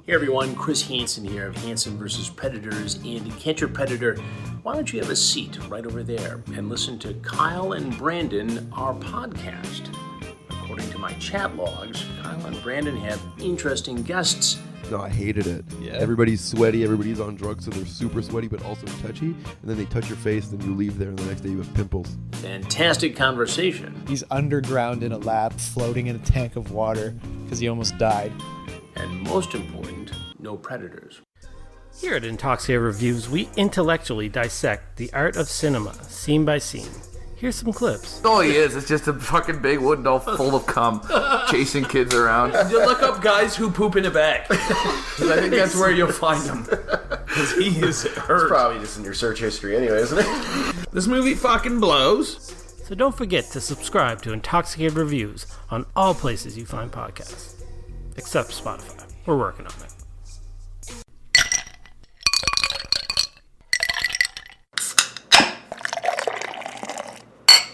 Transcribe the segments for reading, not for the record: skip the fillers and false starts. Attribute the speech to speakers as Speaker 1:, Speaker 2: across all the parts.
Speaker 1: Hey everyone, Chris Hansen here of Hansen vs. Predators and Catch Your Predator. Why don't you have a seat right over there and listen to Kyle and Brandon, our podcast. According to my chat logs, Kyle and Brandon have interesting guests.
Speaker 2: No, I hated it.
Speaker 3: Yeah.
Speaker 2: Everybody's sweaty, everybody's on drugs, so they're super sweaty but also touchy. And then they touch your face, then you leave there, and the next day you have pimples.
Speaker 1: Fantastic conversation.
Speaker 3: He's underground in a lab, floating in a tank of water because he almost died.
Speaker 1: And most important, no predators.
Speaker 4: Here at Intoxicated Reviews, we intellectually dissect the art of cinema, scene by scene. Here's some clips.
Speaker 5: All he is, it's just a fucking big wooden doll full of cum, chasing kids around.
Speaker 6: You look up guys who poop in a bag. 'Cause I think that's where you'll find him. Because he is hurt.
Speaker 7: It's probably just in your search history anyway, isn't it?
Speaker 6: This movie fucking blows.
Speaker 4: So don't forget to subscribe to Intoxicated Reviews on all places you find podcasts. Except Spotify. We're working on it.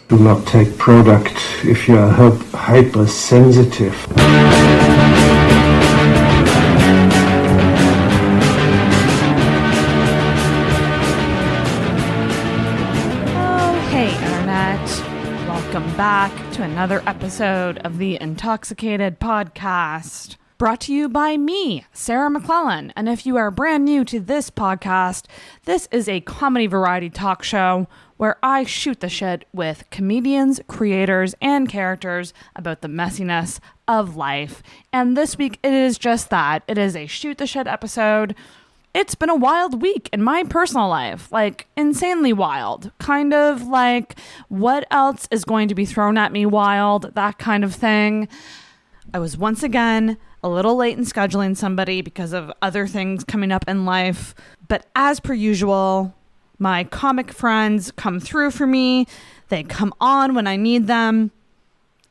Speaker 8: Do not take product if you are hypersensitive.
Speaker 9: Oh, hey, Internet. Welcome back to another episode of the Intoxicated Podcast. Brought to you by me, Sarah McClellan. And if you are brand new to this podcast, this is a comedy variety talk show where I shoot the shit with comedians, creators, and characters about the messiness of life. And this week, it is just that. It is a shoot the shit episode. It's been a wild week in my personal life, like insanely wild. Kind of like what else is going to be thrown at me wild, that kind of thing. I was once again a little late in scheduling somebody because of other things coming up in life. But as per usual, my comic friends come through for me. They come on when I need them.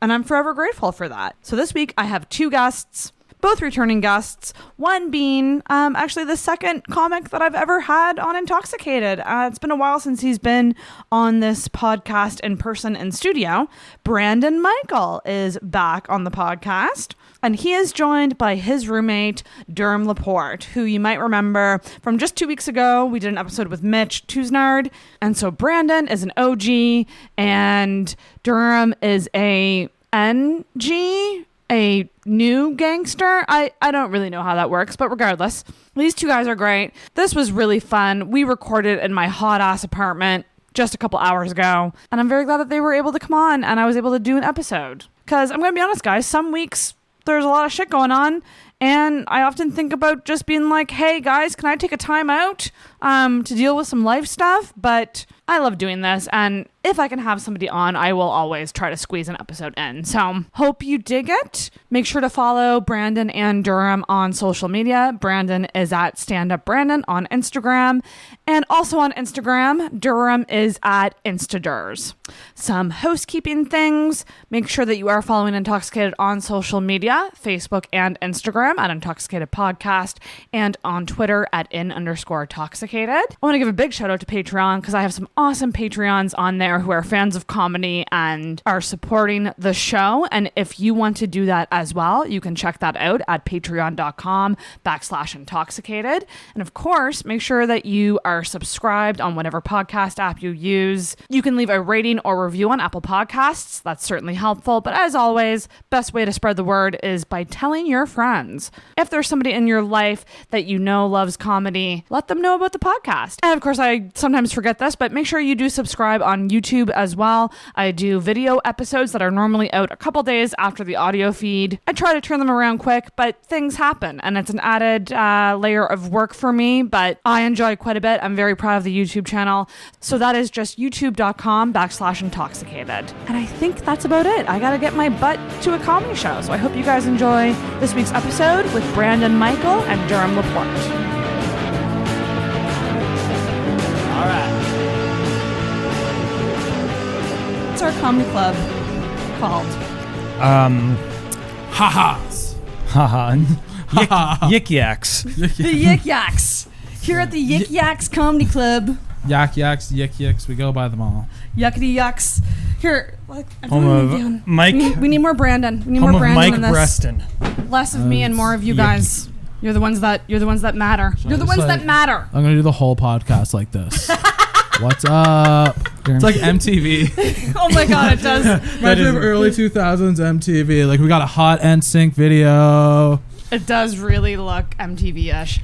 Speaker 9: And I'm forever grateful for that. So this week I have two guests, both returning guests. One being actually the second comic that I've ever had on Intoxicated. It's been a while since he's been on this podcast in person in studio. Brandon Michael is back on the podcast. And he is joined by his roommate, Durham Laporte, who you might remember from just 2 weeks ago. We did an episode with Mitch Tusnard. And so Brandon is an OG and Durham is a NG, a new gangster. I don't really know how that works, but regardless, these two guys are great. This was really fun. We recorded in my hot-ass apartment just a couple hours ago. And I'm very glad that they were able to come on and I was able to do an episode. Because I'm going to be honest, guys, some weeks there's a lot of shit going on, and I often think about just being like, hey guys, can I take a time out to deal with some life stuff? But I love doing this, and if I can have somebody on, I will always try to squeeze an episode in. So hope you dig it. Make sure to follow Brandon and Durham on social media. Brandon is at Stand Up Brandon on Instagram, and also on Instagram, Durham is at Instadurs. Some housekeeping things. Make sure that you are following Intoxicated on social media, Facebook and Instagram at Intoxicated Podcast, and on Twitter at @in_toxicated. I want to give a big shout out to Patreon because I have some awesome Patreons on there who are fans of comedy and are supporting the show. And if you want to do that as well, you can check that out at patreon.com/intoxicated. And of course, make sure that you are subscribed on whatever podcast app you use. You can leave a rating or review on Apple Podcasts. That's certainly helpful. But as always, best way to spread the word is by telling your friends. If there's somebody in your life that you know loves comedy, let them know about the podcast. And of course, I sometimes forget this, but make sure you do subscribe on YouTube as well. I do video episodes that are normally out a couple days after the audio feed. I try to turn them around quick, but things happen, and it's an added layer of work for me, but I enjoy quite a bit. I'm very proud of the YouTube channel. So that is just youtube.com/intoxicated. And I think that's about it. I gotta get my butt to a comedy show. So I hope you guys enjoy this week's episode with Brandon Michael and Durham Laporte.
Speaker 4: All right.
Speaker 9: What's our comedy club called?
Speaker 10: Ha-has.
Speaker 4: Haha. Yik Yaks.
Speaker 9: The Yik Yaks. Here at the Yik Yaks Comedy Club.
Speaker 10: Yak Yaks, Yik Yaks, we go by them all.
Speaker 9: Yuckity yucks. Here, like,
Speaker 4: Home of Mike.
Speaker 9: We need more Brandon. We need
Speaker 4: Home
Speaker 9: more
Speaker 4: of
Speaker 9: Brandon
Speaker 4: Mike
Speaker 9: in this.
Speaker 4: Breston.
Speaker 9: Less of me and more of you guys. You're the ones that matter. You're the ones that matter.
Speaker 10: I'm gonna do the whole podcast like this. What's up? It's like MTV.
Speaker 9: Oh my god, it does.
Speaker 10: Imagine early 2000s MTV. Like we got a hot NSYNC video.
Speaker 9: It does really look MTV-ish.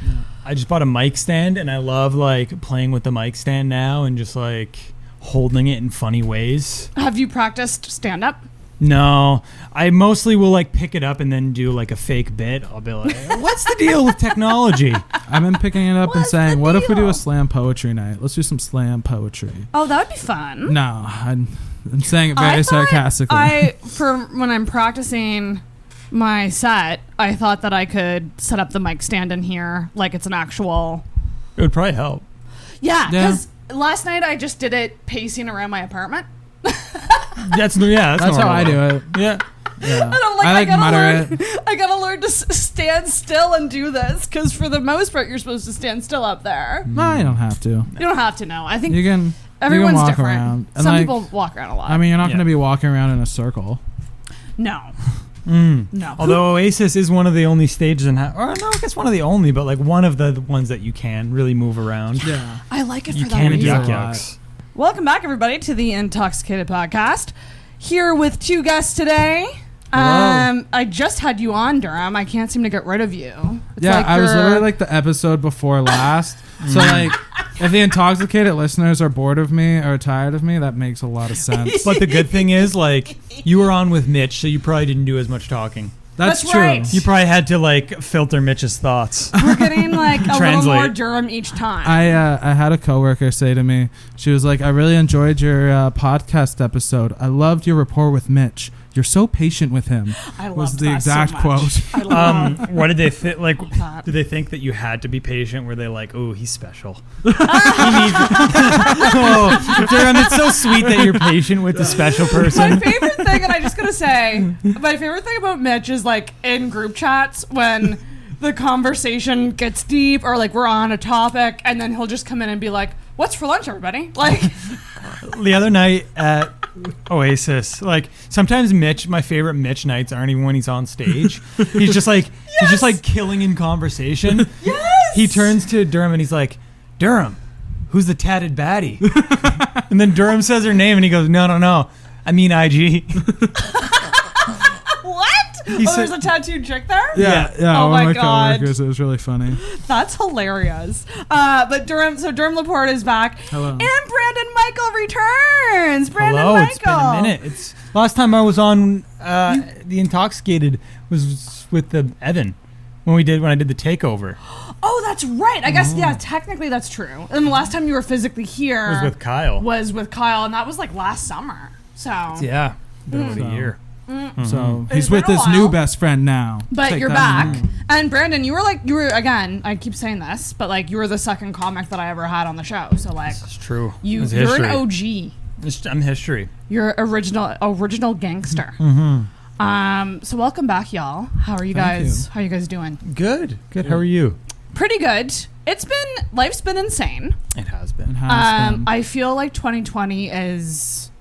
Speaker 11: I just bought a mic stand, and I love like playing with the mic stand now and just like holding it in funny ways.
Speaker 9: Have you practiced stand-up?
Speaker 11: No, I mostly will like pick it up and then do like a fake bit. I'll be like, what's the deal with technology?
Speaker 10: I've been picking it up and saying, what if we do a slam poetry night? Let's do some slam poetry.
Speaker 9: Oh, that would be fun.
Speaker 10: No, I'm saying it very sarcastically.
Speaker 9: For when I'm practicing my set, I thought that I could set up the mic stand in here like it's an actual...
Speaker 11: It would probably help.
Speaker 9: Yeah, because last night I just did it pacing around my apartment.
Speaker 11: That's
Speaker 10: how I do it.
Speaker 11: Yeah.
Speaker 10: Yeah.
Speaker 9: And I'm like, I gotta learn to stand still and do this, because for the most part you're supposed to stand still up there.
Speaker 10: No, you don't have to.
Speaker 9: You don't have to know. I think
Speaker 10: you can.
Speaker 9: Everyone's
Speaker 10: walk
Speaker 9: different.
Speaker 10: Around. And
Speaker 9: some people walk around a lot.
Speaker 10: I mean, you're not going to be walking around in a circle.
Speaker 9: No.
Speaker 11: No. Although Oasis is one of the only stages or I guess one of the only, but like one of the ones that you can really move around.
Speaker 9: Yeah. I like it for
Speaker 11: you
Speaker 9: that
Speaker 11: can
Speaker 9: reason.
Speaker 11: yucks.
Speaker 9: Welcome back, everybody, to the Intoxicated Podcast. Here with two guests today. I just had you on, Durham. I can't seem to get rid of you. It's
Speaker 10: yeah,
Speaker 9: like
Speaker 10: I was literally like the episode before last. So like, if the intoxicated listeners are bored of me or tired of me, that makes a lot of sense.
Speaker 11: But the good thing is, like, you were on with Mitch, so you probably didn't do as much talking.
Speaker 10: That's true.
Speaker 9: Right.
Speaker 11: You probably had to like filter Mitch's thoughts.
Speaker 9: We're getting like a little more Durham each time.
Speaker 10: I had a coworker say to me, she was like, I really enjoyed your podcast episode. I loved your rapport with Mitch. You're so patient with him.
Speaker 9: I love
Speaker 10: was the exact quote.
Speaker 9: I love
Speaker 11: what did they think? Like, did they think that you had to be patient? Were they like, "Oh, he's special"? Durham, it's so sweet that you're patient with the special person.
Speaker 9: My favorite thing, and I just gotta say, my favorite thing about Mitch is like in group chats when the conversation gets deep or like we're on a topic, and then he'll just come in and be like, "What's for lunch, everybody?" Like
Speaker 11: the other night at Oasis, like sometimes my favorite Mitch nights aren't even when he's on stage. He's just like he's just like killing in conversation.
Speaker 9: Yes.
Speaker 11: He turns to Durham and he's like, "Durham, who's the tatted baddie?" And then Durham says her name and he goes, No, I mean IG.
Speaker 9: What? There's a tattooed chick there?
Speaker 10: Yeah.
Speaker 9: Oh
Speaker 10: one
Speaker 9: my
Speaker 10: of my
Speaker 9: God.
Speaker 10: coworkers. It was really funny.
Speaker 9: That's hilarious. But Durham Laporte is back.
Speaker 10: Hello.
Speaker 9: And Brandon Michael returns. Brandon
Speaker 11: Hello,
Speaker 9: Michael.
Speaker 11: it's been a minute. It's last time I was on the Intoxicated was with the Evan when I did the takeover.
Speaker 9: Oh, that's right. I guess technically that's true. And the last time you were physically here
Speaker 11: Was with Kyle.
Speaker 9: And that was like last summer. So
Speaker 11: yeah, been over a year.
Speaker 10: So he's
Speaker 9: It's been
Speaker 10: with
Speaker 9: a
Speaker 10: his
Speaker 9: while.
Speaker 10: new best friend now.
Speaker 9: But
Speaker 10: Take
Speaker 9: you're
Speaker 10: that.
Speaker 9: back. And Brandon, you were again, I keep saying this, but like you were the second comic that I ever had on the show. So like
Speaker 11: It's true.
Speaker 9: you're
Speaker 11: history.
Speaker 9: an OG.
Speaker 11: I'm history.
Speaker 9: You're original gangster. So welcome back, y'all. How are you guys? How are you guys doing?
Speaker 11: Good. How are you?
Speaker 9: Pretty good. Life's been insane.
Speaker 11: It has been.
Speaker 9: I feel like 2020 is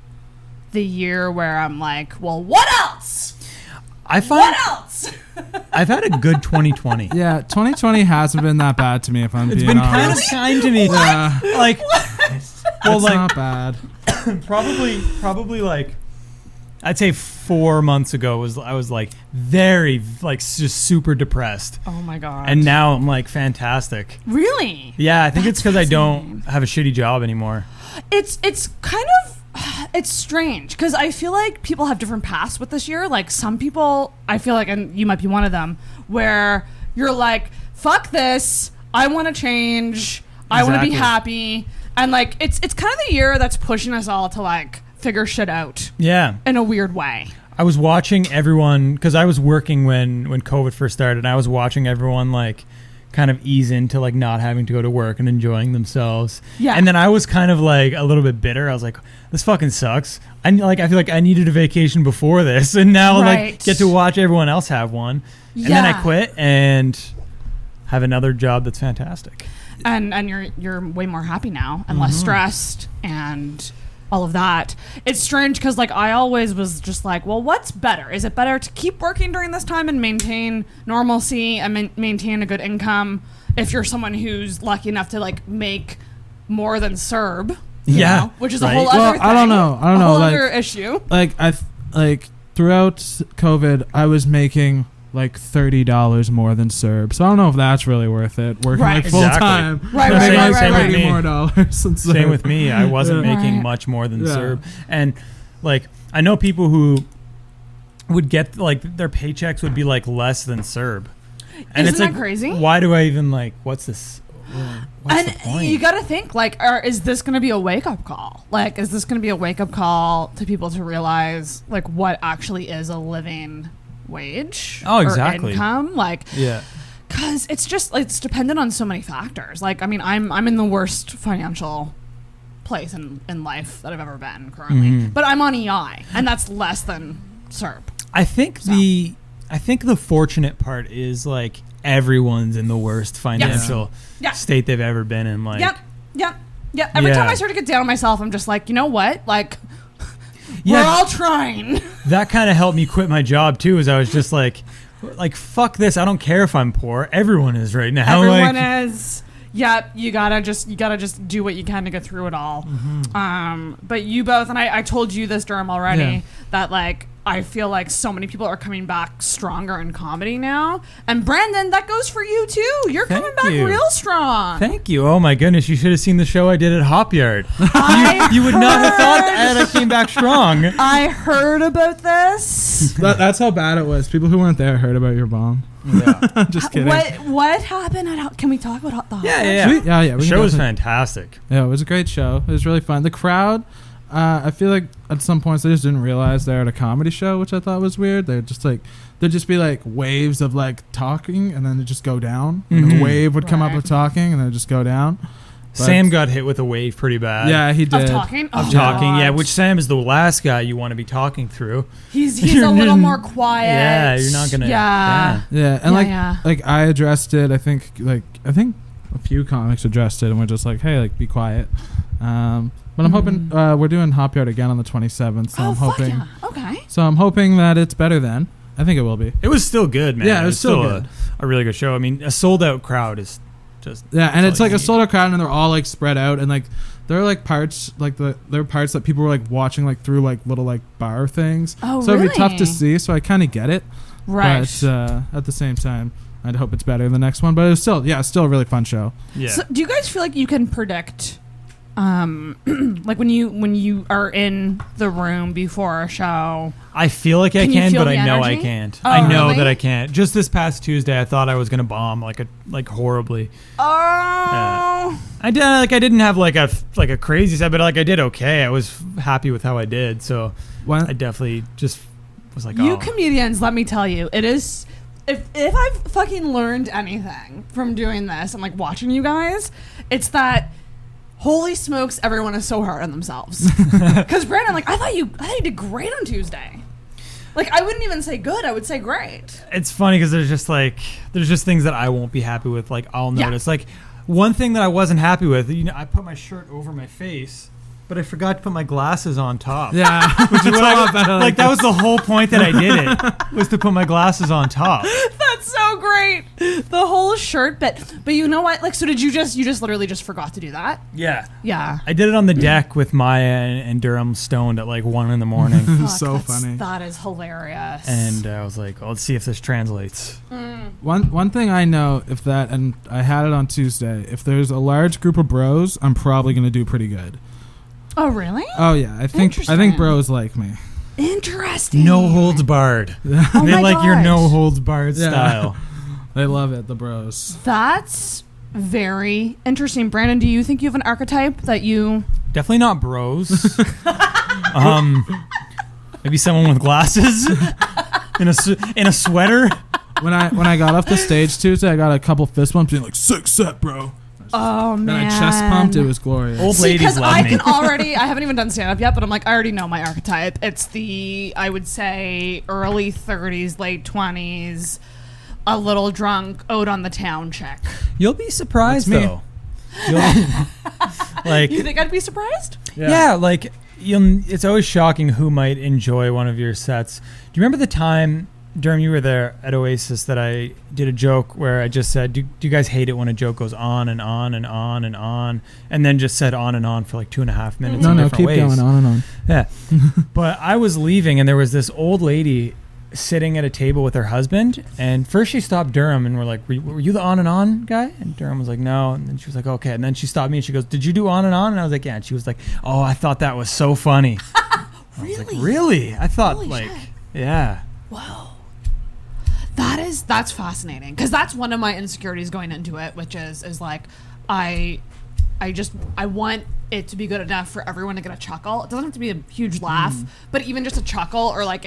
Speaker 9: the year where I'm like, well, what else? What else?
Speaker 11: I've had a good 2020.
Speaker 10: Yeah, 2020 hasn't been that bad to me, if I'm
Speaker 11: It's
Speaker 10: being
Speaker 11: been kind of
Speaker 10: honest.
Speaker 11: kind to me.
Speaker 10: Yeah.
Speaker 11: Like, well,
Speaker 10: It's
Speaker 11: like
Speaker 10: not bad.
Speaker 11: probably like I'd say 4 months ago I was like very like just super depressed.
Speaker 9: Oh my god.
Speaker 11: And now I'm like fantastic.
Speaker 9: Really?
Speaker 11: Yeah, I think it's because I
Speaker 9: fascinating.
Speaker 11: don't have a shitty job anymore.
Speaker 9: It's kind of it's strange because I feel like people have different paths with this year. Like some people, I feel like, and you might be one of them, where you're like, fuck this, I want to change, I want to be happy, and like it's kind of the year that's pushing us all to like figure shit out.
Speaker 11: Yeah.
Speaker 9: In a weird way.
Speaker 11: I was watching everyone because I was working when COVID first started, and I was watching everyone like kind of ease into like not having to go to work and enjoying themselves.
Speaker 9: Yeah.
Speaker 11: And then I was kind of like a little bit bitter. I was like, this fucking sucks. I feel like I needed a vacation before this, and now like get to watch everyone else have one. And then I quit and have another job that's fantastic.
Speaker 9: And you're way more happy now and less stressed, and all of that. It's strange because like I always was just like, well, what's better? Is it better to keep working during this time and maintain normalcy and maintain a good income if you're someone who's lucky enough to like make more than CERB?
Speaker 11: Yeah,
Speaker 9: which is a whole other thing.
Speaker 10: I don't know.
Speaker 9: A whole
Speaker 10: like,
Speaker 9: other issue.
Speaker 10: Like throughout COVID, I was making like $30 more than CERB, so I don't know if that's really worth it. Working like full time,
Speaker 9: right.
Speaker 10: Making more dollars.
Speaker 11: Same with me. I wasn't making much more than CERB, and like I know people who would get like their paychecks would be like less than CERB, and
Speaker 9: Isn't
Speaker 11: it's like
Speaker 9: that crazy?
Speaker 11: Why do I even like? What's this? What's the point?
Speaker 9: You got to think like, is this going to be a wake up call? Like, is this going to be a wake up call to people to realize like what actually is a living wage?
Speaker 11: Oh, exactly.
Speaker 9: Or income, like,
Speaker 11: yeah.
Speaker 9: Because it's dependent on so many factors. Like, I mean, I'm in the worst financial place in life that I've ever been currently, but I'm on EI, and that's less than CERB.
Speaker 11: I think the fortunate part is like everyone's in the worst financial state they've ever been in. Like,
Speaker 9: yep. Every time I start to get down on myself, I'm just like, you know what? Like, we're all trying.
Speaker 11: That kind of helped me quit my job too. Is I was just like fuck this. I don't care if I'm poor. Everyone is right now.
Speaker 9: Everyone is. Yep. You gotta just do what you can to get through it all. But you both, and I told you this, Durham, already, that like I feel like so many people are coming back stronger in comedy now. And Brandon, that goes for you too. You're coming back real strong.
Speaker 11: Thank you. Oh my goodness, you should have seen the show I did at Hop Yard. You would not have thought that I came back strong.
Speaker 9: I heard about this.
Speaker 10: That's how bad it was. People who weren't there heard about your bomb. Yeah. Just kidding.
Speaker 9: What happened at can we talk about the Hop Yard?
Speaker 11: Yeah. The show was fantastic.
Speaker 10: Yeah, it was a great show. It was really fun. The crowd, I feel like at some points they just didn't realize they're at a comedy show, which I thought was weird. They'd just there'd just be like waves of like talking and then it'd just go down. And a wave would come up with talking and then it'd just go down. But
Speaker 11: Sam got hit with a wave pretty bad.
Speaker 10: Yeah, he did.
Speaker 9: Of talking?
Speaker 11: Of talking, yeah, which Sam is the last guy you want to be talking through.
Speaker 9: He's a little more quiet.
Speaker 11: Yeah, you're not going to.
Speaker 10: Yeah, and like I addressed it. I think a few comics addressed it and we're just like, hey, like be quiet. But I'm hoping we're doing Hop Yard again on the 27th. So I'm hoping.
Speaker 9: Yeah. Okay.
Speaker 10: So I'm hoping that it's better then. I think it will be.
Speaker 11: It was still good, man.
Speaker 10: Yeah, it was still good.
Speaker 11: A really good show. I mean, a sold out crowd is just.
Speaker 10: Yeah, and it's like a sold out crowd, and they're all like spread out, and like there are like parts like there are parts that people were like watching like through like little like bar things.
Speaker 9: Oh,
Speaker 10: so it'd be tough to see. So I kind of get it.
Speaker 9: Right.
Speaker 10: But at the same time, I'd hope it's better than the next one. But it was still a really fun show.
Speaker 11: Yeah.
Speaker 9: So do you guys feel like you can predict? Like when you are in the room before a show,
Speaker 11: I feel like I can, but I know I can't.
Speaker 9: Oh,
Speaker 11: I know
Speaker 9: really?
Speaker 11: that I can't. Just this past Tuesday, I thought I was gonna bomb like horribly.
Speaker 9: Oh,
Speaker 11: I did. I didn't have like a crazy set, but like I did okay. I was happy with how I did. So I definitely just was like,
Speaker 9: you comedians, let me tell you, it is. If I've fucking learned anything from doing this and like watching you guys, it's that. Holy smokes, everyone is so hard on themselves. Because Brandon, like, I thought you did great on Tuesday. Like, I wouldn't even say good, I would say great.
Speaker 11: It's funny because there's just things that I won't be happy with. Like, I'll notice. Like, one thing that I wasn't happy with, I put my shirt over my face, but I forgot to put my glasses on top.
Speaker 10: Yeah.
Speaker 11: Which is like that was the whole point that I did it, was to put my glasses on top.
Speaker 9: That's so great. The whole shirt bit. But you know what? Like, so did you just literally just forgot to do that?
Speaker 11: Yeah.
Speaker 9: Yeah.
Speaker 11: I did it on the deck with Maya and Durham stoned at like 1 a.m.
Speaker 10: So funny.
Speaker 9: That is hilarious.
Speaker 11: And I was like, let's see if this translates.
Speaker 10: One thing I know, and I had it on Tuesday, if there's a large group of bros, I'm probably going to do pretty good.
Speaker 9: Oh, really?
Speaker 10: Oh, yeah. I think bros like me.
Speaker 9: Interesting.
Speaker 11: No holds barred.
Speaker 9: Oh
Speaker 11: they like your
Speaker 9: gosh.
Speaker 11: no holds barred style.
Speaker 10: They love it, the bros.
Speaker 9: That's very interesting. Brandon, do you think you have an archetype that you...
Speaker 11: Definitely not bros. Maybe someone with glasses in a sweater.
Speaker 10: When I got off the stage Tuesday, I got a couple fist bumps being like, sick set, bro.
Speaker 9: Oh, man.
Speaker 10: Then I chest pumped. It was glorious.
Speaker 11: Old ladies love me.
Speaker 9: I haven't even done stand-up yet, but I'm like, I already know my archetype. It's I would say, early 30s, late 20s, a little drunk, out on the town chick.
Speaker 11: You'll be surprised, though.
Speaker 9: You think I'd be surprised?
Speaker 11: Yeah, like, it's always shocking who might enjoy one of your sets. Do you remember the time, Durham, you were there at Oasis, that I did a joke where I just said, do you guys hate it when a joke goes on and on and on and on, and then just said on and on for like 2.5 minutes?
Speaker 10: No, keep going on and on.
Speaker 11: Yeah. But I was leaving, and there was this old lady sitting at a table with her husband, and first she stopped Durham and we're like, were you the on and on guy? And Durham was like, no. And then she was like, okay. And then she stopped me and she goes, did you do on and on? And I was like, yeah. And she was like, oh, I thought that was so funny.
Speaker 9: Really?
Speaker 11: I was like, really? I thought
Speaker 9: Holy
Speaker 11: like,
Speaker 9: shit.
Speaker 11: yeah.
Speaker 9: Whoa. That's fascinating, because that's one of my insecurities going into it, which is like, I want it to be good enough for everyone to get a chuckle. It doesn't have to be a huge laugh, but even just a chuckle, or like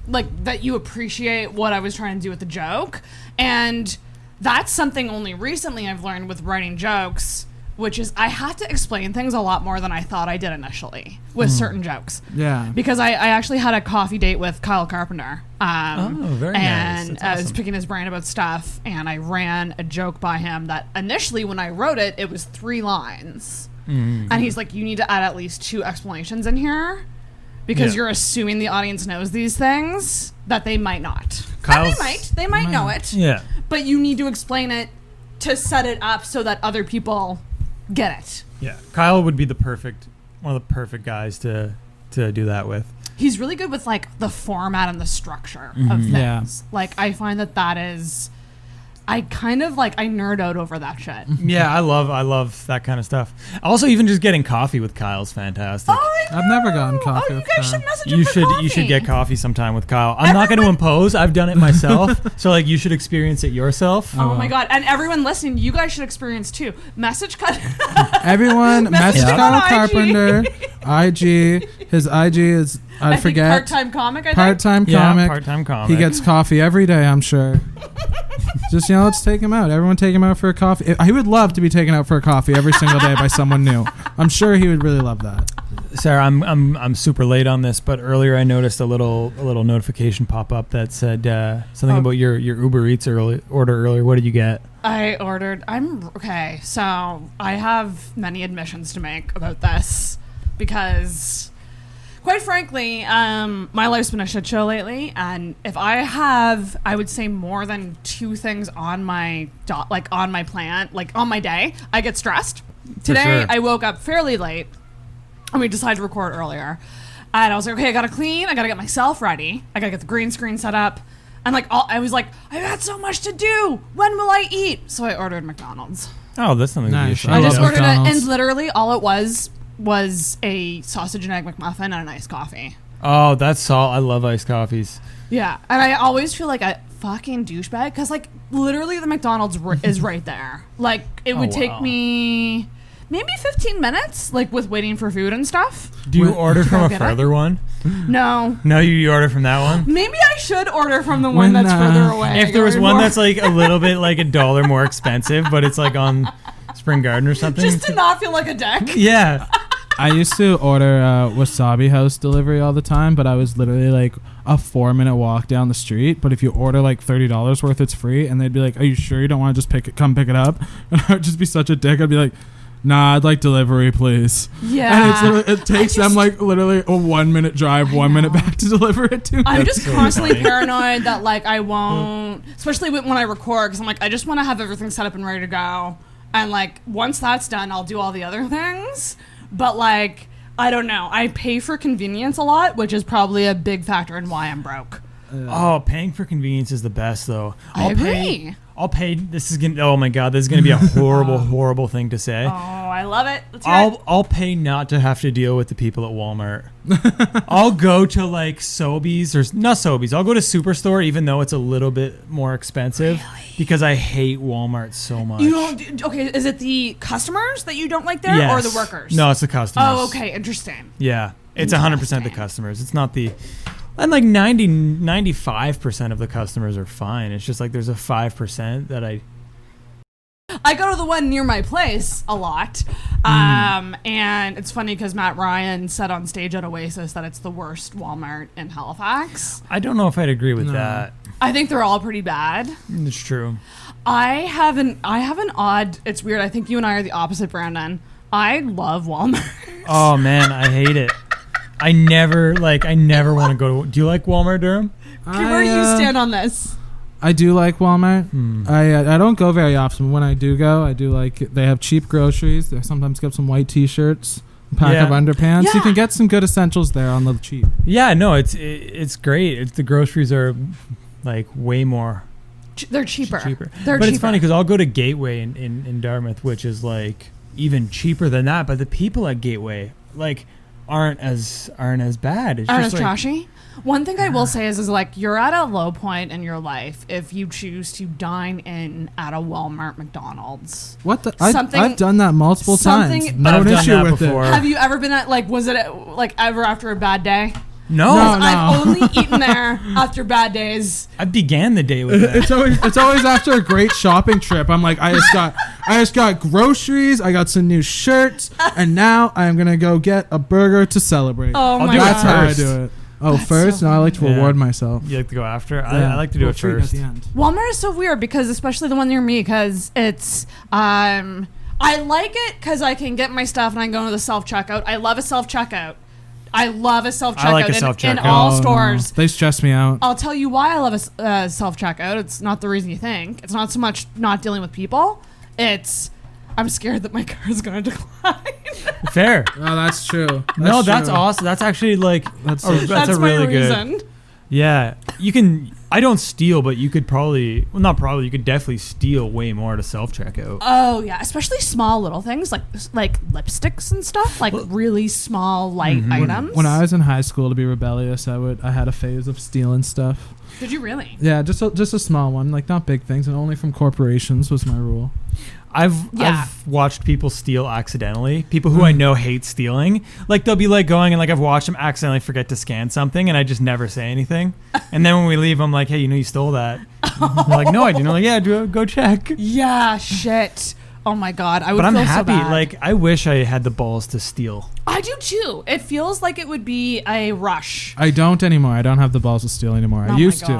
Speaker 9: that you appreciate what I was trying to do with the joke. And that's something only recently I've learned with writing jokes, which is I have to explain things a lot more than I thought I did initially with certain jokes.
Speaker 10: Yeah.
Speaker 9: Because I actually had a coffee date with Kyle Carpenter.
Speaker 11: Very nice.
Speaker 9: And
Speaker 11: That's
Speaker 9: I was
Speaker 11: awesome.
Speaker 9: picking his brain about stuff, and I ran a joke by him that initially when I wrote it, it was 3 lines.
Speaker 11: Mm-hmm.
Speaker 9: And he's like, you need to add at least 2 explanations in here, because you're assuming the audience knows these things that they might not. And they might know it.
Speaker 11: Yeah.
Speaker 9: But you need to explain it to set it up so that other people get it.
Speaker 11: Yeah. Kyle would be one of the perfect guys to do that with.
Speaker 9: He's really good with like the format and the structure of things.
Speaker 10: Yeah.
Speaker 9: Like I find that is, I kind of like, I nerd out over that shit.
Speaker 11: Yeah, I love that kind of stuff. Also, even just getting coffee with Kyle's fantastic.
Speaker 9: Oh,
Speaker 10: I've never gotten coffee.
Speaker 9: Oh, you
Speaker 10: with
Speaker 9: guys
Speaker 10: Kyle.
Speaker 9: should message him for coffee.
Speaker 11: You should get coffee sometime with Kyle. I'm not going to impose. I've done it myself. So like, you should experience it yourself.
Speaker 9: Oh my god! And everyone listening, you guys should experience too. Message cut.
Speaker 10: Everyone, message
Speaker 9: him
Speaker 10: Kyle
Speaker 9: on IG.
Speaker 10: Carpenter. IG. His IG is I forget.
Speaker 9: Part-time comic. I think.
Speaker 10: Part-time
Speaker 11: Yeah,
Speaker 10: comic.
Speaker 11: part-time comic.
Speaker 10: He gets coffee every day, I'm sure. Just let's take him out. Everyone take him out for a coffee. He would love to be taken out for a coffee every single day by someone new. I'm sure he would really love that.
Speaker 11: Sarah, I'm super late on this, but earlier I noticed a little notification pop up that said something about your Uber Eats order earlier. What did you get?
Speaker 9: I ordered. Okay. So I have many admissions to make about this, because quite frankly, my life's been a shit show lately, and if I have, I would say, more than 2 things on my on my plan, like on my day, I get stressed. Today,
Speaker 11: sure.
Speaker 9: I woke up fairly late, and we decided to record earlier. And I was like, okay, I gotta clean, I gotta get myself ready, I gotta get the green screen set up, and I was like, I've got so much to do. When will I eat? So I ordered McDonald's.
Speaker 11: Oh, that's something to be
Speaker 10: Nice.
Speaker 11: ashamed
Speaker 10: I
Speaker 9: I
Speaker 11: of.
Speaker 9: just
Speaker 10: love
Speaker 9: ordered it,
Speaker 10: McDonald's.
Speaker 9: and literally all it was a sausage and egg McMuffin and an iced coffee.
Speaker 11: Oh, that's salt. I love iced coffees.
Speaker 9: Yeah, and I always feel like a fucking douchebag, because like literally the McDonald's is right there. Like it would take
Speaker 11: wow.
Speaker 9: me maybe 15 minutes, like with waiting for food and stuff.
Speaker 11: Do you order from a
Speaker 9: get it?
Speaker 11: further one?
Speaker 9: No.
Speaker 11: No, you order from that one?
Speaker 9: Maybe I should order from the one that's further away.
Speaker 11: If there was one that's like a little bit like $1 more expensive, but it's like on Spring Garden or something.
Speaker 9: just to not feel like a dick.
Speaker 11: Yeah.
Speaker 10: I used to order Wasabi House delivery all the time, but I was literally like a 4-minute walk down the street. But if you order like $30 worth, it's free. And they'd be like, are you sure you don't want to just come pick it up? And I would just be such a dick. I'd be like, nah, I'd like delivery, please.
Speaker 9: Yeah.
Speaker 10: And it takes them like literally a 1-minute drive, 1 minute back to deliver it to me.
Speaker 9: I'm just constantly paranoid that like I won't, especially when I record, because I'm like, I just want to have everything set up and ready to go. And like once that's done, I'll do all the other things. But like, I don't know. I pay for convenience a lot, which is probably a big factor in why I'm broke.
Speaker 11: Oh, paying for convenience is the best, though.
Speaker 9: I agree.
Speaker 11: I'll pay. This is gonna. Oh my god, this is gonna be a horrible, horrible thing to say.
Speaker 9: Oh, I love it. Let's hear it.
Speaker 11: I'll pay not to have to deal with the people at Walmart. I'll go to like Sobeys or not Sobeys. I'll go to Superstore, even though it's a little bit more expensive, because I hate Walmart so much.
Speaker 9: You don't. Okay, is it the customers that you don't like there,
Speaker 11: Yes.
Speaker 9: or the workers?
Speaker 11: No, it's the customers.
Speaker 9: Oh, okay, interesting.
Speaker 11: Yeah, it's 100% the customers. It's not the. And like 95% of the customers are fine. It's just like there's a 5% that I
Speaker 9: go to the one near my place a lot. And it's funny because Matt Ryan said on stage at Oasis that it's the worst Walmart in Halifax.
Speaker 11: I don't know if I'd agree with that.
Speaker 9: I think they're all pretty bad.
Speaker 11: It's true.
Speaker 9: I have an odd, it's weird. I think you and I are the opposite, Brandon. I love Walmart.
Speaker 11: Oh man, I hate it. I never want to go to. Do you like Walmart, Durham?
Speaker 9: Where do you stand on this?
Speaker 10: I do like Walmart. I don't go very often. When I do go, I do like they have cheap groceries. They sometimes get some white T-shirts, a pack of underpants.
Speaker 9: Yeah.
Speaker 10: You can get some good essentials there on the cheap.
Speaker 11: Yeah, no, it's great. The groceries are like way more.
Speaker 9: They're cheaper.
Speaker 11: It's funny because I'll go to Gateway in Dartmouth, which is like even cheaper than that. But the people at Gateway like aren't as bad. It's
Speaker 9: aren't
Speaker 11: just
Speaker 9: as
Speaker 11: like,
Speaker 9: trashy. One thing I will say is like you're at a low point in your life if you choose to dine in at a Walmart McDonald's.
Speaker 10: What the? I've done that multiple times. No issue with it.
Speaker 9: Have you ever been at was it ever after a bad day?
Speaker 11: No.
Speaker 9: I've only eaten there after bad days.
Speaker 11: I began the day with that.
Speaker 10: It's always after a great shopping trip. I'm like, I just got groceries, I got some new shirts, and now I'm gonna go get a burger to celebrate.
Speaker 9: Oh my god.
Speaker 10: That's how I do it. Oh, that's first? So no, I like to reward myself.
Speaker 11: You like to go after? Yeah. I like to do it first.
Speaker 10: At the end.
Speaker 9: Walmart is so weird because especially the one near me because it's I like it because I can get my stuff and I can go to the self-checkout. I love a self-checkout. I like in all stores.
Speaker 10: No. They stress me out.
Speaker 9: I'll tell you why I love a self-checkout. It's not the reason you think. It's not so much not dealing with people. It's I'm scared that my car is going to decline.
Speaker 11: Fair.
Speaker 10: Oh, that's true.
Speaker 11: That's awesome. That's actually like that's a really good reason. Yeah, you can. I don't steal, but you could probably. Well, not probably. You could definitely steal way more to self-checkout.
Speaker 9: Oh yeah, especially small little things like lipsticks and stuff, like really small light items.
Speaker 10: When I was in high school, to be rebellious, I had a phase of stealing stuff.
Speaker 9: Did you really?
Speaker 10: Yeah, just a small one, like not big things, and only from corporations was my rule.
Speaker 11: I've watched people steal accidentally. People who I know hate stealing. Like they'll be like going and like I've watched them accidentally forget to scan something and I just never say anything. And then when we leave, I'm like, hey, you stole that. They're like, no, I didn't. I'm like, yeah, go check.
Speaker 9: Yeah, shit. Oh my god, I would.
Speaker 11: But I'm
Speaker 9: feel
Speaker 11: happy.
Speaker 9: So bad.
Speaker 11: Like I wish I had the balls to steal.
Speaker 9: I do too. It feels like it would be a rush.
Speaker 10: I don't anymore. I don't have the balls to steal anymore. I used to.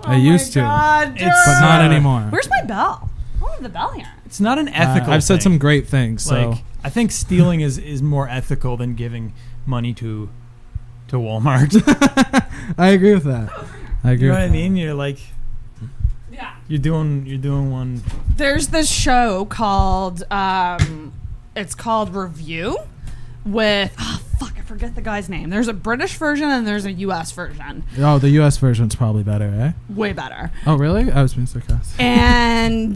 Speaker 10: I used to. But not anymore.
Speaker 9: Where's my bell? I don't have the bell here.
Speaker 11: It's not an ethical
Speaker 10: I've said
Speaker 11: thing.
Speaker 10: some great things. So
Speaker 11: like, I think stealing is more ethical than giving money to Walmart.
Speaker 10: I agree with that.
Speaker 11: You know what I mean? You're like, yeah, you're doing one.
Speaker 9: There's this show called it's called Review with I forget the guy's name. There's a British version and there's a US version.
Speaker 10: Oh, the US version's probably better, eh?
Speaker 9: Way better.
Speaker 10: Oh, really? I was being sarcastic.
Speaker 9: And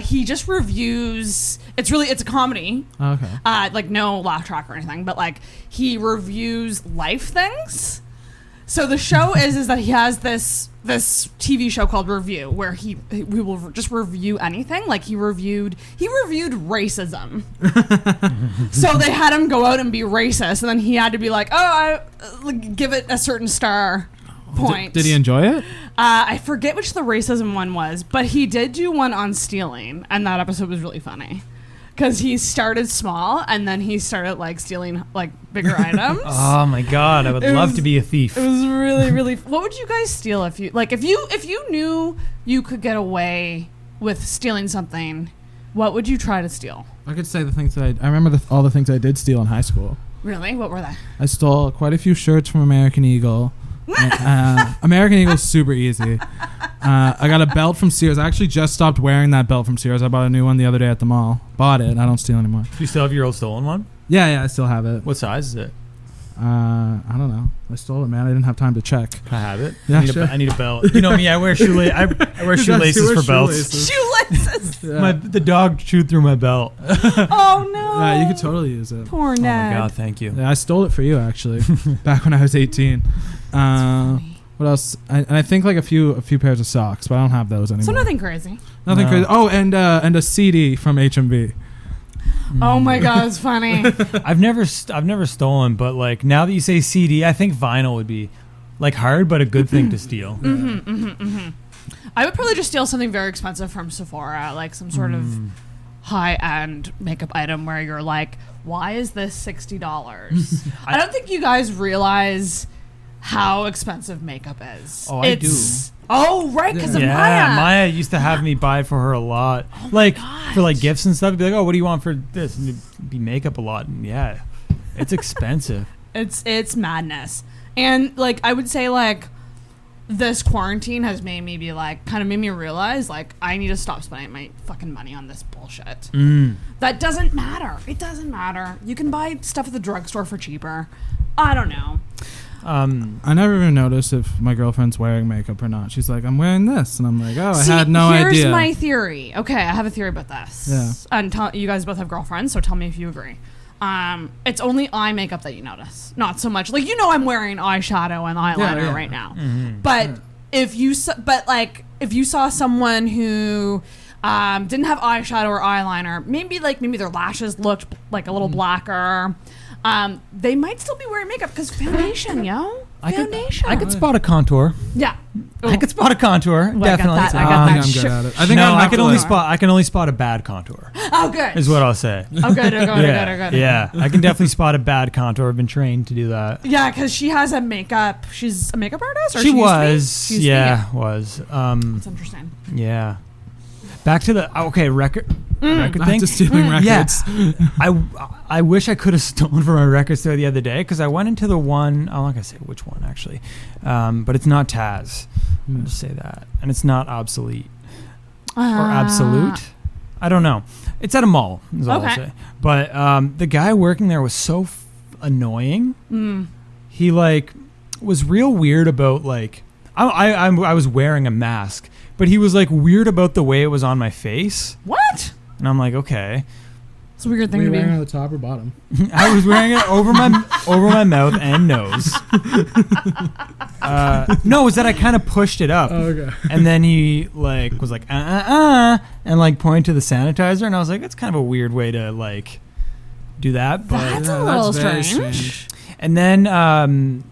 Speaker 9: he just reviews. It's a comedy.
Speaker 10: Oh, okay.
Speaker 9: Like no laugh track or anything, but like he reviews life things. So the show is that he has this TV show called Review where we will just review anything. Like he reviewed racism. So they had him go out and be racist, and then he had to be like, give it a certain star point.
Speaker 10: Did he enjoy it?
Speaker 9: I forget which the racism one was, but he did do one on stealing, and that episode was really funny. Because he started small and then he started like stealing like bigger items.
Speaker 11: Oh my god, I would love to be a thief.
Speaker 9: It was really, really. What would you guys steal if you knew you could get away with stealing something? What would you try to steal?
Speaker 10: I could say the things that I remember all the things I did steal in high school.
Speaker 9: Really? What were they?
Speaker 10: I stole quite a few shirts from American Eagle. American Eagle's super easy. I got a belt from Sears. I actually just stopped wearing that belt from Sears. I bought a new one the other day at the mall. Bought it. I don't steal anymore.
Speaker 11: Do you still have your old stolen one?
Speaker 10: Yeah, I still have it.
Speaker 11: What size is it?
Speaker 10: I don't know. I stole it, man. I didn't have time to check.
Speaker 11: Can I have it?
Speaker 10: Yeah,
Speaker 11: I need a belt. You know me. I wear shoelaces for belts.
Speaker 9: Shoelaces.
Speaker 10: Yeah.
Speaker 11: The dog chewed through my belt.
Speaker 9: Oh no.
Speaker 10: Yeah, you could totally use it.
Speaker 9: Poor Ned.
Speaker 11: Oh my god, thank you.
Speaker 10: Yeah, I stole it for you actually, back when I was 18. What else? I think like a few pairs of socks, but I don't have those anymore.
Speaker 9: So nothing crazy.
Speaker 10: Nothing crazy. Oh, and a CD from HMV.
Speaker 9: Oh my god, it's funny.
Speaker 11: I've never stolen, but like now that you say CD, I think vinyl would be like hard, but a good thing to steal.
Speaker 9: I would probably just steal something very expensive from Sephora, like some sort of high-end makeup item where you're like, why is this $60? I don't think you guys realize how expensive makeup is.
Speaker 11: Oh, I do.
Speaker 9: Oh, right, because of
Speaker 11: Yeah,
Speaker 9: Maya.
Speaker 11: Maya used to have me buy it for her a lot.
Speaker 9: Oh
Speaker 11: like,
Speaker 9: God.
Speaker 11: for like gifts and stuff. It'd be like, oh, what do you want for this? And it'd be makeup a lot. And yeah, it's expensive.
Speaker 9: It's madness. And like, I would say like, this quarantine has made me be like, kind of made me realize like, I need to stop spending my fucking money on this bullshit. That doesn't matter. It doesn't matter. You can buy stuff at the drugstore for cheaper. I don't know.
Speaker 10: I never even notice if my girlfriend's wearing makeup or not. She's like, I'm wearing this. And I'm like, oh,
Speaker 9: See,
Speaker 10: I had no idea.
Speaker 9: Here's my theory. Okay, I have a theory about this.
Speaker 10: Yeah.
Speaker 9: And you guys both have girlfriends, so tell me if you agree. It's only eye makeup that you notice. Not so much. Like, you know I'm wearing eyeshadow and eyeliner right now.
Speaker 11: Mm-hmm.
Speaker 9: But if you saw someone who didn't have eyeshadow or eyeliner, maybe their lashes looked like a little blacker, they might still be wearing makeup because foundation, yo. Foundation.
Speaker 11: I could spot a contour.
Speaker 9: Yeah.
Speaker 11: I could spot a contour.
Speaker 9: Well,
Speaker 11: definitely.
Speaker 9: I got that.
Speaker 10: I'm good at it.
Speaker 11: I can only spot a bad contour.
Speaker 9: Oh, good.
Speaker 11: Is what I'll say.
Speaker 9: Oh, good.
Speaker 11: Yeah, I can definitely spot a bad contour. I've been trained to do that.
Speaker 9: Yeah, because she has a makeup. She's a makeup artist. Or
Speaker 11: She was.
Speaker 9: That's interesting.
Speaker 11: Yeah. Back to the record
Speaker 10: Back
Speaker 11: thing.
Speaker 10: to stealing records.
Speaker 11: Yeah. I wish I could have stolen from my record store the other day because I went into the one. I'm not gonna say which one actually, but it's not Taz. I'm gonna just say that, and it's not obsolete or absolute. I don't know. It's at a mall. Is all I'll say. But the guy working there was so annoying. He was real weird about I was wearing a mask. But he was weird about the way it was on my face.
Speaker 9: What?
Speaker 11: And I'm like, okay.
Speaker 9: It's a weird thing
Speaker 10: Were
Speaker 9: to
Speaker 10: you
Speaker 9: be.
Speaker 10: wearing it on the top or bottom?
Speaker 11: I was wearing it over my mouth and nose. No, it was that I kind of pushed it up.
Speaker 10: Oh, okay.
Speaker 11: And then he was like, and pointed to the sanitizer, and I was like, that's kind of a weird way to do that. But
Speaker 9: That's a little strange.
Speaker 11: And then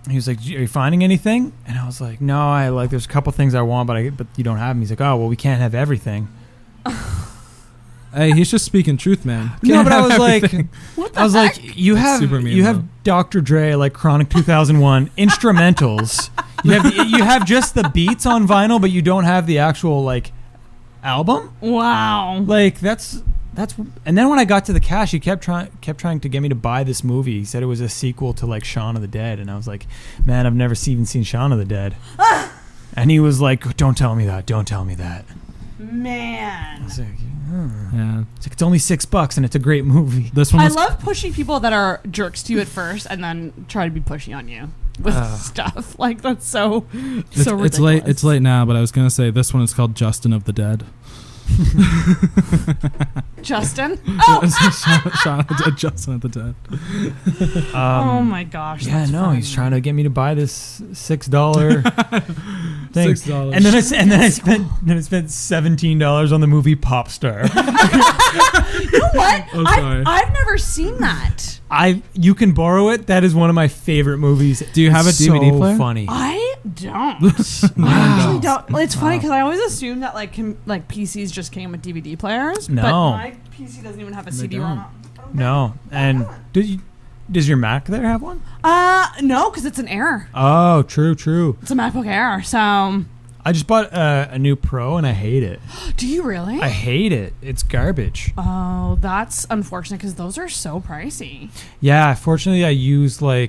Speaker 11: he was like, are you finding anything? And I was like, no, there's a couple things I want, but you don't have them. He's like, oh, well, we can't have everything.
Speaker 10: Hey, he's just speaking truth, man.
Speaker 11: No, but I was
Speaker 10: everything.
Speaker 9: What the
Speaker 11: I was
Speaker 9: heck?
Speaker 11: like, you
Speaker 10: super mean,
Speaker 11: have
Speaker 10: though.
Speaker 11: Dr. Dre, Chronic 2001 instrumentals. You have just the beats on vinyl, but you don't have the actual album.
Speaker 9: Wow.
Speaker 11: That's. And then when I got to the cash, he kept trying to get me to buy this movie. He said it was a sequel to Shaun of the Dead, and I was like, man, I've never even seen Shaun of the Dead. And he was like, don't tell me that. Don't tell me that.
Speaker 9: Man.
Speaker 11: I was like,
Speaker 10: Yeah.
Speaker 11: it's only $6 and it's a great movie.
Speaker 10: This one
Speaker 9: I
Speaker 10: was
Speaker 9: love pushing people that are jerks to you at first and then try to be pushy on you with stuff. That's so ridiculous.
Speaker 10: It's late now, but I was gonna say this one is called Justin of the Dead.
Speaker 9: Justin? Oh!
Speaker 10: Shaun of the Dead, Justin of the Dead.
Speaker 9: Oh my gosh.
Speaker 11: Yeah,
Speaker 9: that's
Speaker 11: no,
Speaker 9: funny.
Speaker 11: he's trying to get me to buy this $6 thing.
Speaker 10: $6.
Speaker 11: And then I spent $17 on the movie Pop Star.
Speaker 9: You know what?
Speaker 10: Oh, sorry.
Speaker 9: I've never seen that.
Speaker 11: You can borrow it. That is one of my favorite movies.
Speaker 10: Do you have a DVD player?
Speaker 11: Funny.
Speaker 9: I don't. I actually don't. It's funny because I always assume that PCs just came with DVD players.
Speaker 11: No.
Speaker 9: But my PC doesn't even have a CD-ROM.
Speaker 11: No. And does your Mac there have one?
Speaker 9: No, because it's an Air.
Speaker 11: Oh, true.
Speaker 9: It's a MacBook Air, so...
Speaker 11: I just bought a new Pro and I hate it.
Speaker 9: Do you really?
Speaker 11: I hate it. It's garbage.
Speaker 9: Oh, that's unfortunate because those are so pricey.
Speaker 11: Yeah, fortunately I used I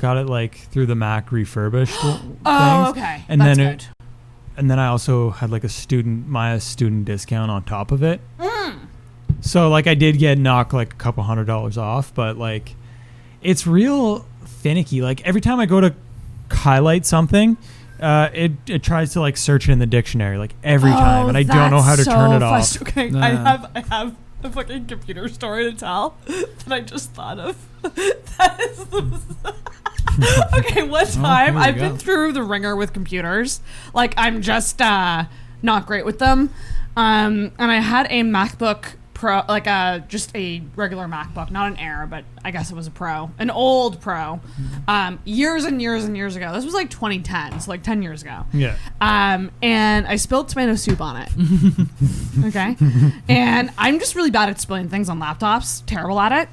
Speaker 11: got it through the Mac refurbished
Speaker 9: Oh,
Speaker 11: things.
Speaker 9: okay.
Speaker 11: And
Speaker 9: that's
Speaker 11: then
Speaker 9: good.
Speaker 11: And then I also had a student discount on top of it. So I did get knocked a couple $100 off, but it's real finicky. Every time I go to highlight something, it tries to search it in the dictionary every time, and I don't know how to turn it off.
Speaker 9: Okay, I have a fucking computer story to tell that I just thought of. That is okay, one time I've been through the ringer with computers. I'm just not great with them. And I had a MacBook Pro, just a regular MacBook, not an Air, but I guess it was a Pro, an old Pro, years and years and years ago. This was 2010, so 10 years ago.
Speaker 11: Yeah.
Speaker 9: And I spilled tomato soup on it. Okay. And I'm just really bad at spilling things on laptops, terrible at it.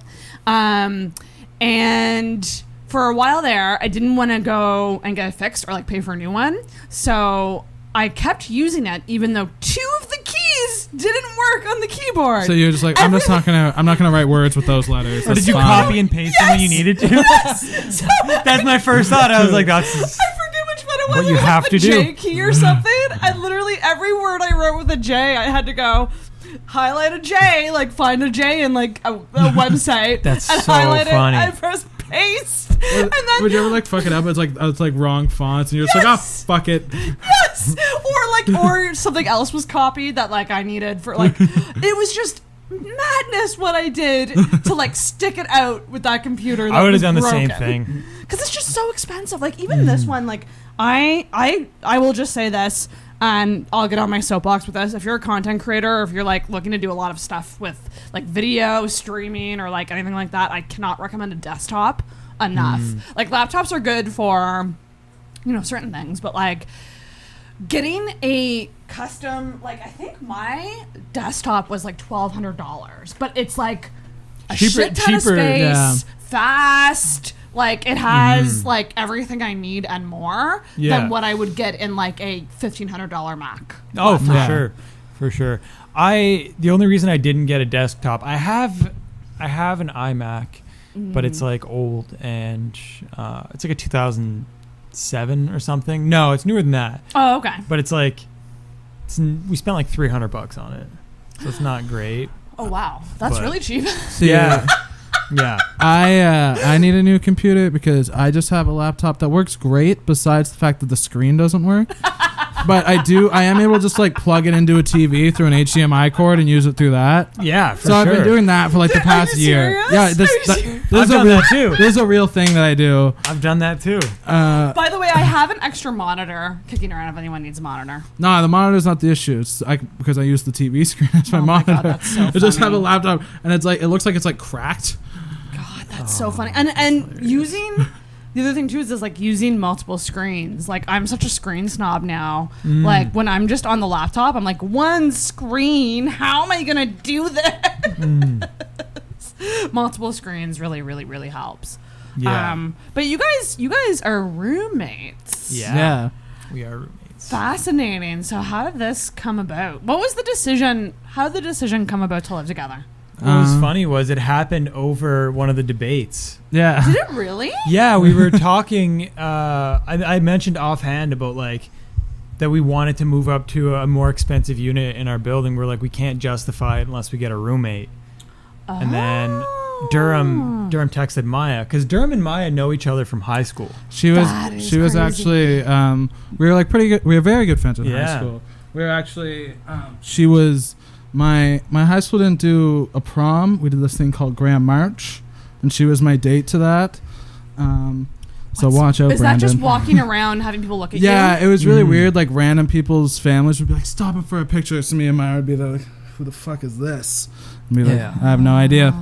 Speaker 9: And for a while there, I didn't want to go and get it fixed or like pay for a new one. So I kept using it, even though 2 of the keys didn't work on the keyboard.
Speaker 10: So you're just like, I'm not gonna write words with those letters.
Speaker 11: Or did you copy and paste them when you needed to?
Speaker 9: Yes. So
Speaker 11: that's my first thought. I was like, that's.
Speaker 9: I forget which one it was.
Speaker 11: What you have to do.
Speaker 9: J key or something. I literally every word I wrote with a J, I had to go highlight a J, like find a J in like a website.
Speaker 11: That's
Speaker 9: and
Speaker 11: so
Speaker 9: highlight
Speaker 11: funny.
Speaker 9: it and press paste. And then
Speaker 10: would you ever like fuck it up? It's like wrong fonts, and you're just like, oh fuck it.
Speaker 9: Yes. Or something else was copied that like I needed for like it was just madness what I did to like stick it out with that computer. That
Speaker 11: I would have
Speaker 9: was
Speaker 11: done the
Speaker 9: broken.
Speaker 11: same thing.
Speaker 9: Because it's just so expensive. Like even this one, like I will just say this, and I'll get on my soapbox with this. If you're a content creator, or if you're like looking to do a lot of stuff with like video streaming or like anything like that, I cannot recommend a desktop enough. Like laptops are good for, you know, certain things, but like getting a custom, like I think my desktop was like $1,200, but it's like a shit ton of space, fast. Like it has like everything I need and more than what I would get in like a $1,500 Mac.
Speaker 11: Oh, for sure. The only reason I didn't get a desktop, I have an iMac, but it's like old and it's like a 2007 or something. No, it's newer than that.
Speaker 9: Oh, okay.
Speaker 11: But it's like we spent like $300 on it, so it's not great.
Speaker 9: Oh wow, that's really cheap.
Speaker 11: Yeah. Yeah,
Speaker 10: I need a new computer because I just have a laptop that works great. Besides the fact that the screen doesn't work, but I am able to just like plug it into a TV through an HDMI cord and use it through that.
Speaker 11: Yeah, for
Speaker 10: so I've been doing that for like the past year.
Speaker 9: Serious?
Speaker 10: Yeah,
Speaker 11: I've done that too.
Speaker 10: This is a real thing that I do.
Speaker 11: I've done that too.
Speaker 9: By the way, I have an extra monitor kicking around if anyone needs a monitor.
Speaker 10: No, the monitor's not the issue. It's because I use the TV screen as my monitor.
Speaker 9: God, that's so
Speaker 10: I just have a laptop and it looks like it's like cracked.
Speaker 9: That's so funny. And using the other thing too is like using multiple screens. Like I'm such a screen snob now. Like when I'm just on the laptop, I'm like, one screen, how am I gonna do this? Multiple screens really, really, really helps.
Speaker 11: Yeah.
Speaker 9: But you guys are roommates.
Speaker 10: Yeah.
Speaker 11: We are roommates.
Speaker 9: Fascinating. So how did this come about? What was the decision? How did the decision come about to live together?
Speaker 11: What was funny was it happened over one of the debates.
Speaker 10: Yeah.
Speaker 9: Did it really?
Speaker 11: Yeah, we were talking. I mentioned offhand about like that we wanted to move up to a more expensive unit in our building. We're like, we can't justify it unless we get a roommate. And then Durham texted Maya because Durham and Maya know each other from high school.
Speaker 10: She was actually we were like pretty good. We were very good friends in high school. We were actually she was. My high school didn't do a prom. We did this thing called Grand March, and she was my date to that. So watch out,
Speaker 9: Is
Speaker 10: Brandon.
Speaker 9: that just walking around having people look at you?
Speaker 10: Yeah, it was really weird. Like random people's families would be like, stopping for a picture. So me and Maya would be like, who the fuck is this? And be like, I have no idea.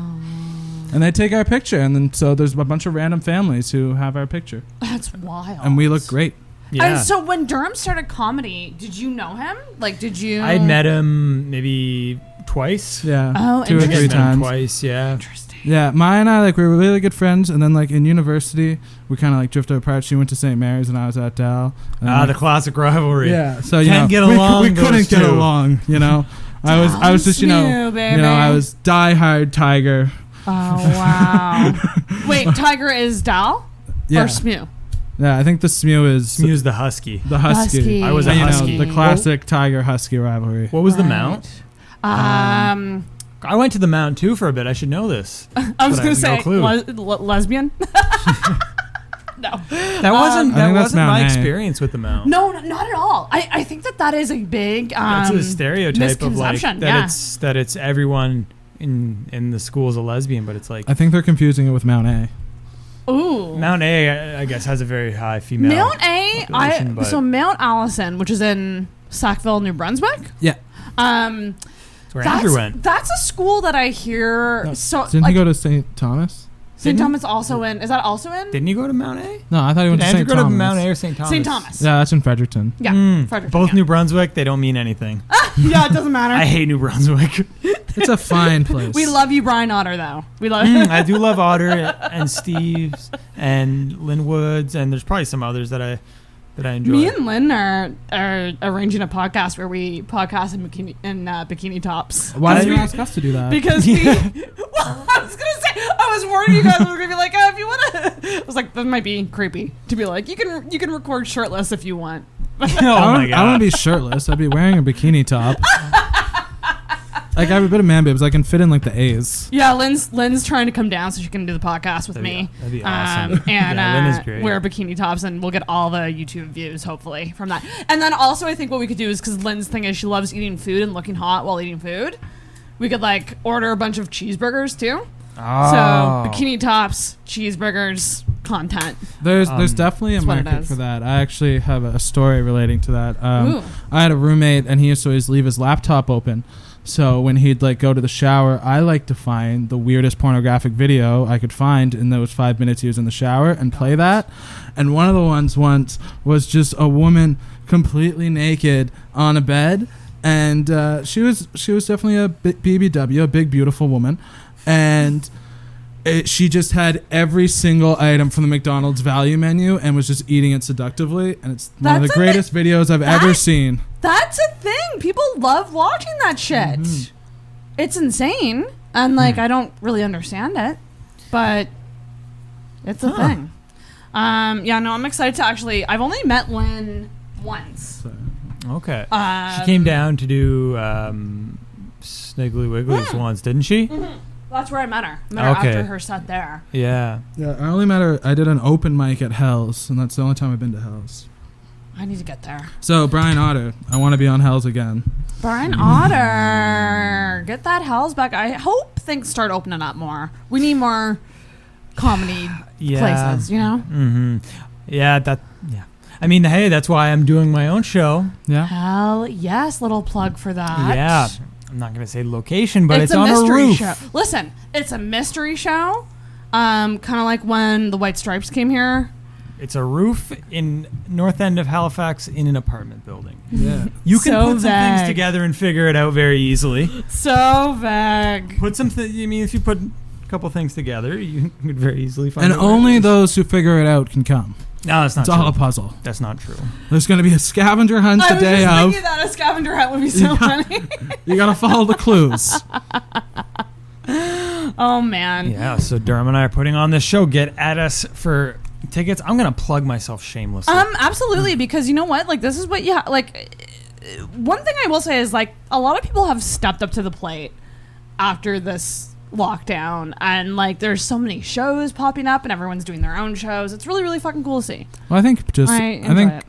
Speaker 10: And they take our picture, and then so there's a bunch of random families who have our picture.
Speaker 9: That's wild.
Speaker 10: And we look great.
Speaker 11: Yeah.
Speaker 9: And so when Durham started comedy, did you know him? Like, did you?
Speaker 11: I had met him maybe twice.
Speaker 10: Yeah.
Speaker 9: Oh,
Speaker 10: 2 or 3 times.
Speaker 11: Twice, yeah.
Speaker 9: Interesting.
Speaker 10: Yeah, Maya and I, like, we were really good friends, and then, like, in university, we kind of, like, drifted apart. She went to St. Mary's, and I was at Dal.
Speaker 11: The classic rivalry.
Speaker 10: Yeah, so,
Speaker 11: Can't get along,
Speaker 10: we couldn't get along, you know. I was just, I was diehard Tiger.
Speaker 9: Oh, wow. Wait, Tiger is Dal?
Speaker 10: Yeah.
Speaker 9: Or Smew?
Speaker 10: Yeah, I think the Smew is...
Speaker 11: Smew's the Husky.
Speaker 10: The Husky.
Speaker 11: I was a Husky.
Speaker 10: The classic Tiger-Husky rivalry.
Speaker 11: What was the Mount? I went to the Mount, too, for a bit. I should know this.
Speaker 9: I was going to say,
Speaker 11: no clue.
Speaker 9: lesbian? No.
Speaker 11: That wasn't my experience with the Mount.
Speaker 9: No, not at all. I think that is a big
Speaker 11: that's a stereotype of like
Speaker 9: that
Speaker 11: that it's everyone in the school is a lesbian, but it's like
Speaker 10: I think they're confusing it with Mount A.
Speaker 9: Ooh.
Speaker 11: Mount A, I guess, has a very high female
Speaker 9: Mount A, so Mount Allison, which is in Sackville, New Brunswick.
Speaker 10: Yeah.
Speaker 11: That's where Andrew went.
Speaker 9: That's a school that I hear.
Speaker 10: No, didn't he go to St. Thomas?
Speaker 9: St. Thomas also in. Is that also in?
Speaker 11: Didn't you go to Mount A?
Speaker 10: No, I thought he went to St. Thomas.
Speaker 11: Did Andrew go to Mount A or St. Thomas?
Speaker 9: St. Thomas.
Speaker 10: Yeah, that's in Fredericton.
Speaker 9: Yeah, Fredericton.
Speaker 11: Both New Brunswick, they don't mean anything.
Speaker 9: Yeah, it doesn't matter.
Speaker 11: I hate New Brunswick.
Speaker 10: It's a fine place.
Speaker 9: We love you, Brian Otter, though. We love.
Speaker 11: I do love Otter and Steve's and Linwood's, and there's probably some others that I enjoy.
Speaker 9: Me and Lynn are arranging a podcast where we podcast in bikini tops.
Speaker 10: Why did you ask us to do that?
Speaker 9: Because we. Well, I was gonna say, I was worried you guys were gonna be like, oh, if you wanna. I was like, that might be creepy to be like, you can record shirtless if you want.
Speaker 11: Oh my God.
Speaker 10: I wouldn't be shirtless. I'd be wearing a bikini top. Like, I have a bit of man boobs. I can fit in like the A's.
Speaker 9: Yeah, Lynn's trying to come down so she can do the podcast with me.
Speaker 11: That'd be awesome.
Speaker 9: And
Speaker 11: Lynn is great.
Speaker 9: wear bikini tops, and we'll get all the YouTube views, hopefully, from that. And then also, I think what we could do is, because Lynn's thing is she loves eating food and looking hot while eating food, we could like order a bunch of cheeseburgers too.
Speaker 11: Oh.
Speaker 9: So bikini tops, cheeseburgers, content.
Speaker 10: There's definitely a market for that. I actually have a story relating to that. I had a roommate, and he used to always leave his laptop open. So when he'd like go to the shower, I like to find the weirdest pornographic video I could find in those 5 minutes he was in the shower and play that. And one of the ones once was just a woman completely naked on a bed, and she was definitely a BBW, a big beautiful woman, and she just had every single item from the McDonald's value menu and was just eating it seductively, and it's one of the greatest videos I've ever seen.
Speaker 9: That's a thing. People love watching that shit. Mm-hmm. It's insane, and like I don't really understand it, but it's a thing. Yeah, no, I'm excited to actually. I've only met Lynn once.
Speaker 11: Okay. She came down to do Sniggly Wigglies once, didn't she?
Speaker 9: Mm-hmm. That's where I met her. I met her after her set there.
Speaker 11: Yeah.
Speaker 10: Yeah, I only met her. I did an open mic at Hell's, and that's the only time I've been to Hell's.
Speaker 9: I need to get there.
Speaker 10: So, Brian Otter, I want to be on Hell's again.
Speaker 9: Brian Otter, get that Hell's back. I hope things start opening up more. We need more comedy places, you know?
Speaker 11: Mm-hmm. Yeah, yeah. I mean, hey, that's why I'm doing my own show.
Speaker 10: Yeah.
Speaker 9: Hell yes, little plug for that.
Speaker 11: Yeah. I'm not going to say location, but it's on
Speaker 9: a mystery
Speaker 11: a roof.
Speaker 9: Show. Listen, it's a mystery show. Kind of like when the White Stripes came here.
Speaker 11: It's a roof in north end of Halifax in an apartment building.
Speaker 10: Yeah.
Speaker 11: You can put some things together and figure it out very easily.
Speaker 9: So vague.
Speaker 11: Put some I mean, if you put a couple things together, you could very easily find
Speaker 10: and
Speaker 11: out.
Speaker 10: And only those who figure it out can come.
Speaker 11: No, that's not
Speaker 10: true.
Speaker 11: It's
Speaker 10: all a puzzle.
Speaker 11: That's not true.
Speaker 10: There's going to be a scavenger hunt the day of.
Speaker 9: I was just thinking that a scavenger hunt would be so funny.
Speaker 10: You got to follow the clues.
Speaker 9: Oh, man.
Speaker 11: Yeah, so Durham and I are putting on this show. Get at us for tickets. I'm going to plug myself shamelessly.
Speaker 9: Absolutely, because you know what? Like, this is what you like. One thing I will say is, like, a lot of people have stepped up to the plate after this lockdown, and like there's so many shows popping up and everyone's doing their own shows. It's really, really fucking cool to see.
Speaker 10: Well, I think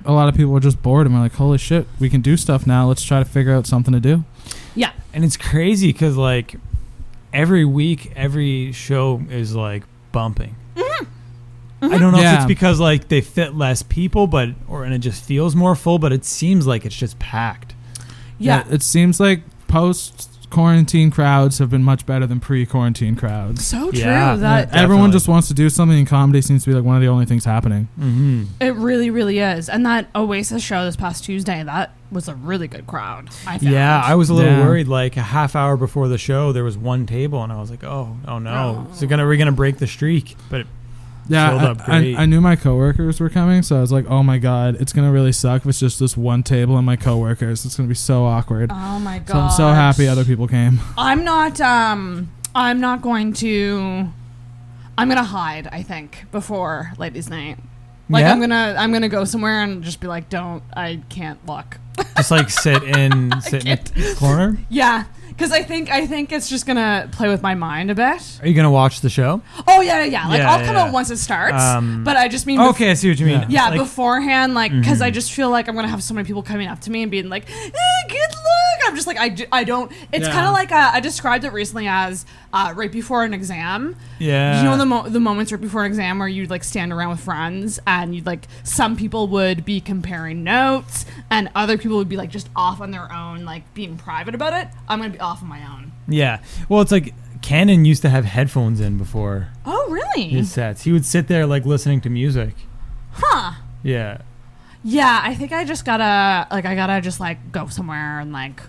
Speaker 10: a lot of people are just bored and we're like, holy shit, we can do stuff now. Let's try to figure out something to do.
Speaker 9: Yeah.
Speaker 11: And it's crazy because like every week, every show is like bumping. Mm-hmm. Mm-hmm. I don't know if it's because like they fit less people, and it just feels more full, but it seems like it's just packed.
Speaker 10: Yeah, it seems like post-quarantine crowds have been much better than pre-quarantine crowds.
Speaker 9: So true. That
Speaker 10: everyone just wants to do something, and comedy seems to be like one of the only things happening.
Speaker 11: Mm-hmm.
Speaker 9: It really, really is. And that Oasis show this past Tuesday, that was a really good crowd, I found.
Speaker 11: Yeah, I was a little worried. Like a half hour before the show, there was one table, and I was like, oh no. So are we gonna break the streak? But
Speaker 10: I knew my coworkers were coming, so I was like, oh my god, it's gonna really suck if it's just this one table and my coworkers. It's gonna be so awkward.
Speaker 9: Oh my god.
Speaker 10: So I'm so happy other people came.
Speaker 9: I'm gonna hide, I think, before ladies' night. Like I'm gonna go somewhere and just be like, I can't look.
Speaker 11: Just like sit in the corner?
Speaker 9: Yeah. Because I think it's just gonna play with my mind a bit.
Speaker 11: Are you gonna watch the show?
Speaker 9: Oh yeah. Like I'll come out once it starts, but I just mean.
Speaker 11: Okay, I see what you mean.
Speaker 9: Yeah, like, beforehand, like because I just feel like I'm gonna have so many people coming up to me and being like, good luck. I'm just like I don't. It's kind of like I described it recently as right before an exam.
Speaker 11: Yeah.
Speaker 9: You know the moments right before an exam where you'd like stand around with friends and you'd like some people would be comparing notes and other people would be like just off on their own, like being private about it. I'm gonna be off on my own.
Speaker 11: Yeah. Well, it's like Cannon used to have headphones in before.
Speaker 9: Oh, really?
Speaker 11: His sets. He would sit there like listening to music.
Speaker 9: Huh.
Speaker 11: Yeah.
Speaker 9: Yeah, I think I just gotta just like go somewhere and like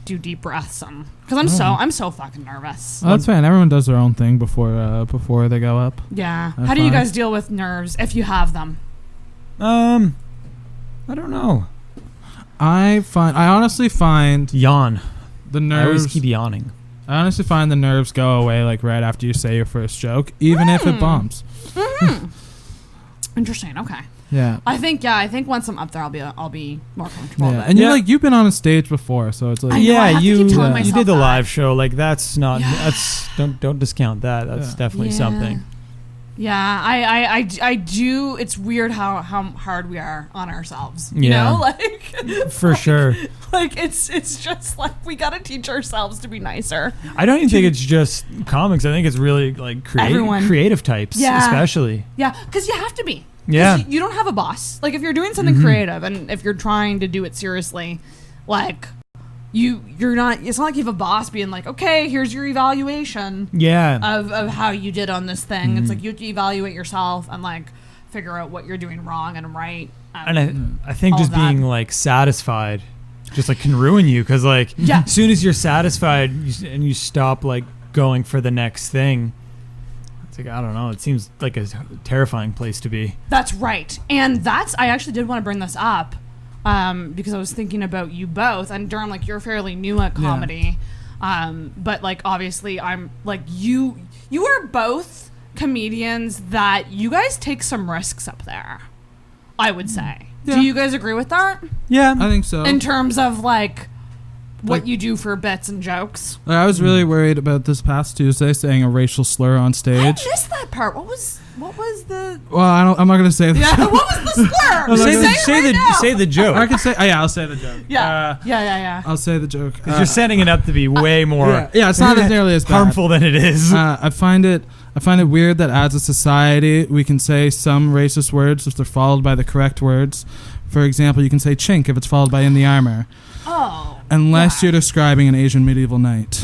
Speaker 9: do deep breaths because I'm so fucking nervous.
Speaker 10: Oh, that's fine. Everyone does their own thing before they go up.
Speaker 9: Yeah. How do you guys deal with nerves if you have them?
Speaker 11: I don't know.
Speaker 10: I honestly find
Speaker 11: yawn.
Speaker 10: The nerves.
Speaker 11: I always keep yawning.
Speaker 10: I honestly find the nerves go away like right after you say your first joke, even if it bombs.
Speaker 9: Mm-hmm. Interesting. Okay.
Speaker 10: Yeah.
Speaker 9: I think once I'm up there, I'll be more comfortable.
Speaker 10: Yeah. And you've been on a stage before, so it's like
Speaker 11: you did the live show. Like that's not don't discount that. That's definitely something.
Speaker 9: Yeah, I do. It's weird how hard we are on ourselves. You
Speaker 11: know,
Speaker 9: like
Speaker 11: for sure.
Speaker 9: Like it's just like we got to teach ourselves to be nicer.
Speaker 11: I don't even think it's just comics. I think it's really like creative types, especially.
Speaker 9: Yeah, because you have to be.
Speaker 11: Yeah,
Speaker 9: you don't have a boss. Like if you're doing something creative and if you're trying to do it seriously, like you're not. It's not like you have a boss being like, okay, here's your evaluation.
Speaker 11: Yeah.
Speaker 9: Of how you did on this thing. It's like you have to evaluate yourself and like figure out what you're doing wrong and right.
Speaker 11: And I think just being like satisfied, just like can ruin you because like as soon as you're satisfied and you stop like going for the next thing. Like, I don't know. It seems like a terrifying place to be.
Speaker 9: That's right. And I actually did want to bring this up because I was thinking about you both. And Durham, like, you're fairly new at comedy. But, like, obviously, I'm, like, you are both comedians that you guys take some risks up there, I would say. Yeah. Do you guys agree with that?
Speaker 10: Yeah. I think so.
Speaker 9: In terms of, like what you do for bits and jokes.
Speaker 10: I was really worried about this past Tuesday saying a racial slur on stage.
Speaker 9: I missed that part. What was the?
Speaker 10: Well, I'm not gonna say the joke.
Speaker 9: What was the slur?
Speaker 11: Say the joke.
Speaker 10: I can say. I'll say the joke.
Speaker 9: Yeah.
Speaker 10: I'll say the joke.
Speaker 11: Because you're setting it up to be way more.
Speaker 10: Yeah, it's not as nearly as
Speaker 11: harmful than it is.
Speaker 10: I find it weird that as a society we can say some racist words if they're followed by the correct words. For example, you can say chink if it's followed by in the armor.
Speaker 9: Oh.
Speaker 10: Unless you're describing an Asian medieval knight.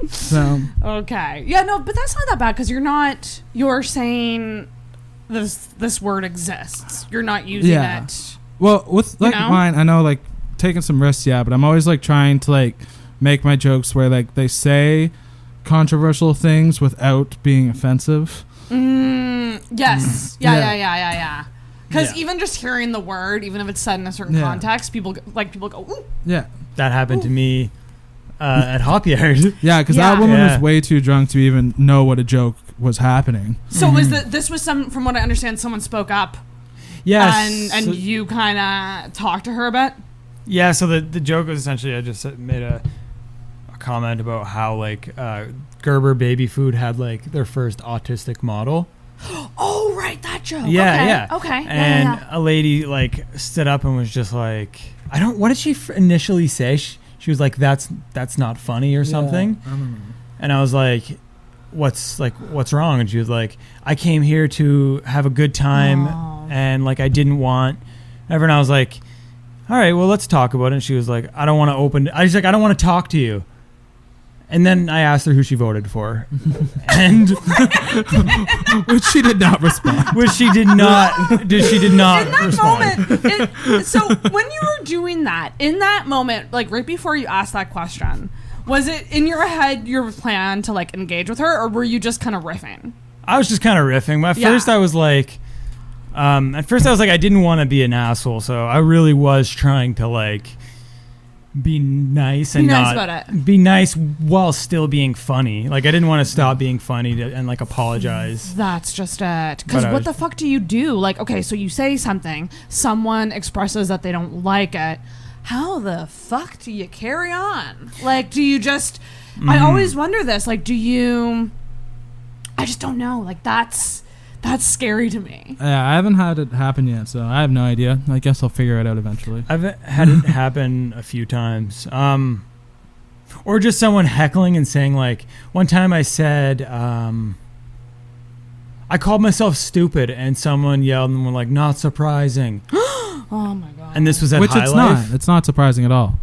Speaker 10: So.
Speaker 9: Okay. Yeah, no, but that's not that bad because you're saying this word exists. You're not using it.
Speaker 10: Well, with like mine, I know like taking some risks, but I'm always like trying to like make my jokes where like they say controversial things without being offensive.
Speaker 9: Yes. Yeah. Because even just hearing the word, even if it's said in a certain context, people go, ooh.
Speaker 10: Yeah.
Speaker 11: That happened to me at Hop Yard.
Speaker 10: Yeah, because that woman was way too drunk to even know what a joke was happening.
Speaker 9: So this was from what I understand, someone spoke up.
Speaker 11: Yes.
Speaker 9: And you kind of talked to her a bit?
Speaker 11: Yeah, so the joke was essentially I just made a comment about how like Gerber Baby Food had like their first autistic model.
Speaker 9: Oh, right, that joke. Okay.
Speaker 11: And a lady like stood up and was just like, what did she initially say? She was like, that's not funny or something.
Speaker 10: I don't know.
Speaker 11: And I was like, what's wrong? And she was like, I came here to have a good time and like I didn't want ever. And I was like, all right, well, let's talk about it. And she was like, I don't want to talk to you. And then I asked her who she voted for, and
Speaker 10: which she did not respond.
Speaker 11: Which she did not. She did not
Speaker 9: in that
Speaker 11: respond.
Speaker 9: Moment. So when you were doing that, in that moment, like right before you asked that question, was it in your head your plan to like engage with her, or were you just kind of riffing?
Speaker 11: I was just kind of riffing. At first, I was like, I didn't want to be an asshole, so I really was trying to like. Be nice and be nice while still being funny. Like I didn't want to stop being funny and like apologize.
Speaker 9: That's just it. Because what the fuck do you do? Like, okay, so you say something, someone expresses that they don't like it. How the fuck do you carry on? Like, do you just? I always wonder this. Like, do you? I just don't know. Like, that's scary to me.
Speaker 10: Yeah, I haven't had it happen yet, so I have no idea. I guess I'll figure it out eventually.
Speaker 11: I've had it happen a few times. Or just someone heckling and saying, like, one time I said, I called myself stupid, and someone yelled and were like, not surprising.
Speaker 9: Oh, my God.
Speaker 11: And this was at
Speaker 10: Which
Speaker 11: High
Speaker 10: it's
Speaker 11: Life.
Speaker 10: not. It's not surprising at all.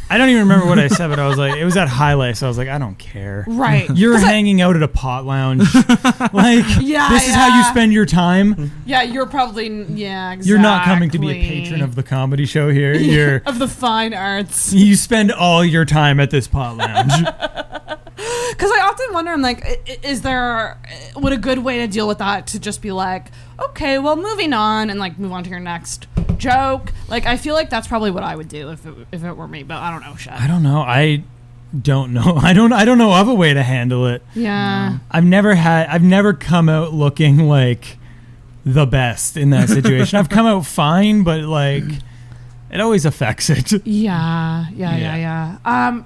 Speaker 11: I don't even remember what I said, but I was like, it was at Highlight, so I was like, I don't care.
Speaker 9: Right.
Speaker 11: You're hanging out at a pot lounge. Like, this is how you spend your time.
Speaker 9: Yeah, you're probably, exactly.
Speaker 11: You're not coming to be a patron of the comedy show here. You're
Speaker 9: of the fine arts.
Speaker 11: You spend all your time at this pot lounge.
Speaker 9: Because I often wonder, I'm like, would a good way to deal with that to just be like, okay, well, moving on and like move on to your next joke. Like, I feel like that's probably what I would do if it were me, but I don't know shit.
Speaker 11: I don't know. I don't know. I don't know of a way to handle it.
Speaker 9: Yeah.
Speaker 11: I've never come out looking like the best in that situation. I've come out fine, but like it always affects it.
Speaker 9: Yeah.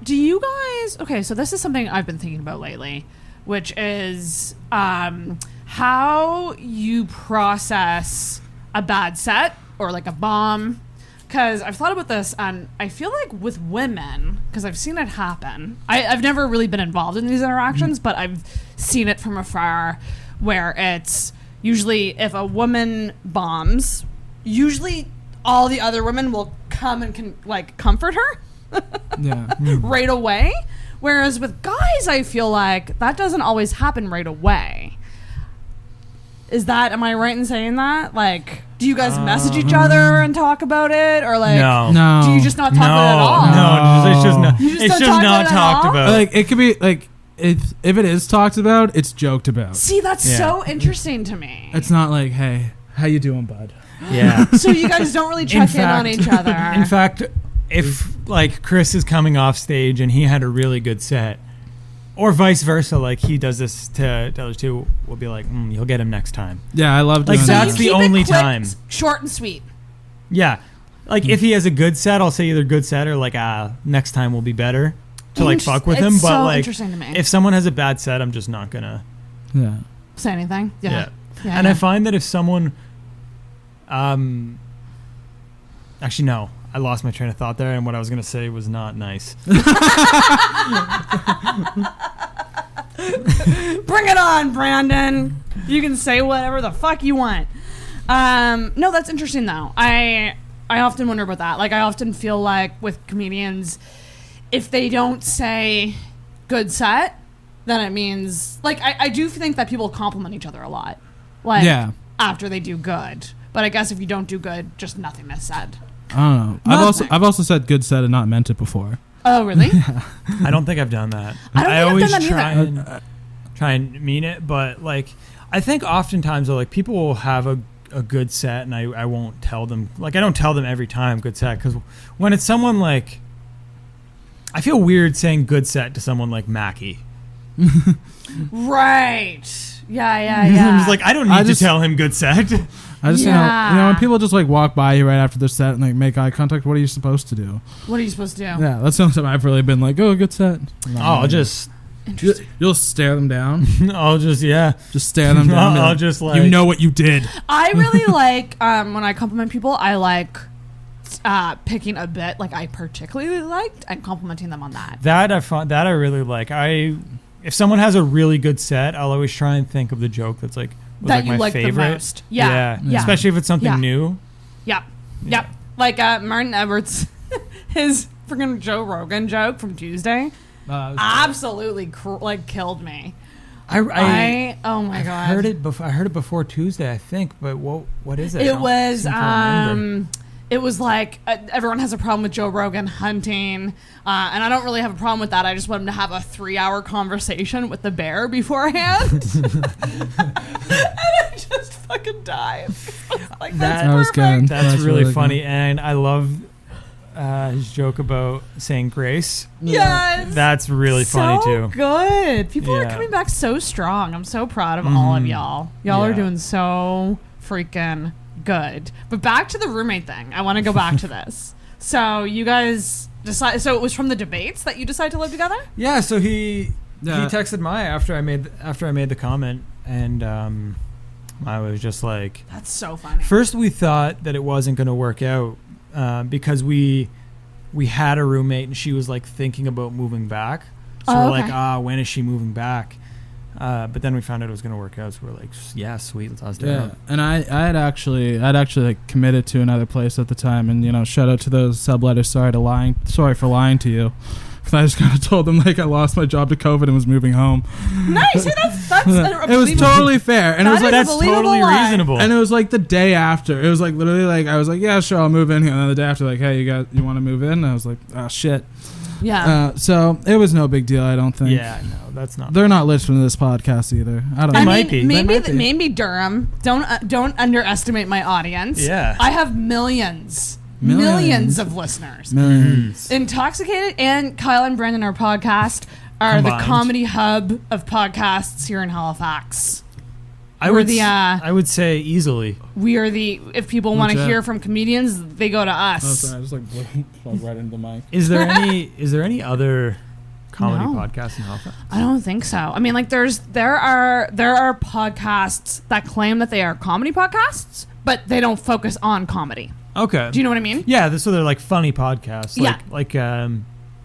Speaker 9: Do you guys, okay, so this is something I've been thinking about lately, which is how you process a bad set or like a bomb. Because I've thought about this, and I feel like with women, because I've seen it happen. I've never really been involved in these interactions, but I've seen it from afar, where it's usually if a woman bombs, usually all the other women will come and comfort her right away. Whereas with guys, I feel like that doesn't always happen right away. Am I right in saying that? Like, do you guys message each other and talk about it, or like,
Speaker 10: no?
Speaker 9: Do you just not talk about it at all?
Speaker 11: No, it's just not talked about.
Speaker 10: Like, it could be like if it is talked about, it's joked about.
Speaker 9: See, that's so interesting to me.
Speaker 10: It's not like, hey, how you doing, bud?
Speaker 11: Yeah.
Speaker 9: So you guys don't really check in on each other.
Speaker 11: In fact, if like Chris is coming off stage and he had a really good set, or vice versa, like he does this to others too, we'll be like, you'll get him next time.
Speaker 10: Yeah, I love doing
Speaker 11: like
Speaker 10: that.
Speaker 11: that's the only time.
Speaker 9: Short and sweet.
Speaker 11: Yeah, like if he has a good set, I'll say either good set or like next time will be better to like fuck with him.
Speaker 9: It's
Speaker 11: but
Speaker 9: so
Speaker 11: like
Speaker 9: interesting to me.
Speaker 11: if someone has a bad set, I'm just not gonna
Speaker 9: say anything. Yeah.
Speaker 11: And I find that if someone, actually no. I lost my train of thought there, and what I was going to say was not nice.
Speaker 9: Bring it on, Brandon. You can say whatever the fuck you want. No, that's interesting, though. I often wonder about that. Like, I often feel like with comedians, if they don't say good set, then it means... Like, I do think that people compliment each other a lot. Like, after they do good. But I guess if you don't do good, just nothing is said.
Speaker 10: I don't know. I've also said good set and not meant it before.
Speaker 9: Oh, really?
Speaker 10: Yeah.
Speaker 11: I don't think I've done that.
Speaker 9: I
Speaker 11: always
Speaker 9: done that
Speaker 11: try and mean it, but like I think oftentimes though, like people will have a good set and I won't tell them. Like I don't tell them every time good set, because when it's someone like, I feel weird saying good set to someone like Mackie.
Speaker 9: Right. Yeah.
Speaker 11: I'm just like, I don't need to tell him good set.
Speaker 10: I just, you know, when people just like walk by you right after their set and like make eye contact, what are you supposed to do?
Speaker 9: What are you supposed to do?
Speaker 10: Yeah, that's the only time I've really been like, oh, good set.
Speaker 11: I'll just...
Speaker 10: You'll stare them down.
Speaker 11: I'll just
Speaker 10: stare them down.
Speaker 11: I'll just like...
Speaker 10: You know what you did.
Speaker 9: I really like, when I compliment people, I like picking a bit like I particularly liked and complimenting them on that.
Speaker 11: That I really like. If someone has a really good set, I'll always try and think of the joke that's like...
Speaker 9: that you
Speaker 11: my
Speaker 9: like
Speaker 11: favorite.
Speaker 9: The most. Yeah.
Speaker 11: Especially if it's something new.
Speaker 9: Yep. Like Martin Edwards, his freaking Joe Rogan joke from Tuesday absolutely killed me. Oh my god.
Speaker 11: I heard it before Tuesday, I think, but what is it?
Speaker 9: It was like everyone has a problem with Joe Rogan hunting, and I don't really have a problem with that. I just want him to have a 3-hour conversation with the bear beforehand. And I just fucking died. Like,
Speaker 11: that
Speaker 10: was good.
Speaker 11: That's really funny, and I love his joke about saying grace.
Speaker 9: Yes,
Speaker 11: that's really funny too.
Speaker 9: Good. People are coming back so strong. I'm so proud of all of y'all. Y'all are doing so freaking good. But back to the roommate thing. I want to go back to this. So you guys decide. So it was from the debates that you decided to live together?
Speaker 11: Yeah. So he texted Maya after I made the comment, and I was just like,
Speaker 9: "That's so funny."
Speaker 11: First, we thought that it wasn't going to work out because we had a roommate and she was like thinking about moving back. So we're like, when is she moving back? But then we found out it was going to work out, so we're like, yeah, sweet, let's do it.
Speaker 10: And I'd actually like committed to another place at the time, and shout out to those subletters. Sorry for lying to you. I just kind of told them like I lost my job to COVID and was moving home.
Speaker 9: Nice. That's
Speaker 10: it was totally fair, and it was like
Speaker 11: that's totally reasonable.
Speaker 10: And it was like the day after. It was like literally like I was like, yeah, sure, I'll move in here. And then the day after, like, hey, you want to move in? And I was like, oh shit.
Speaker 9: Yeah.
Speaker 10: So it was no big deal, I don't think.
Speaker 11: Yeah, no, that's not.
Speaker 10: They're not listening to this podcast either. I don't know.
Speaker 9: Maybe Durham. Don't underestimate my audience.
Speaker 11: Yeah.
Speaker 9: I have millions of listeners.
Speaker 10: Millions.
Speaker 9: Intoxicated and Kyle and Brandon, our podcast, are
Speaker 11: Combined.
Speaker 9: the comedy hub of podcasts here in Halifax.
Speaker 11: I would say easily.
Speaker 9: We are if people want to hear from comedians, they go to us.
Speaker 10: Oh, sorry, I just like right into the mic.
Speaker 11: Is there any other comedy podcasts in Halifax?
Speaker 9: I don't think so. I mean, like there are podcasts that claim that they are comedy podcasts, but they don't focus on comedy.
Speaker 11: Okay.
Speaker 9: Do you know what I mean?
Speaker 11: Yeah, so they're like funny podcasts. Like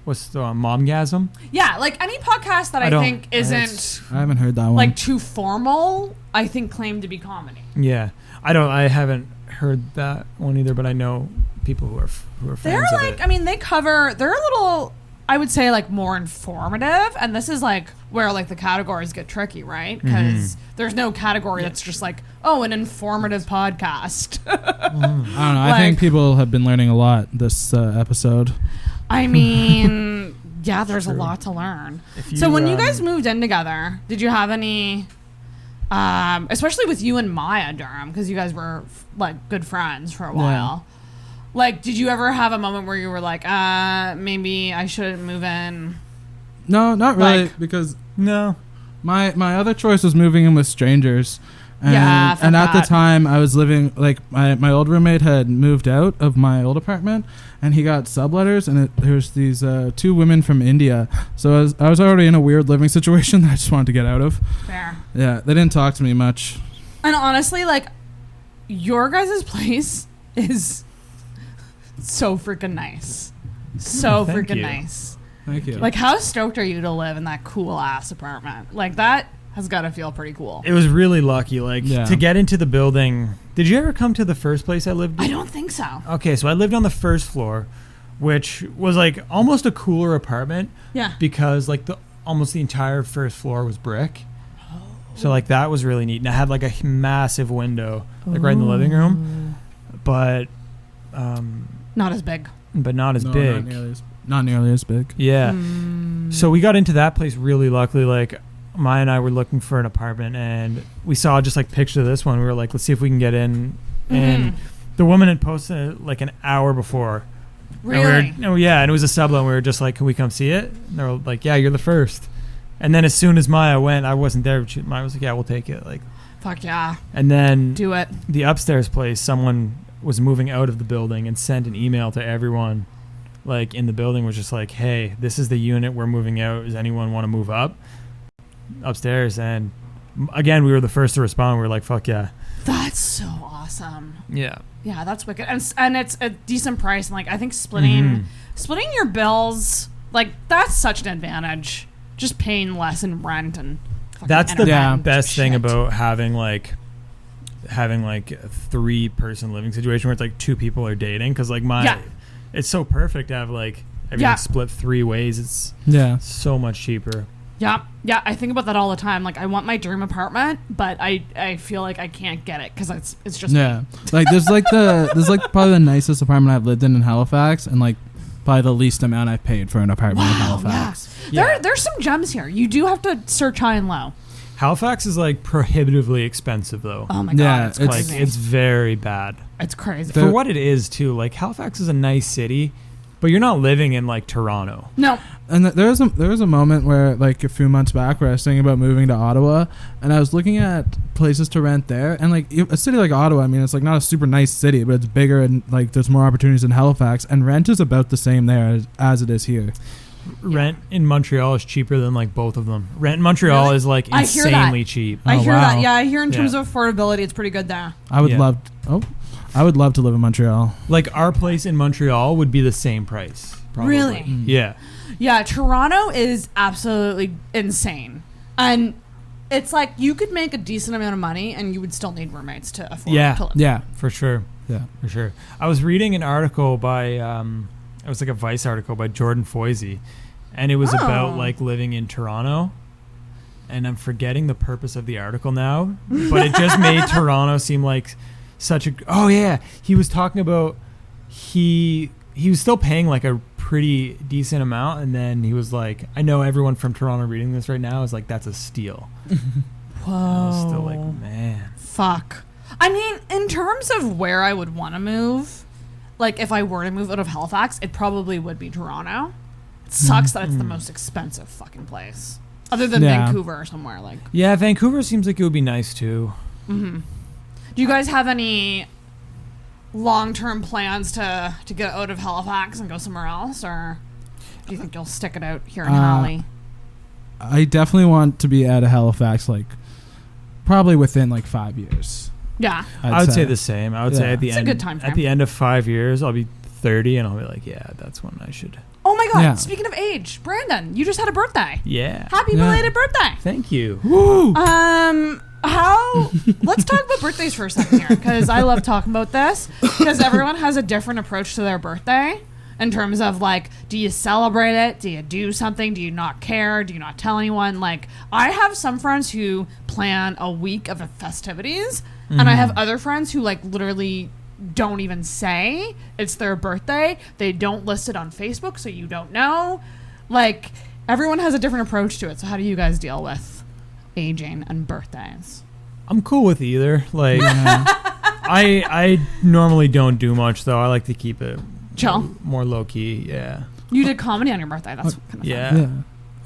Speaker 11: what's the Momgasm?
Speaker 9: Yeah, like any podcast that I think isn't
Speaker 10: I haven't heard that one.
Speaker 9: like too formal, I think claim to be comedy.
Speaker 11: Yeah. I haven't heard that one either, but I know people who are fans
Speaker 9: They're
Speaker 11: of
Speaker 9: like,
Speaker 11: it.
Speaker 9: I mean, they're a little, I would say, like more informative, and this is like where like the categories get tricky, right? Because there's no category that's just like, oh, an informative podcast.
Speaker 10: I don't know. I think people have been learning a lot this episode.
Speaker 9: I mean, yeah, there's a lot to learn. So when you guys moved in together, did you have any, especially with you and Maya Durham, because you guys were like good friends for a while. Like, did you ever have a moment where you were like, maybe I shouldn't move in?
Speaker 10: No, not really, because my other choice was moving in with strangers. And, and at the time, I was living, like, my old roommate had moved out of my old apartment, and he got subletters, and there's these two women from India. So I was already in a weird living situation that I just wanted to get out of.
Speaker 9: Fair.
Speaker 10: Yeah, they didn't talk to me much.
Speaker 9: And honestly, like, your guys' place is so freaking nice. So freaking nice.
Speaker 10: Thank you.
Speaker 9: Like, how stoked are you to live in that cool-ass apartment? Like, that has got to feel pretty cool.
Speaker 11: It was really lucky, like, to get into the building. Did you ever come to the first place I lived in?
Speaker 9: I don't think so.
Speaker 11: Okay, so I lived on the first floor, which was, like, almost a cooler apartment.
Speaker 9: Yeah.
Speaker 11: Because, like, almost the entire first floor was brick. Oh. So, like, that was really neat. And I had, like, a massive window, like, right in the living room. But...
Speaker 9: not as big.
Speaker 11: But not as big.
Speaker 10: Not nearly as big.
Speaker 11: Yeah. So we got into that place really luckily. Like, Maya and I were looking for an apartment, and we saw just like pictures of this one. We were like, let's see if we can get in. And the woman had posted it like an hour before.
Speaker 9: Really?
Speaker 11: And and it was a sublet. And we were just like, can we come see it? And they were like, yeah, you're the first. And then as soon as Maya went, I wasn't there. But Maya was like, yeah, we'll take it. Like,
Speaker 9: fuck yeah.
Speaker 11: And then
Speaker 9: do it.
Speaker 11: The upstairs place, someone was moving out of the building and sent an email to everyone, like, in the building, was just like, hey, this is the unit we're moving out. Does anyone want to move up upstairs? And again, we were the first to respond. We were like, fuck yeah.
Speaker 9: That's so awesome.
Speaker 11: Yeah.
Speaker 9: Yeah, that's wicked. And it's a decent price. And, like, I think splitting your bills, like, that's such an advantage. Just paying less in rent and
Speaker 11: that's the best thing about having a 3-person living situation where it's like 2 people are dating, because like it's so perfect to have like everything split 3 ways. It's so much cheaper.
Speaker 9: Yeah, I think about that all the time. Like, I want my dream apartment, but I feel like I can't get it because it's just me.
Speaker 10: Like there's probably the nicest apartment I've lived in Halifax, and like probably the least amount I've paid for an apartment in Halifax.
Speaker 9: Yeah. There's some gems here. You do have to search high and low.
Speaker 11: Halifax is like prohibitively expensive though.
Speaker 9: Oh my god,
Speaker 11: it's very bad.
Speaker 9: It's crazy
Speaker 11: for what it is too. Like, Halifax is a nice city, but you're not living in like Toronto.
Speaker 9: No.
Speaker 10: And there was a moment where, like, a few months back, where I was thinking about moving to Ottawa, and I was looking at places to rent there, and like a city like Ottawa, I mean, it's like not a super nice city, but it's bigger and like there's more opportunities in Halifax, and rent is about the same there as it is here.
Speaker 11: Rent in Montreal is cheaper than like both of them. Rent in Montreal is like insanely cheap.
Speaker 9: I hear that. Yeah, I hear in terms of affordability, it's pretty good there.
Speaker 10: I would love to live in Montreal.
Speaker 11: Like, our place in Montreal would be the same price. Probably.
Speaker 9: Really?
Speaker 11: Yeah.
Speaker 9: Yeah, Toronto is absolutely insane. And it's like you could make a decent amount of money and you would still need roommates to afford to live.
Speaker 10: Yeah,
Speaker 11: for sure.
Speaker 10: Yeah,
Speaker 11: for sure. I was reading an article by, it was like a Vice article by Jordan Foisey, and it was about like living in Toronto. And I'm forgetting the purpose of the article now, but it just made Toronto seem like such a. Oh yeah, he was talking about he was still paying like a pretty decent amount, and then he was like, I know everyone from Toronto reading this right now is like, that's a steal.
Speaker 9: Whoa.
Speaker 11: I was still like, man,
Speaker 9: fuck. I mean, in terms of where I would want to move, like if I were to move out of Halifax, it probably would be Toronto. It sucks that it's the most expensive fucking place, other than Vancouver or somewhere like.
Speaker 11: Yeah, Vancouver seems like it would be nice too.
Speaker 9: Mm-hmm. Do you guys have any long-term plans to get out of Halifax and go somewhere else, or do you think you'll stick it out here in Hali?
Speaker 10: I definitely want to be out of Halifax, like probably within like 5 years.
Speaker 9: Yeah,
Speaker 11: I would say the same. I would say at the
Speaker 9: it's
Speaker 11: end,
Speaker 9: a good time frame.
Speaker 11: At the end of 5 years, I'll be 30, and I'll be like, yeah, that's when I should.
Speaker 9: Oh my God! Speaking of age, Brandon, you just had a birthday.
Speaker 11: Yeah.
Speaker 9: Happy belated birthday!
Speaker 11: Thank you.
Speaker 10: Woo!
Speaker 9: Let's talk about birthdays for a second here, because I love talking about this, because everyone has a different approach to their birthday in terms of like, do you celebrate it? Do you do something? Do you not care? Do you not tell anyone? Like, I have some friends who plan a week of festivities, and I have other friends who like literally don't even say it's their birthday. They don't list it on Facebook, so you don't know. Like, everyone has a different approach to it. So how do you guys deal with aging and birthdays?
Speaker 11: I'm cool with either. Like, I normally don't do much though. I like to keep it
Speaker 9: chill,
Speaker 11: more low key. Yeah.
Speaker 9: You did comedy on your birthday. That's kind of fun.
Speaker 11: Yeah.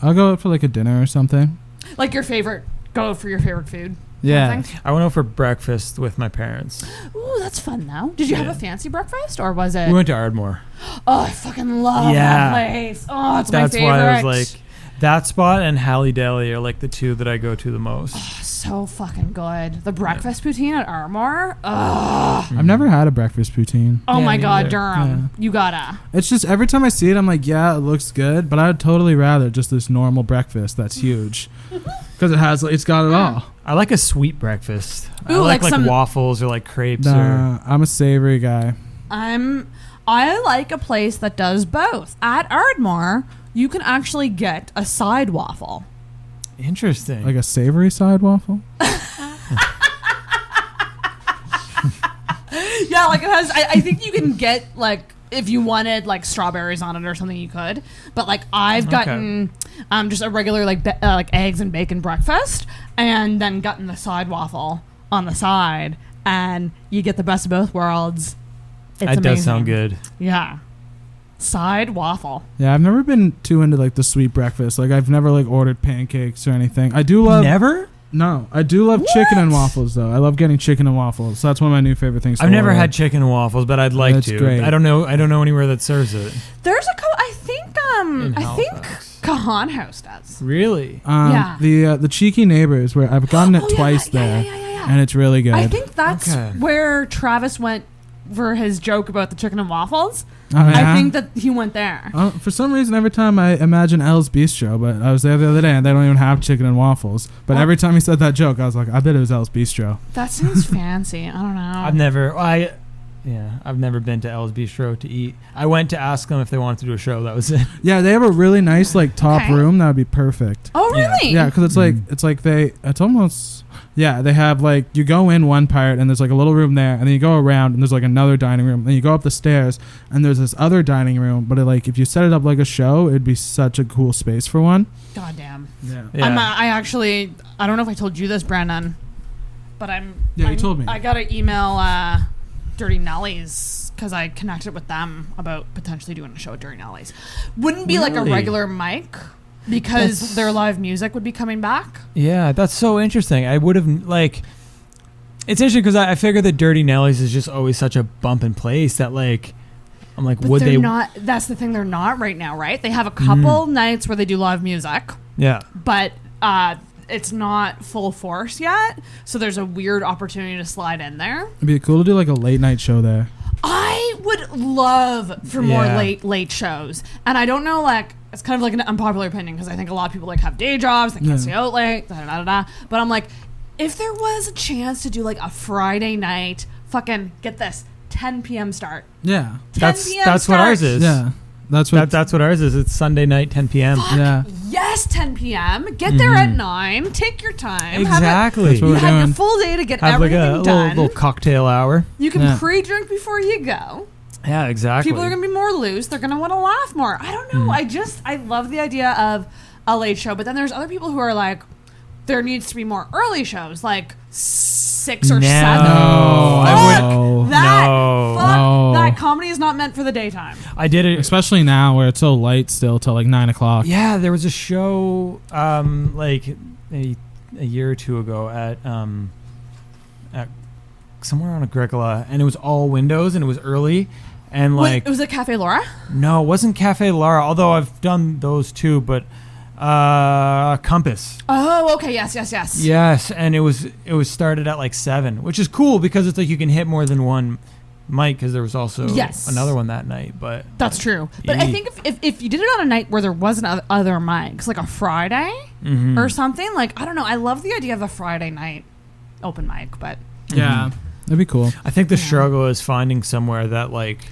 Speaker 10: I'll go out for like a dinner or something.
Speaker 9: Like your favorite. Go for your favorite food.
Speaker 10: Yeah.
Speaker 11: I went out for breakfast with my parents.
Speaker 9: Ooh, that's fun though. Did you have a fancy breakfast, or was it?
Speaker 11: We went to Ardmore.
Speaker 9: Oh, I fucking love that place. Oh, it's my favorite.
Speaker 11: That's why I was like, that spot and Hallie Deli are like the two that I go to the most.
Speaker 9: Oh, so fucking good. The breakfast poutine at Ardmore. Oh.
Speaker 10: I've never had a breakfast poutine.
Speaker 9: Oh my God, Durham. You gotta.
Speaker 10: It's just every time I see it, I'm like, yeah, it looks good, but I'd totally rather just this normal breakfast that's huge. Because it's got it all.
Speaker 11: I like a sweet breakfast.
Speaker 9: Ooh,
Speaker 11: I like
Speaker 9: some
Speaker 11: waffles or like crepes.
Speaker 10: Nah, I'm a savory guy.
Speaker 9: I like a place that does both. At Ardmore, you can actually get a side waffle.
Speaker 11: Interesting.
Speaker 10: Like a savory side waffle?
Speaker 9: Yeah, like it has. I think you can get like, if you wanted like strawberries on it or something, you could. But like I've gotten just a regular like eggs and bacon breakfast, and then gotten the side waffle on the side, and you get the best of both worlds. It's
Speaker 11: that
Speaker 9: amazing.
Speaker 11: Does sound good.
Speaker 9: Yeah. Side waffle.
Speaker 10: Yeah, I've never been too into like the sweet breakfast. Like I've never like ordered pancakes or anything. I do love
Speaker 11: Never?
Speaker 10: No, I do love chicken and waffles though. I love getting chicken and waffles. So that's one of my new favorite things.
Speaker 11: I've never had chicken and waffles, but I'd like to.
Speaker 10: Great.
Speaker 11: I don't know anywhere that serves it.
Speaker 9: There's a couple. I think Kahan House does.
Speaker 11: Really?
Speaker 9: Yeah.
Speaker 10: The Cheeky Neighbors, where I've gotten it twice there, and it's really good.
Speaker 9: I think that's where Travis went for his joke about the chicken and waffles.
Speaker 10: Oh, yeah?
Speaker 9: I think that he went there.
Speaker 10: For some reason, every time I imagine Elle's Bistro, but I was there the other day and they don't even have chicken and waffles. But every time he said that joke, I was like, I bet it was Elle's Bistro.
Speaker 9: That sounds fancy. I don't know.
Speaker 11: I've never been to Elle's Bistro to eat. I went to ask them if they wanted to do a show. That was it.
Speaker 10: Yeah, they have a really nice like top room. That would be perfect.
Speaker 9: Oh, really?
Speaker 10: Yeah, because it's almost. Yeah, they have like, you go in one part and there's like a little room there, and then you go around and there's like another dining room. Then you go up the stairs and there's this other dining room. But if you set it up like a show, it'd be such a cool space for one.
Speaker 9: God damn.
Speaker 10: Yeah.
Speaker 9: I don't know if I told you this, Brandon, but
Speaker 10: you told me.
Speaker 9: I got to email Dirty Nellies because I connected with them about potentially doing a show at Dirty Nellies. Wouldn't be like a regular mic. Because their live music would be coming back.
Speaker 11: Yeah, that's so interesting. I would have it's interesting because I figure that Dirty Nellies is just always such a bumping place that I'm like,
Speaker 9: but
Speaker 11: would they
Speaker 9: not? That's the thing. They're not right now, right? They have a couple nights where they do live music.
Speaker 11: Yeah,
Speaker 9: but it's not full force yet. So there's a weird opportunity to slide in there.
Speaker 10: It'd be cool to do like a late night show there.
Speaker 9: I would love for more late shows, and I don't know it's kind of like an unpopular opinion because I think a lot of people like have day jobs, they can't stay out late, but I'm like, if there was a chance to do like a Friday night, fucking get this, 10 p.m. start.
Speaker 10: Yeah.
Speaker 9: 10 p.m.
Speaker 11: That's what ours is.
Speaker 10: Yeah. That's what
Speaker 11: ours is. It's Sunday night, 10 p.m.
Speaker 9: Fuck
Speaker 10: Yeah.
Speaker 9: Yes, 10 p.m. Get there at 9. Take your time.
Speaker 11: Exactly.
Speaker 10: That's what
Speaker 9: You
Speaker 10: we're
Speaker 9: have your
Speaker 10: doing.
Speaker 9: full day to get
Speaker 11: Have like
Speaker 9: everything
Speaker 11: a
Speaker 9: done.
Speaker 11: little cocktail hour.
Speaker 9: You can pre-drink before you go.
Speaker 11: Yeah, exactly.
Speaker 9: People are going to be more loose. They're going to want to laugh more. I don't know. I love the idea of a late show, but then there's other people who are like, there needs to be more early shows, like 6 or 7.
Speaker 11: No,
Speaker 9: That comedy is not meant for the daytime.
Speaker 11: I did it,
Speaker 10: especially now where it's so late still till like 9 o'clock.
Speaker 11: Yeah, there was a show like a year or two ago at somewhere on Agricola, and it was all windows and it was early, and like
Speaker 9: was it Cafe Laura?
Speaker 11: No, it wasn't Cafe Laura, although I've done those too, but Compass.
Speaker 9: Oh, okay, yes.
Speaker 11: Yes, and it was started at like 7, which is cool because it's like you can hit more than one mic because there was also another one that night. But
Speaker 9: that's true. But I think if you did it on a night where there wasn't other mics, like a Friday or something, like I don't know. I love the idea of a Friday night open mic, but
Speaker 10: yeah, that'd be cool.
Speaker 11: I think the struggle is finding somewhere that like.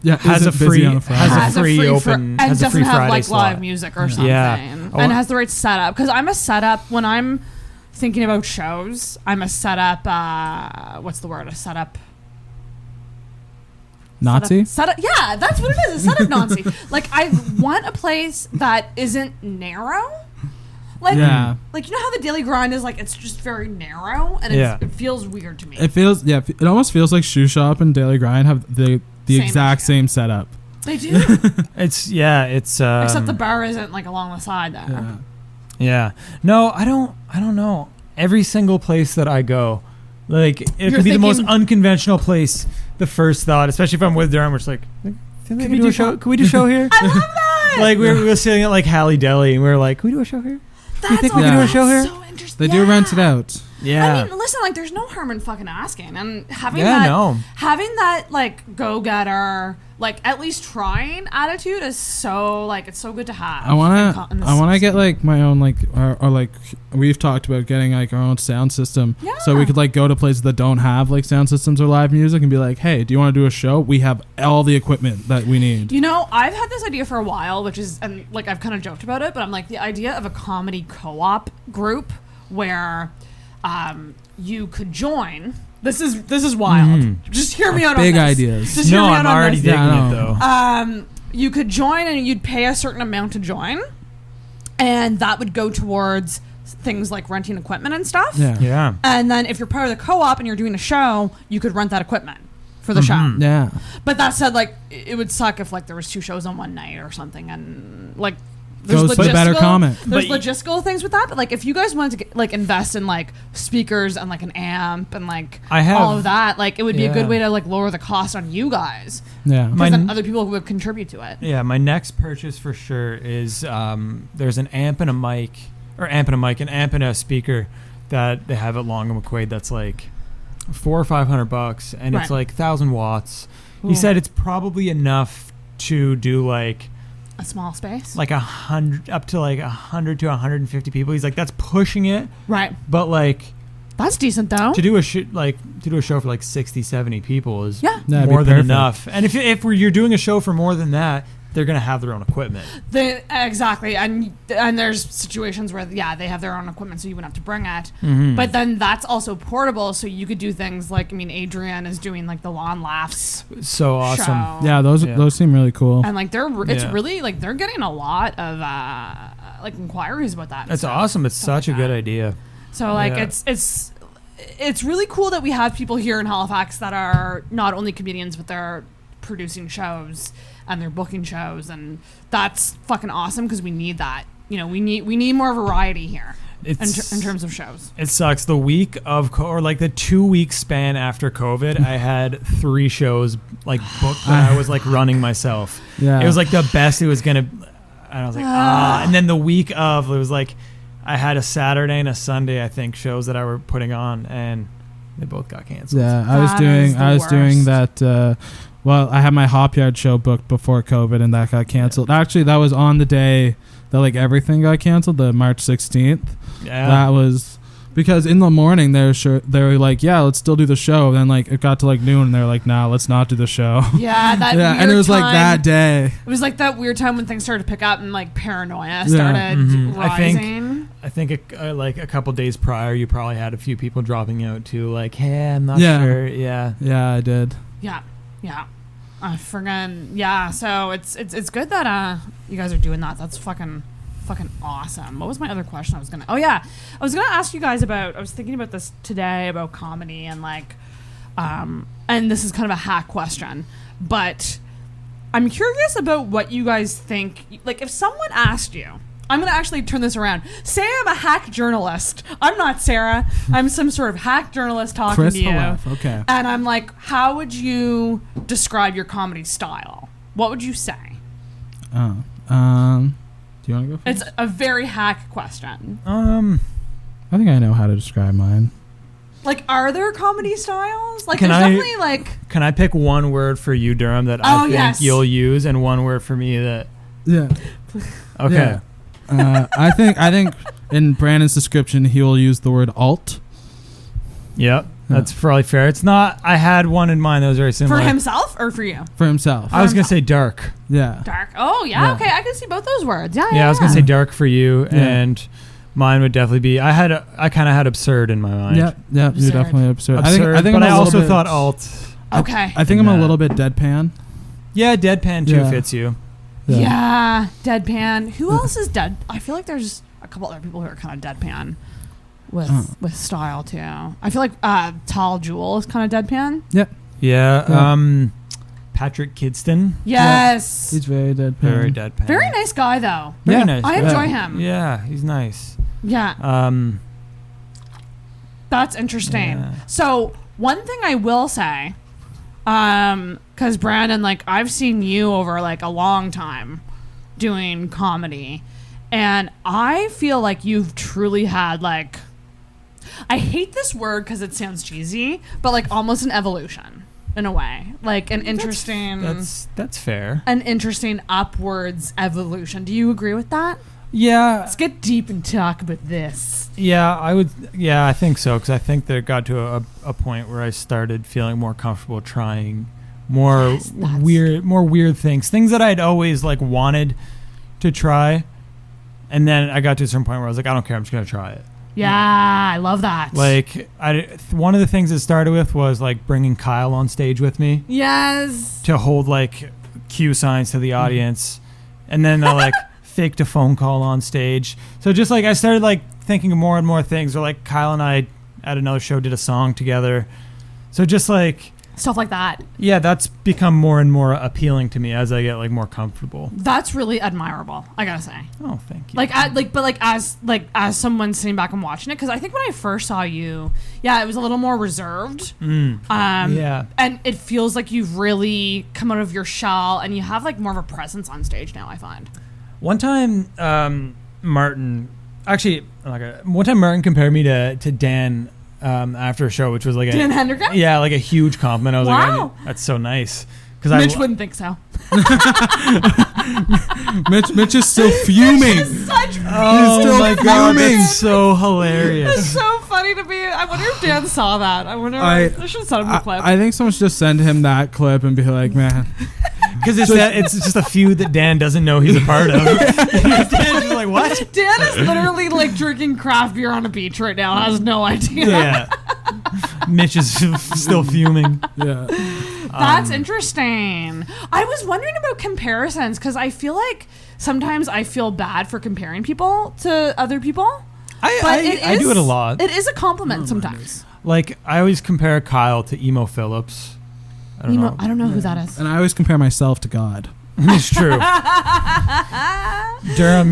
Speaker 10: has a free
Speaker 11: open
Speaker 9: and doesn't have
Speaker 11: Friday
Speaker 9: like
Speaker 11: slot.
Speaker 9: Live music or something.
Speaker 11: Yeah.
Speaker 9: And has the right setup. Because I'm a setup when I'm thinking about shows. I'm a setup. What's the word? A setup.
Speaker 10: Nazi?
Speaker 9: Setup. Yeah, that's what it is. A setup Nazi. Like I want a place that isn't narrow. Like, like you know how the Daily Grind is like it's just very narrow and it feels weird to me.
Speaker 10: It almost feels like Shoe Shop and Daily Grind have the exact same setup.
Speaker 9: They do.
Speaker 11: It's
Speaker 9: except the bar isn't like along the side there.
Speaker 11: Yeah. No, I don't know. Every single place that I go, like it could be the most unconventional place. The first thought, especially if I'm with Durham, we're just like, can we do a show? Can we do a show here?
Speaker 9: I love that.
Speaker 11: Like we were sitting at like Halle Deli and we were like, can we do a show here?
Speaker 9: That's
Speaker 11: think we can do a show here?
Speaker 9: So interesting.
Speaker 10: They do rent it out.
Speaker 11: Yeah.
Speaker 9: I mean, listen, like, there's no harm in fucking asking, and having that like go-getter, like at least trying attitude is so like it's so good to have.
Speaker 10: I wanna get like my own like or like we've talked about getting like our own sound system, so we could like go to places that don't have like sound systems or live music and be like, hey, do you want to do a show? We have all the equipment that we need.
Speaker 9: You know, I've had this idea for a while, which is, and like I've kind of joked about it, but I'm like the idea of a comedy co-op group where you could join. This is wild. Just hear me out on this.
Speaker 10: Big ideas.
Speaker 9: Just hear me out
Speaker 11: I'm already
Speaker 9: on this.
Speaker 11: digging it though.
Speaker 9: You could join and you'd pay a certain amount to join, and that would go towards things like renting equipment and stuff.
Speaker 11: Yeah.
Speaker 9: And then if you're part of the co-op and you're doing a show, you could rent that equipment for the show.
Speaker 10: Yeah.
Speaker 9: But that said, like it would suck if like there was 2 shows on one night or something, and like
Speaker 10: Goes to better comment.
Speaker 9: There's logistical things with that, but like if you guys wanted to get, like invest in like speakers and like an amp and like all of that, like it would be a good way to like lower the cost on you guys.
Speaker 10: Yeah,
Speaker 9: because then other people would contribute to it.
Speaker 11: Yeah, my next purchase for sure is there's an amp and a mic, an amp and a speaker that they have at Long and McQuaid that's like $400 or $500, and it's like 1,000 watts. Ooh. He said it's probably enough to do like
Speaker 9: a small space,
Speaker 11: like 100 up to like 100 to 150 people. He's like, that's pushing it,
Speaker 9: right?
Speaker 11: But like,
Speaker 9: that's decent though.
Speaker 11: To do a show for like 60, 70 people is
Speaker 10: more
Speaker 11: than enough. And if you're doing a show for more than that, they're gonna have their own equipment.
Speaker 9: Exactly, and there's situations where they have their own equipment, so you wouldn't have to bring it.
Speaker 11: Mm-hmm.
Speaker 9: But then that's also portable, so you could do things like, I mean, Adrienne is doing like the Lawn Laughs.
Speaker 11: So awesome.
Speaker 9: Show.
Speaker 10: Yeah, those seem really cool.
Speaker 9: And like it's really like they're getting a lot of like inquiries about that.
Speaker 11: That's awesome. It's such a good idea.
Speaker 9: So like it's really cool that we have people here in Halifax that are not only comedians, but they're producing shows and they're booking shows, and that's fucking awesome because we need that. You know, we need more variety here in terms of shows.
Speaker 11: It sucks. The week of or like the 2-week span after COVID, I had 3 shows like booked that I was like running myself.
Speaker 10: Yeah,
Speaker 11: it was like the best it was gonna. And I was like, and then the week of, it was like I had a Saturday and a Sunday, I think, shows that I were putting on, and they both got canceled.
Speaker 10: Yeah, I was doing that Well, I had my Hop Yard show booked before COVID, and that got canceled. Actually, that was on the day that like everything got canceled, the March 16th.
Speaker 11: Yeah.
Speaker 10: That was because in the morning they were like, yeah, let's still do the show. Then like it got to like noon, and they're like, nah, let's not do the show.
Speaker 9: Yeah, that
Speaker 10: yeah,
Speaker 9: weird
Speaker 10: and it was
Speaker 9: time,
Speaker 10: like that day.
Speaker 9: It was like that weird time when things started to pick up and like paranoia started rising.
Speaker 11: I think like a couple days prior, you probably had a few people dropping out too. Like, hey, I'm not sure. Yeah,
Speaker 10: yeah, I did.
Speaker 9: Yeah. I forgot. Yeah, so it's good that you guys are doing that. That's fucking awesome. What was my other question I was gonna ask you guys about? I was thinking about this today about comedy and like and this is kind of a hack question, but I'm curious about what you guys think. Like if someone asked you, I'm going to actually turn this around. Say I'm a hack journalist. I'm not Sarah. I'm some sort of hack journalist talking to you.
Speaker 10: Okay.
Speaker 9: And I'm like, how would you describe your comedy style? What would you say?
Speaker 10: Do you want to go first?
Speaker 9: It's a very hack question.
Speaker 10: I think I know how to describe mine.
Speaker 9: Like, are there comedy styles? Like, definitely like...
Speaker 11: Can I pick one word for you, Durham, that I think you'll use, and one word for me that...
Speaker 10: Yeah.
Speaker 11: Okay.
Speaker 10: Yeah. I think in Brandon's description he will use the word alt.
Speaker 11: Yep, that's probably fair. It's not. I had one in mind that was very similar.
Speaker 9: For himself or for you?
Speaker 10: For himself.
Speaker 11: I was gonna say dark.
Speaker 10: Yeah.
Speaker 9: Dark. Oh yeah. Okay, I can see both those words. Yeah.
Speaker 11: I was gonna say dark for you, and mine would definitely be. I kind of had absurd in my mind.
Speaker 10: Yeah. You're definitely absurd.
Speaker 11: I think. But I also thought alt.
Speaker 9: Okay.
Speaker 10: I think I'm a little bit deadpan.
Speaker 11: Yeah, deadpan too fits you.
Speaker 9: Yeah, deadpan. Who else is dead? I feel like there's a couple other people who are kind of deadpan with style too. I feel like Tall Jewel is kind of deadpan.
Speaker 10: Yep.
Speaker 11: Yeah. Patrick Kidston.
Speaker 9: Yes.
Speaker 10: Yeah. He's very deadpan.
Speaker 11: Very deadpan.
Speaker 9: Very nice guy though.
Speaker 11: Very nice.
Speaker 9: I enjoy him.
Speaker 11: Yeah, he's nice.
Speaker 9: Yeah. That's interesting.
Speaker 11: Yeah.
Speaker 9: So one thing I will say, because Brandon, like I've seen you over like a long time doing comedy, and I feel like you've truly had like, I hate this word because it sounds cheesy, but like almost an evolution in a way, like an interesting.
Speaker 11: That's fair.
Speaker 9: An interesting upwards evolution. Do you agree with that?
Speaker 11: Yeah.
Speaker 9: Let's get deep and talk about this.
Speaker 11: Yeah, I would. Yeah, I think so, because I think that it got to a point where I started feeling more comfortable trying more weird things that I'd always like wanted to try, and then I got to a certain point where I was like, I don't care, I'm just gonna try it.
Speaker 9: Yeah, I love that.
Speaker 11: Like, one of the things it started with was like bringing Kyle on stage with me.
Speaker 9: Yes.
Speaker 11: To hold like cue signs to the audience, and then like faked a phone call on stage. So just like I started like thinking of more and more things. Or like Kyle and I at another show did a song together. So just like
Speaker 9: stuff like that.
Speaker 11: Yeah, that's become more and more appealing to me as I get like more comfortable.
Speaker 9: That's really admirable, I gotta say.
Speaker 11: Oh, thank you.
Speaker 9: But as someone sitting back and watching it, because I think when I first saw you, it was a little more reserved.
Speaker 11: Yeah.
Speaker 9: And it feels like you've really come out of your shell, and you have like more of a presence on stage now, I find.
Speaker 11: One time, Martin compared me to Dan after a show, which was like
Speaker 9: Dan Hendrickson?
Speaker 11: Yeah, like a huge compliment. I was
Speaker 9: wow.
Speaker 11: like, that's so nice.
Speaker 9: Mitch wouldn't think so.
Speaker 10: Mitch is still fuming.
Speaker 9: He's
Speaker 11: oh my god, that's so hilarious.
Speaker 9: It's so funny to me. I wonder if Dan saw that. I wonder. I should send him the clip.
Speaker 10: I think someone should just send him that clip and be like, man.
Speaker 11: Because it's just a feud that Dan doesn't know he's a part of. Dan's just like, what?
Speaker 9: Dan is literally like drinking craft beer on a beach right now and has no idea.
Speaker 11: Yeah. Mitch is still fuming.
Speaker 10: Yeah.
Speaker 9: That's interesting. I was wondering about comparisons because I feel like sometimes I feel bad for comparing people to other people.
Speaker 11: I do it a lot.
Speaker 9: It is a compliment sometimes.
Speaker 11: Like, I always compare Kyle to Emo Phillips. I
Speaker 9: don't know who that is.
Speaker 10: And I always compare myself to God.
Speaker 11: It's true. Durham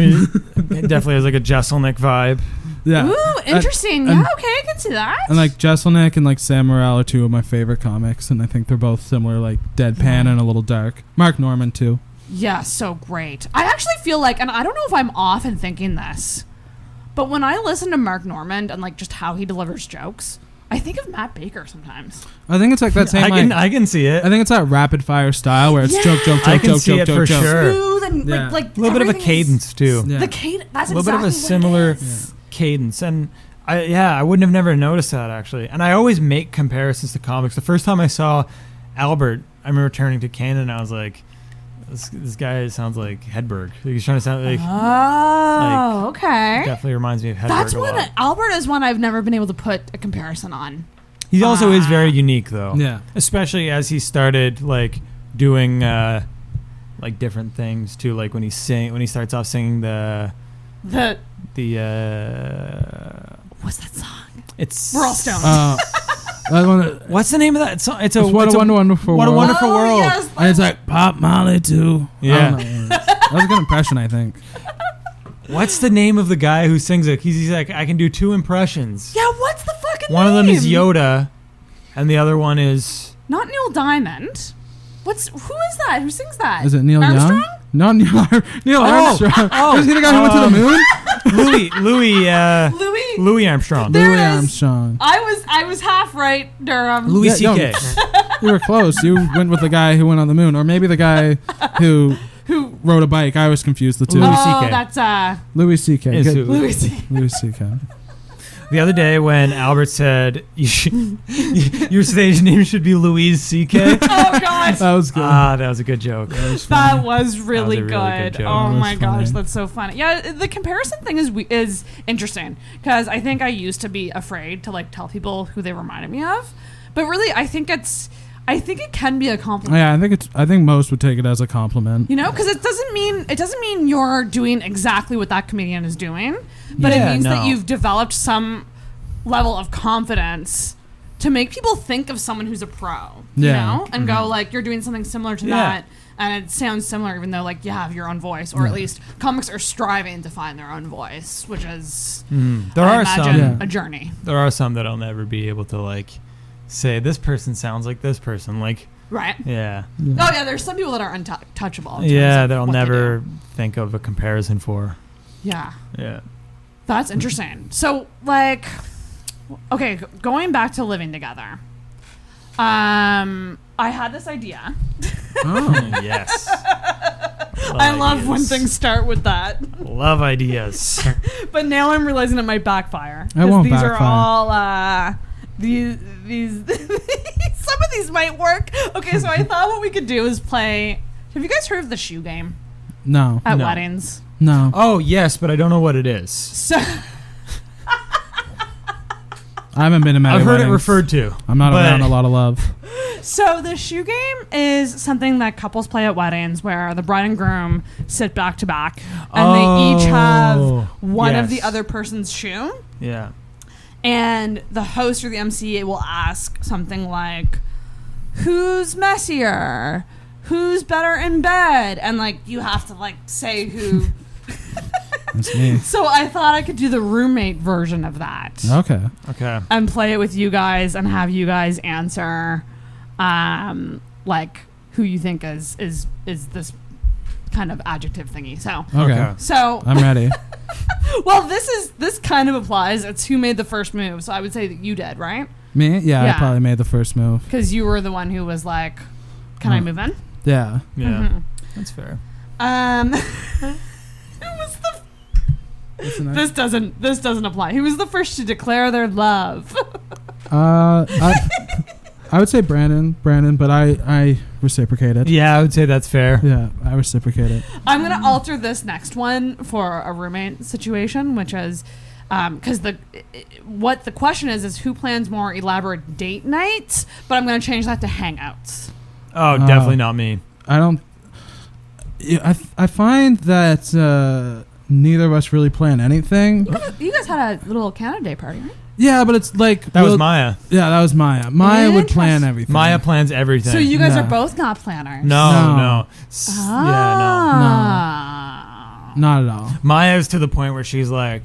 Speaker 11: definitely has like a Jesselnick vibe.
Speaker 10: Yeah.
Speaker 9: Ooh, interesting. Okay, I can see that.
Speaker 10: And like Jesselnick and like Sam Morril are two of my favorite comics, and I think they're both similar, like deadpan and a little dark. Mark Norman too.
Speaker 9: Yeah, so great. I actually feel like, and I don't know if I'm off in thinking this, but when I listen to Mark Norman and like just how he delivers jokes, I think of Matt Baker sometimes.
Speaker 10: I think it's like that same.
Speaker 11: I can see it.
Speaker 10: I think it's that rapid fire style where it's joke.
Speaker 11: I can see it for sure.
Speaker 9: Smooth and like
Speaker 11: a little bit of a cadence too.
Speaker 9: The cadence. That's
Speaker 11: a little bit of a similar cadence, and I wouldn't have never noticed that actually. And I always make comparisons to comics. The first time I saw Albert, I remember turning to Kanan and I was like, This guy sounds like Hedberg. He's trying to sound like.
Speaker 9: Oh, okay.
Speaker 11: Definitely reminds me of Hedberg.
Speaker 9: That's
Speaker 11: a lot.
Speaker 9: Albert is one I've never been able to put a comparison on.
Speaker 11: He also is very unique, though.
Speaker 10: Yeah.
Speaker 11: Especially as he started like doing like different things too. Like when he starts off singing the
Speaker 9: what's that song?
Speaker 11: It's
Speaker 9: We're All Stoned.
Speaker 11: What's the name of that song? It's a
Speaker 10: Wonderful World.
Speaker 11: What a Wonderful World.
Speaker 9: Yes,
Speaker 10: and it's like Pop Molly too.
Speaker 11: Yeah.
Speaker 10: That was a good impression, I think.
Speaker 11: What's the name of the guy who sings it? He's like, I can do 2 impressions.
Speaker 9: Yeah, what's the fucking name?
Speaker 11: One of them is Yoda, and the other one is
Speaker 9: not Neil Diamond. Who is that? Who sings that?
Speaker 10: Is it Neil
Speaker 9: Armstrong?
Speaker 10: Young? No, Neil Armstrong. Is he the guy who went to the moon?
Speaker 11: Louis Armstrong.
Speaker 10: Louis Armstrong.
Speaker 9: I was half right, Durham.
Speaker 11: Louis C.K.
Speaker 10: You were close. You went with the guy who went on the moon, or maybe the guy who rode a bike. I was confused the two.
Speaker 11: Louis C.K.
Speaker 9: That's
Speaker 10: Louis C.K.
Speaker 11: Louis
Speaker 10: C.K.
Speaker 11: The other day when Albert said your stage name should be Louise C.K.
Speaker 9: Oh gosh,
Speaker 10: that was good.
Speaker 11: That was a good joke.
Speaker 9: That was really
Speaker 11: that was a really
Speaker 9: good.
Speaker 11: good joke.
Speaker 9: Oh my gosh,
Speaker 10: funny.
Speaker 9: that's so funny. Yeah, the comparison thing is interesting because I think I used to be afraid to like tell people who they reminded me of, but really I think it can be a compliment.
Speaker 10: Yeah, I think most would take it as a compliment.
Speaker 9: You know, because it doesn't mean you're doing exactly what that comedian is doing, but it means that you've developed some level of confidence to make people think of someone who's a pro. You know, and go like you're doing something similar to that, and it sounds similar, even though like you have your own voice, or at least comics are striving to find their own voice, which is a journey.
Speaker 11: There are some that I'll never be able to like say this person sounds like this person, like.
Speaker 9: Right.
Speaker 11: Yeah.
Speaker 9: Oh yeah, there's some people that are untouchable.
Speaker 11: Yeah, that I'll never think of a comparison for.
Speaker 9: Yeah.
Speaker 11: Yeah.
Speaker 9: That's interesting. So like, okay, going back to living together. I had this idea.
Speaker 11: Oh yes.
Speaker 9: I love when things start with that.
Speaker 11: Love ideas.
Speaker 9: But now I'm realizing it might backfire.
Speaker 10: It won't
Speaker 9: these
Speaker 10: backfire.
Speaker 9: Are all these some of these might work. Okay, so I thought what we could do is play. Have you guys heard of the shoe game?
Speaker 10: No.
Speaker 9: At weddings?
Speaker 10: No.
Speaker 11: Oh yes, but I don't know what it is.
Speaker 9: So
Speaker 10: I haven't been to many
Speaker 11: I've heard
Speaker 10: weddings.
Speaker 11: it referred to.
Speaker 10: I'm not around a lot of love.
Speaker 9: So the shoe game is something that couples play at weddings where the bride and groom sit back to back and they each have one of the other person's shoe.
Speaker 11: Yeah.
Speaker 9: And the host or the MC will ask something like, who's messier? Who's better in bed? And like you have to like say who.
Speaker 10: That's me.
Speaker 9: So I thought I could do the roommate version of that.
Speaker 10: Okay.
Speaker 9: And play it with you guys and have you guys answer like who you think is this kind of adjective thingy. So
Speaker 10: Okay.
Speaker 9: So
Speaker 10: I'm ready.
Speaker 9: Well, this kind of applies. It's who made the first move. So I would say that you did, right?
Speaker 10: Me? Yeah, I probably made the first move.
Speaker 9: Because you were the one who was like, "Can I move in?"
Speaker 10: Yeah.
Speaker 11: Yeah.
Speaker 9: Mm-hmm.
Speaker 11: That's fair.
Speaker 9: Who was the? This doesn't apply. Who was the first to declare their love?
Speaker 10: I would say Brandon, but I reciprocated.
Speaker 11: Yeah, I would say that's fair.
Speaker 10: Yeah, I reciprocated.
Speaker 9: I'm gonna alter this next one for a roommate situation, which is because what the question is who plans more elaborate date nights, but I'm gonna change that to hangouts.
Speaker 11: Oh, definitely not me.
Speaker 10: I don't. I find that neither of us really plan anything.
Speaker 9: You guys had a little Canada Day party, right?
Speaker 10: Yeah, but it's like
Speaker 11: that was Maya.
Speaker 10: Yeah, that was Maya. Maya would plan everything.
Speaker 11: Maya plans everything.
Speaker 9: So you guys are both not planners.
Speaker 11: No.
Speaker 9: Ah.
Speaker 11: Yeah, no.
Speaker 10: Not at all.
Speaker 11: Maya's to the point where she's like,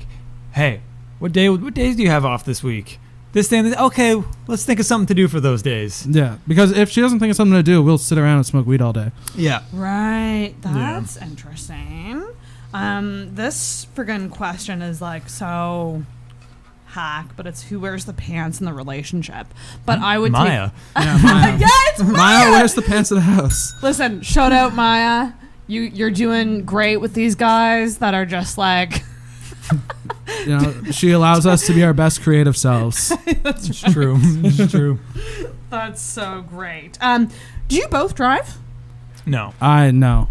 Speaker 11: "Hey, what days do you have off this week? This day, okay, let's think of something to do for those days."
Speaker 10: Yeah, because if she doesn't think of something to do, we'll sit around and smoke weed all day.
Speaker 11: Yeah.
Speaker 9: Right. That's interesting. This friggin' question is like, so hack, but it's who wears the pants in the relationship. But I would
Speaker 11: Maya.
Speaker 10: Yeah, Maya.
Speaker 9: Yeah, it's Maya.
Speaker 10: Maya wears the pants of the house.
Speaker 9: Listen, shout out Maya. You're doing great with these guys that are just like.
Speaker 10: You know, she allows us to be our best creative selves.
Speaker 9: That's
Speaker 11: It's true. It's true.
Speaker 9: That's so great. Do you both drive?
Speaker 11: No.
Speaker 10: I don't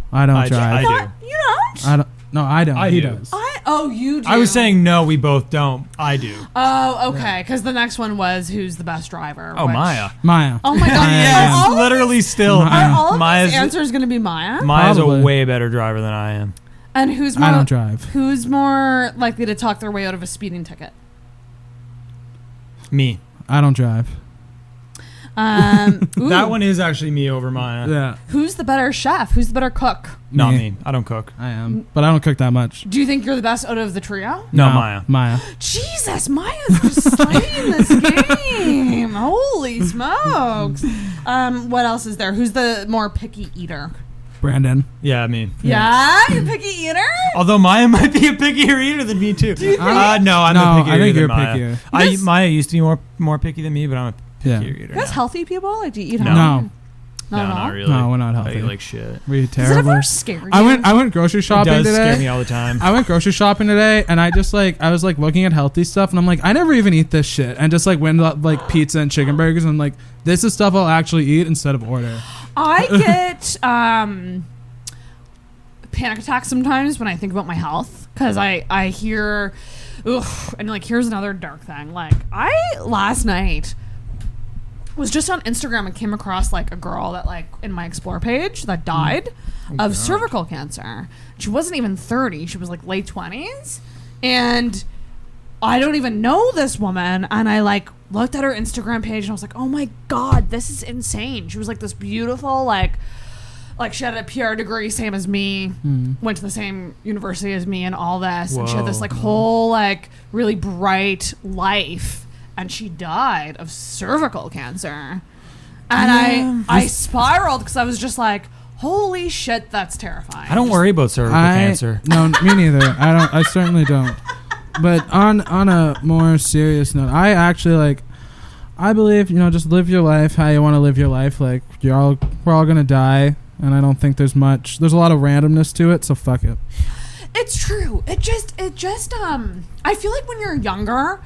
Speaker 10: drive.
Speaker 11: I do.
Speaker 9: You don't?
Speaker 10: I don't. No, I don't.
Speaker 11: I
Speaker 10: He
Speaker 11: do.
Speaker 10: does.
Speaker 9: You do.
Speaker 11: I was saying no, we both don't. I do.
Speaker 9: Oh, okay. Because the next one was who's the best driver.
Speaker 11: Oh,
Speaker 9: which-
Speaker 11: Maya.
Speaker 10: Maya.
Speaker 9: Oh my god!
Speaker 11: Yeah,
Speaker 9: Are all
Speaker 11: it's literally still.
Speaker 9: of
Speaker 11: Maya's
Speaker 9: these answers going to be Maya?
Speaker 11: Maya's
Speaker 10: Probably.
Speaker 11: a way better driver than I am.
Speaker 9: And who's more?
Speaker 10: I don't drive.
Speaker 9: Who's more likely to talk their way out of a speeding ticket?
Speaker 11: Me.
Speaker 10: I don't drive.
Speaker 9: Ooh.
Speaker 11: That one is actually me over Maya.
Speaker 10: Yeah.
Speaker 9: Who's the better chef? Who's the better cook?
Speaker 11: Not
Speaker 10: Me.
Speaker 11: me. I don't cook.
Speaker 10: I am, but I don't cook that much.
Speaker 9: Do you think you're the best out of the trio?
Speaker 11: No, Maya.
Speaker 10: Maya.
Speaker 9: Jesus, Maya's just slaying this game. Holy smokes. What else is there? Who's the more picky eater?
Speaker 10: Brandon.
Speaker 11: Yeah, me.
Speaker 9: Yeah, you picky eater?
Speaker 11: Although Maya might be a pickier eater than me too.
Speaker 9: Do you think?
Speaker 11: No, I'm
Speaker 10: No,
Speaker 11: a pickier
Speaker 10: I think
Speaker 11: than
Speaker 10: you're
Speaker 11: Maya.
Speaker 10: pickier.
Speaker 11: Maya used to be more picky than me, but I'm a
Speaker 10: Yeah.
Speaker 11: pickier eater.
Speaker 9: You guys
Speaker 11: now.
Speaker 9: healthy people? Like, do you eat
Speaker 11: No.
Speaker 9: healthy?
Speaker 10: No.
Speaker 9: Not at all?
Speaker 11: not really.
Speaker 10: No, we're not
Speaker 11: I
Speaker 10: healthy.
Speaker 11: eat like shit.
Speaker 10: We're
Speaker 9: Does it
Speaker 10: terrible.
Speaker 9: ever scare you?
Speaker 10: I went grocery
Speaker 11: It
Speaker 10: shopping
Speaker 11: does
Speaker 10: today.
Speaker 11: scare me all the time.
Speaker 10: I went grocery shopping today, and I was looking at healthy stuff, and I'm like, I never even eat this shit, and just like went like pizza and chicken burgers, and I'm like, this is stuff I'll actually eat instead of order.
Speaker 9: I get panic attacks sometimes when I think about my health because I hear, ugh, and like here's another dark thing. Like I last night was just on Instagram and came across like a girl that like in my explore page that died of cervical cancer. She wasn't even 30. She was like late 20s. And I don't even know this woman. And I like looked at her Instagram page and I was like, oh my God, this is insane. She was like this beautiful, like she had a PR degree, same as me, went to the same university as me and all this. And she had this like whole like really bright life. And she died of cervical cancer. And I spiraled because I was just like, holy shit, that's terrifying.
Speaker 11: I don't worry about cervical cancer.
Speaker 10: No, me neither. I certainly don't. But on a more serious note, I actually I believe, just live your life how you want to live your life. Like we're all gonna die, and I don't think there's a lot of randomness to it, so fuck it.
Speaker 9: It's true. It just I feel like when you're younger,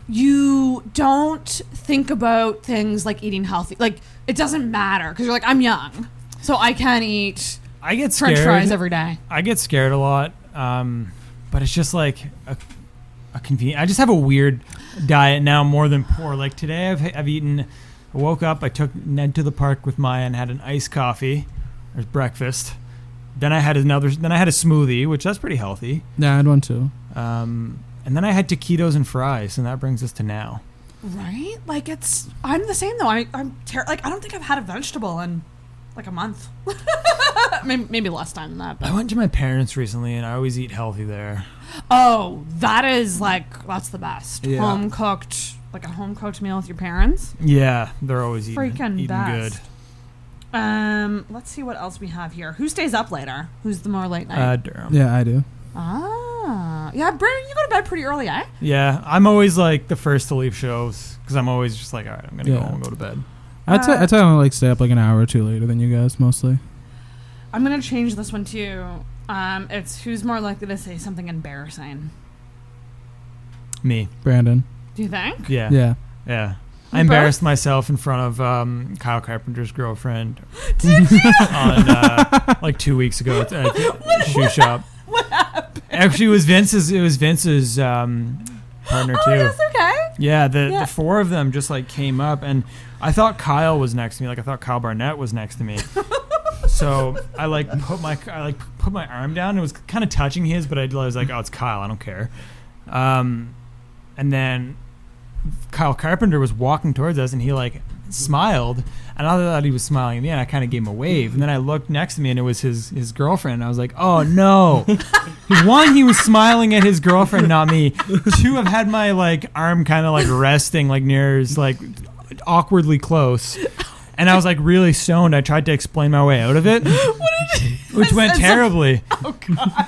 Speaker 9: you don't think about things like eating healthy. Like it doesn't matter because you're like, I'm young, so I can't eat
Speaker 11: I get scared.
Speaker 9: French fries every day.
Speaker 11: I get scared a lot, but it's just like a convenient. I just have a weird diet now more than poor. Like today, I've eaten. I woke up. I took Ned to the park with Maya and had an iced coffee as breakfast. Then I had a smoothie, which that's pretty healthy.
Speaker 10: Yeah, I had one too.
Speaker 11: And then I had taquitos and fries, and that brings us to now.
Speaker 9: Right? Like I'm the same though. I don't think I've had a vegetable in like a month. maybe less time than that. But.
Speaker 11: I went to my parents recently, and I always eat healthy there.
Speaker 9: Oh, that's the best.
Speaker 10: Yeah.
Speaker 9: Home cooked meal with your parents.
Speaker 11: Yeah, they're always eating
Speaker 9: Freaking best.
Speaker 11: good.
Speaker 9: Let's see what else we have here. Who stays up later? Who's the more late night?
Speaker 11: Durham.
Speaker 10: Yeah, I do.
Speaker 9: Yeah, Brandon, you go to bed pretty early, eh?
Speaker 11: Yeah, I'm always like the first to leave shows because I'm always just like, all right, I'm gonna go home and go to bed.
Speaker 10: I'd say I stay up like an hour or two later than you guys mostly.
Speaker 9: I'm gonna change this one too. It's who's more likely to say something embarrassing.
Speaker 11: Me.
Speaker 10: Brandon.
Speaker 9: Do you think?
Speaker 11: Yeah.
Speaker 9: You
Speaker 11: I embarrassed myself in front of Kyle Carpenter's girlfriend.
Speaker 9: Did you?
Speaker 11: On like 2 weeks ago at the shoe shop.
Speaker 9: What happened?
Speaker 11: Actually, it was Vince's partner too.
Speaker 9: Yes, okay.
Speaker 11: Yeah, the four of them just like came up, and I thought Kyle was next to me. Like I thought Kyle Barnett was next to me. So I put my arm down. It was kind of touching his, but I was like, oh, it's Kyle. I don't care. And then Kyle Carpenter was walking towards us, and he smiled, and I thought he was smiling at me, and I kind of gave him a wave, and then I looked next to me, and it was his girlfriend, and I was like, oh no. One, he was smiling at his girlfriend, not me. Two, I've had my arm kind of resting near his awkwardly close, and I was really stoned. I tried to explain my way out of it, which went terribly.
Speaker 9: Oh god.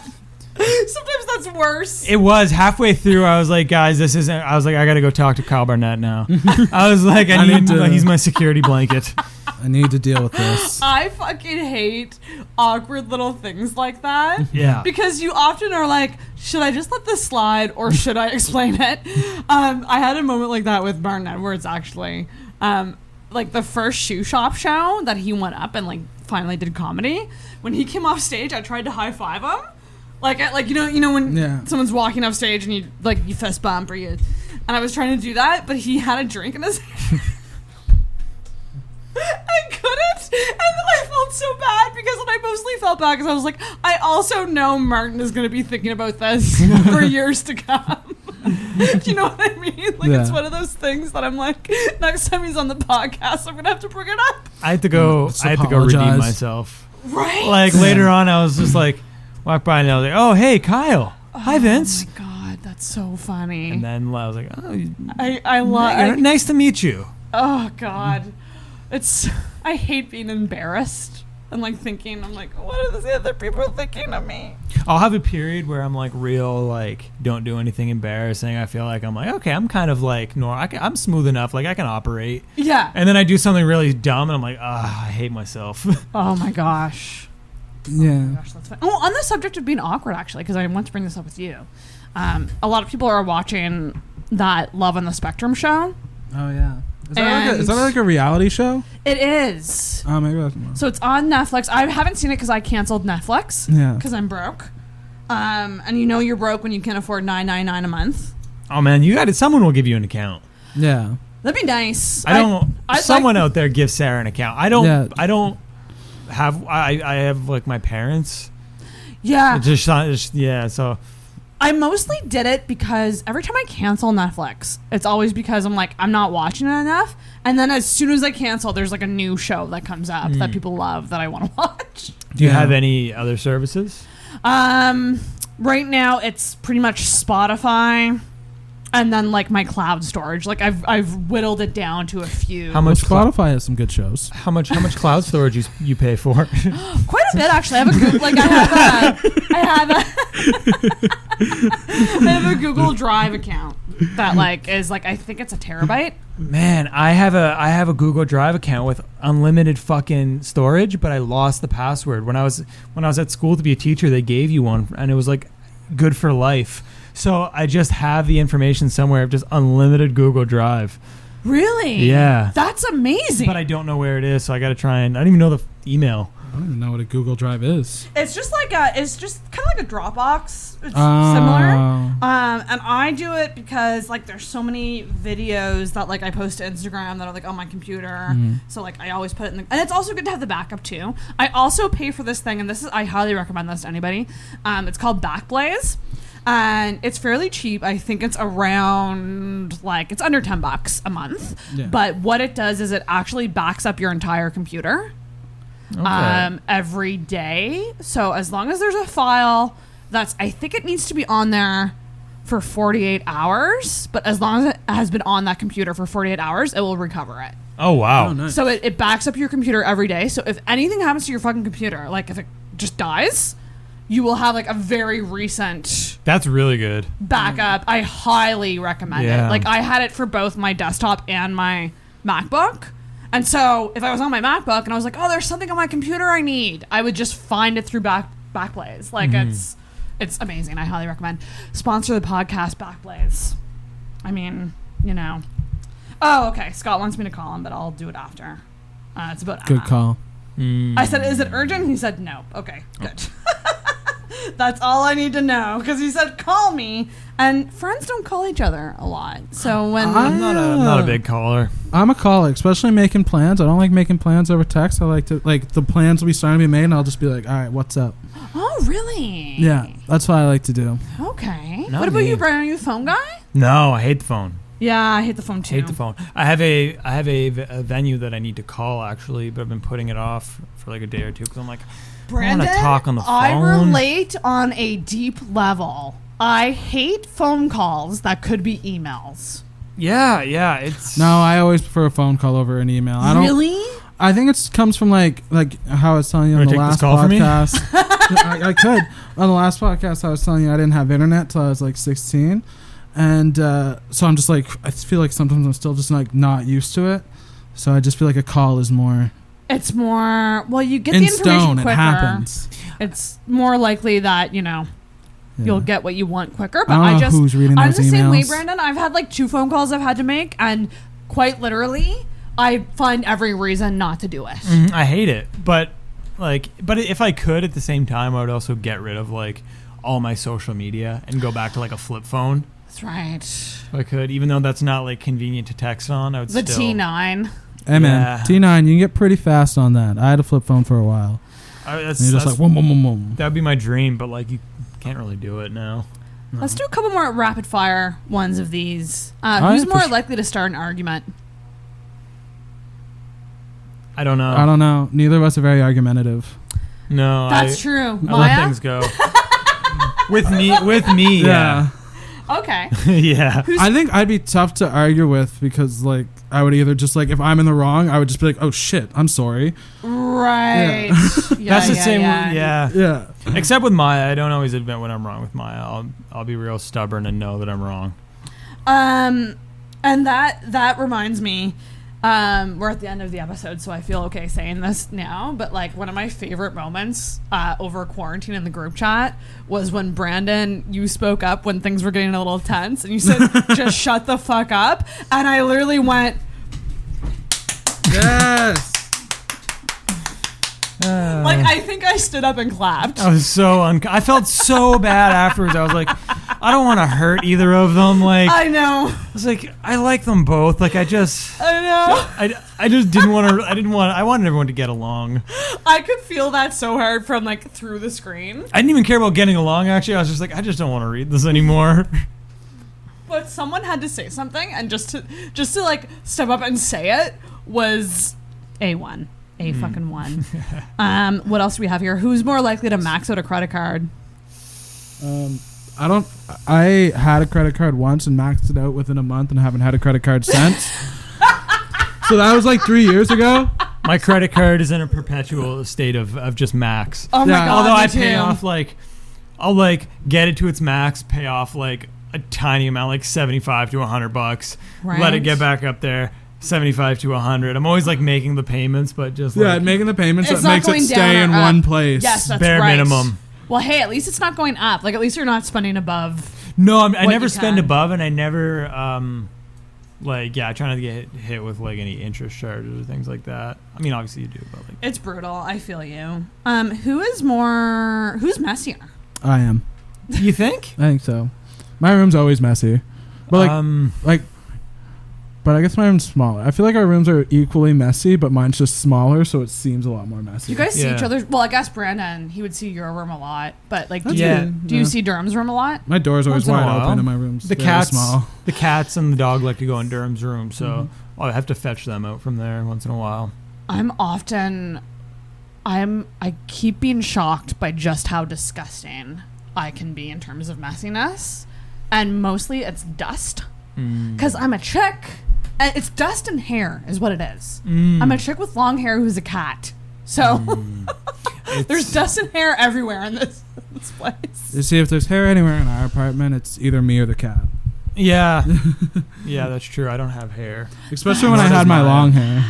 Speaker 9: Sometimes That's worse.
Speaker 11: It was halfway through. I was like, guys, this isn't. I was like, I gotta go talk to Kyle Barnett now. I was like, I need to. He's my security blanket.
Speaker 10: I need to deal with this.
Speaker 9: I fucking hate awkward little things like that.
Speaker 11: Yeah.
Speaker 9: Because you often are like, should I just let this slide or should I explain it? I had a moment like that with Barton Edwards, actually. Like the first shoe shop show that he went up and like finally did comedy. When he came off stage, I tried to high five him. Like you know when someone's walking off stage and you fist bump or you, and I was trying to do that, but he had a drink in his hand. I couldn't, and then I felt so bad because I mostly felt bad because I was like, I also know Martin is going to be thinking about this for years to come. Do you know what I mean? Like it's one of those things that I'm like, next time he's on the podcast, I'm going to have to bring it up.
Speaker 11: I had to go redeem myself.
Speaker 9: Right.
Speaker 11: Like later on, I was just like, walk by and I was like, oh hey Kyle, hi Vince.
Speaker 9: Oh my god, that's so funny.
Speaker 11: And then I was like, oh,
Speaker 9: I love.
Speaker 11: Nice to meet you.
Speaker 9: Oh god. I hate being embarrassed and like thinking, I'm like, what are the other people thinking of me?
Speaker 11: I'll have a period where I'm like real, like don't do anything embarrassing. I feel like I'm like, okay, I'm kind of like I'm smooth enough, like I can operate.
Speaker 9: Yeah.
Speaker 11: And then I do something really dumb and I'm like, I hate myself.
Speaker 9: Oh my gosh.
Speaker 10: Yeah.
Speaker 9: Oh my gosh, that's fine. Oh, on the subject of being awkward, actually, because I want to bring this up with you. A lot of people are watching that Love on the Spectrum show.
Speaker 10: Oh yeah. Is that like a reality show?
Speaker 9: It is.
Speaker 10: Oh, maybe that's more.
Speaker 9: So it's on Netflix. I haven't seen it because I canceled Netflix.
Speaker 10: Yeah.
Speaker 9: Because I'm broke. And you know you're broke when you can't afford $9.99 a month.
Speaker 11: Oh man, someone will give you an account.
Speaker 10: Yeah.
Speaker 9: That'd be nice.
Speaker 11: Someone out there give Sarah an account. I don't have. I have like my parents.
Speaker 9: Yeah.
Speaker 11: So.
Speaker 9: I mostly did it because every time I cancel Netflix, it's always because I'm like, I'm not watching it enough. And then as soon as I cancel, there's like a new show that comes up that people love that I want to watch.
Speaker 11: Do you have any other services?
Speaker 9: Right now it's pretty much Spotify and then like my cloud storage. Like I've whittled it down to a few.
Speaker 10: How much Spotify has some good shows.
Speaker 11: How much cloud storage you pay for?
Speaker 9: Quite a bit actually. I have a Google Drive account that like is like I think it's a terabyte.
Speaker 11: Man, I have a Google Drive account with unlimited fucking storage, but I lost the password. When I was at school to be a teacher, they gave you one and it was like good for life. So I just have the information somewhere of just unlimited Google Drive.
Speaker 9: Really?
Speaker 11: Yeah.
Speaker 9: That's amazing.
Speaker 11: But I don't know where it is, so I got to try and I don't even know the email.
Speaker 10: I don't even know what a Google Drive is.
Speaker 9: It's just kind of like a Dropbox. It's similar. And I do it because like there's so many videos that like I post to Instagram that are like on my computer. Mm-hmm. So like I always put it in and it's also good to have the backup too. I also pay for this thing, and I highly recommend this to anybody. It's called Backblaze. And it's fairly cheap. I think it's around it's under $10 a month. Yeah. But what it does is it actually backs up your entire computer. Okay. Every day. So as long as there's a file I think it needs to be on there for 48 hours, but as long as it has been on that computer for 48 hours, it will recover it.
Speaker 11: Oh, wow.
Speaker 10: Oh, nice.
Speaker 9: So it backs up your computer every day. So if anything happens to your fucking computer, like if it just dies, you will have like a very recent
Speaker 11: That's really good.
Speaker 9: backup. I highly recommend it. Like I had it for both my desktop and my MacBook. And so if I was on my MacBook and I was like, oh, there's something on my computer I need, I would just find it through Backblaze. Like it's amazing. I highly recommend. Sponsor the podcast, Backblaze. I mean, you know. Oh, okay. Scott wants me to call him, but I'll do it after. It's about
Speaker 10: Good call.
Speaker 9: I said, is it urgent? He said no. Okay, good. That's all I need to know, because he said call me, and friends don't call each other a lot. So when
Speaker 11: I'm not a big caller.
Speaker 10: I'm a caller, especially making plans. I don't like making plans over text. I like to the plans will be starting to be made, and I'll just be like, all right, what's up?
Speaker 9: Oh, really?
Speaker 10: Yeah, that's what I like to do.
Speaker 9: Okay.
Speaker 11: Not
Speaker 9: what about
Speaker 11: me.
Speaker 9: you, Brian? Are you a phone guy?
Speaker 11: No, I hate the phone.
Speaker 9: Yeah, I hate the phone too.
Speaker 11: Hate the phone. I have a venue that I need to call actually, but I've been putting it off for like a day or two because I'm like,
Speaker 9: Brandon,
Speaker 11: I want to talk on the phone.
Speaker 9: I relate on a deep level. I hate phone calls that could be emails.
Speaker 11: Yeah, it's
Speaker 10: No, I always prefer a phone call over an email.
Speaker 9: Really?
Speaker 10: I think it comes from like how I was telling you on the last podcast. I could, On the last podcast, I was telling you I didn't have internet till I was like 16. And so I'm just like, I feel like sometimes I'm still just like not used to it. So I just feel like a call is more...
Speaker 9: It's more... Well, you get
Speaker 10: in
Speaker 9: the information
Speaker 10: stone,
Speaker 9: quicker.
Speaker 10: it happens.
Speaker 9: It's more likely that, you'll get what you want quicker. But
Speaker 10: I don't know who's reading
Speaker 9: I'm
Speaker 10: those
Speaker 9: the same way,
Speaker 10: emails.
Speaker 9: Brandon. I've had like 2 phone calls I've had to make, and quite literally, I find every reason not to do it.
Speaker 11: I hate it, but if I could at the same time, I would also get rid of like all my social media and go back to like a flip phone.
Speaker 9: That's right.
Speaker 11: If I could, even though that's not like convenient to text on, I would
Speaker 9: The
Speaker 11: still.
Speaker 9: T9.
Speaker 10: Hey man, T9, you can get pretty fast on that. I had a flip phone for a while.
Speaker 11: That's
Speaker 10: you're just like, boom, boom, boom, boom.
Speaker 11: That would be my dream, but like you can't really do it now. No.
Speaker 9: Let's do a couple more rapid fire ones of these. Who's more likely to start an argument?
Speaker 11: I don't know.
Speaker 10: I don't know. Neither of us are very argumentative.
Speaker 11: No,
Speaker 9: that's true.
Speaker 11: I let things go. with me, yeah.
Speaker 9: Okay.
Speaker 11: Yeah.
Speaker 10: I think I'd be tough to argue with because, like, I would either just, like, if I'm in the wrong, I would just be like, oh, shit, I'm sorry.
Speaker 9: Right.
Speaker 11: That's the same.
Speaker 10: Yeah.
Speaker 11: Except with Maya, I don't always admit when I'm wrong with Maya. I'll be real stubborn and know that I'm wrong.
Speaker 9: And that reminds me, we're at the end of the episode, so I feel okay saying this now, but like one of my favorite moments over quarantine in the group chat was when Brandon, you spoke up when things were getting a little tense and you said, just shut the fuck up. And I literally went,
Speaker 10: yes.
Speaker 9: Like, I think I stood up and clapped.
Speaker 11: I was so I felt so bad afterwards. I was like, I don't want to hurt either of them. Like,
Speaker 9: I know.
Speaker 11: I was like, I like them both. Like, I just didn't want to. I wanted everyone to get along.
Speaker 9: I could feel that so hard from like through the screen.
Speaker 11: I didn't even care about getting along. Actually, I was just like, I just don't want to read this anymore.
Speaker 9: But someone had to say something, and just to like step up and say it was A1. A fucking one. What else do we have here? Who's more likely to max out a credit card?
Speaker 10: I had a credit card once and maxed it out within a month and haven't had a credit card since. So that was like 3 years ago.
Speaker 11: My credit card is in a perpetual state of just max.
Speaker 9: Oh my God.
Speaker 11: Although I
Speaker 9: too.
Speaker 11: pay off I'll like get it to its max, pay off like a tiny amount, like $75 to $100.
Speaker 9: Right.
Speaker 11: Let it get back up there. 75 to 100. I'm always like making the payments, but just
Speaker 10: making the payments
Speaker 9: It's
Speaker 10: that makes
Speaker 9: not
Speaker 10: it
Speaker 9: going
Speaker 10: stay
Speaker 9: down
Speaker 10: in
Speaker 9: or
Speaker 10: one
Speaker 9: up.
Speaker 10: place.
Speaker 9: Yes, that's
Speaker 11: bare
Speaker 9: right.
Speaker 11: minimum.
Speaker 9: Well, hey, at least it's not going up. Like, at least you're not spending above.
Speaker 11: No, I never
Speaker 9: you
Speaker 11: spend
Speaker 9: can.
Speaker 11: above, and I never I try not to get hit with like any interest charges or things like that. I mean, obviously you do, but like
Speaker 9: It's brutal. I feel you. Who's messier?
Speaker 10: I am.
Speaker 11: you think?
Speaker 10: I think so. My room's always messy. But but I guess my room's smaller. I feel like our rooms are equally messy, but mine's just smaller, so it seems a lot more messy.
Speaker 9: You guys see each other? Well, I guess Brandon, he would see your room a lot, but like, do
Speaker 10: That's
Speaker 9: you see Durham's room a lot?
Speaker 10: My door's always
Speaker 11: Once in a
Speaker 10: wide
Speaker 11: while.
Speaker 10: open, and my room's
Speaker 11: The
Speaker 10: very
Speaker 11: cats,
Speaker 10: small.
Speaker 11: the cats and the dog like to go in Durham's room, so I have to fetch them out from there once in a while.
Speaker 9: I keep being shocked by just how disgusting I can be in terms of messiness, and mostly it's dust. Because I'm a chick, and it's dust and hair is what it is. I'm a chick with long hair who's a cat, so there's dust and hair everywhere in this place.
Speaker 10: You see, if there's hair anywhere in our apartment, it's either me or the cat.
Speaker 11: Yeah, yeah, that's true. I don't have hair,
Speaker 10: especially when I had my long hair.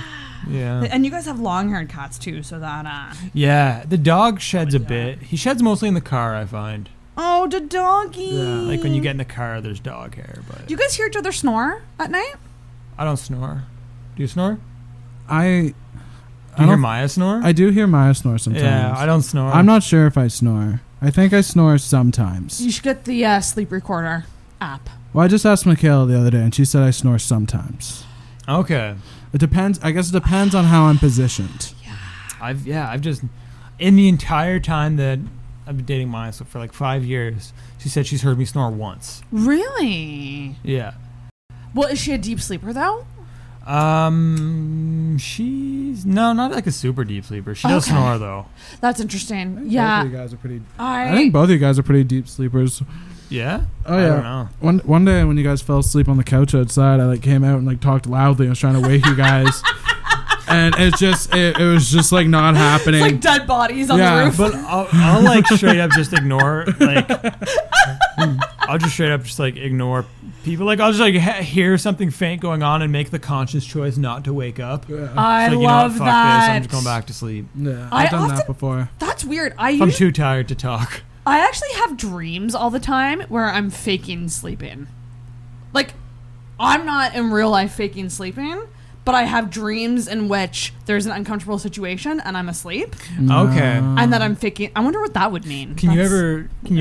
Speaker 11: Yeah,
Speaker 9: and you guys have long-haired cats too, so that
Speaker 11: yeah, the dog sheds a bit. He sheds mostly in the car, I find.
Speaker 9: Oh, the doggy.
Speaker 11: Yeah, like when you get in the car, there's dog hair. But
Speaker 9: do you guys hear each other snore at night?
Speaker 11: I don't snore. Do you snore?
Speaker 10: Do you
Speaker 11: hear Maya snore?
Speaker 10: I do hear Maya snore sometimes.
Speaker 11: Yeah, I don't snore.
Speaker 10: I'm not sure if I snore. I think I snore sometimes.
Speaker 9: You should get the sleep recorder app.
Speaker 10: Well, I just asked Michaela the other day, and she said I snore sometimes.
Speaker 11: Okay.
Speaker 10: It depends. I guess it depends on how I'm positioned.
Speaker 11: I've just, in the entire time that I've been dating Maya, so for like 5 years, she said she's heard me snore once.
Speaker 9: Really?
Speaker 11: Yeah.
Speaker 9: Well, is she a deep sleeper though?
Speaker 11: She's not like a super deep sleeper. She does snore though.
Speaker 9: That's interesting. Yeah.
Speaker 10: Both of you guys are pretty.
Speaker 9: I
Speaker 10: think both of you guys are pretty deep sleepers.
Speaker 11: Yeah.
Speaker 10: Oh yeah.
Speaker 11: I don't know.
Speaker 10: One day when you guys fell asleep on the couch outside, I like came out and like talked loudly. I was trying to wake you guys. and it was just like not happening.
Speaker 9: It's like dead bodies on the roof.
Speaker 11: But I'll like straight up just ignore like I'll just straight up just like ignore people. Like I'll just like hear something faint going on and make the conscious choice not to wake up.
Speaker 10: Yeah.
Speaker 9: I
Speaker 11: so, like,
Speaker 9: love
Speaker 11: fuck
Speaker 9: that.
Speaker 11: this, I'm just going back to sleep.
Speaker 10: Yeah, I've done that before.
Speaker 9: That's weird.
Speaker 11: I'm too tired to talk.
Speaker 9: I actually have dreams all the time where I'm faking sleeping. Like, I'm not in real life faking sleeping, but I have dreams in which there's an uncomfortable situation and I'm asleep.
Speaker 11: Okay.
Speaker 9: And that I'm faking. I wonder what that would mean.
Speaker 11: Can you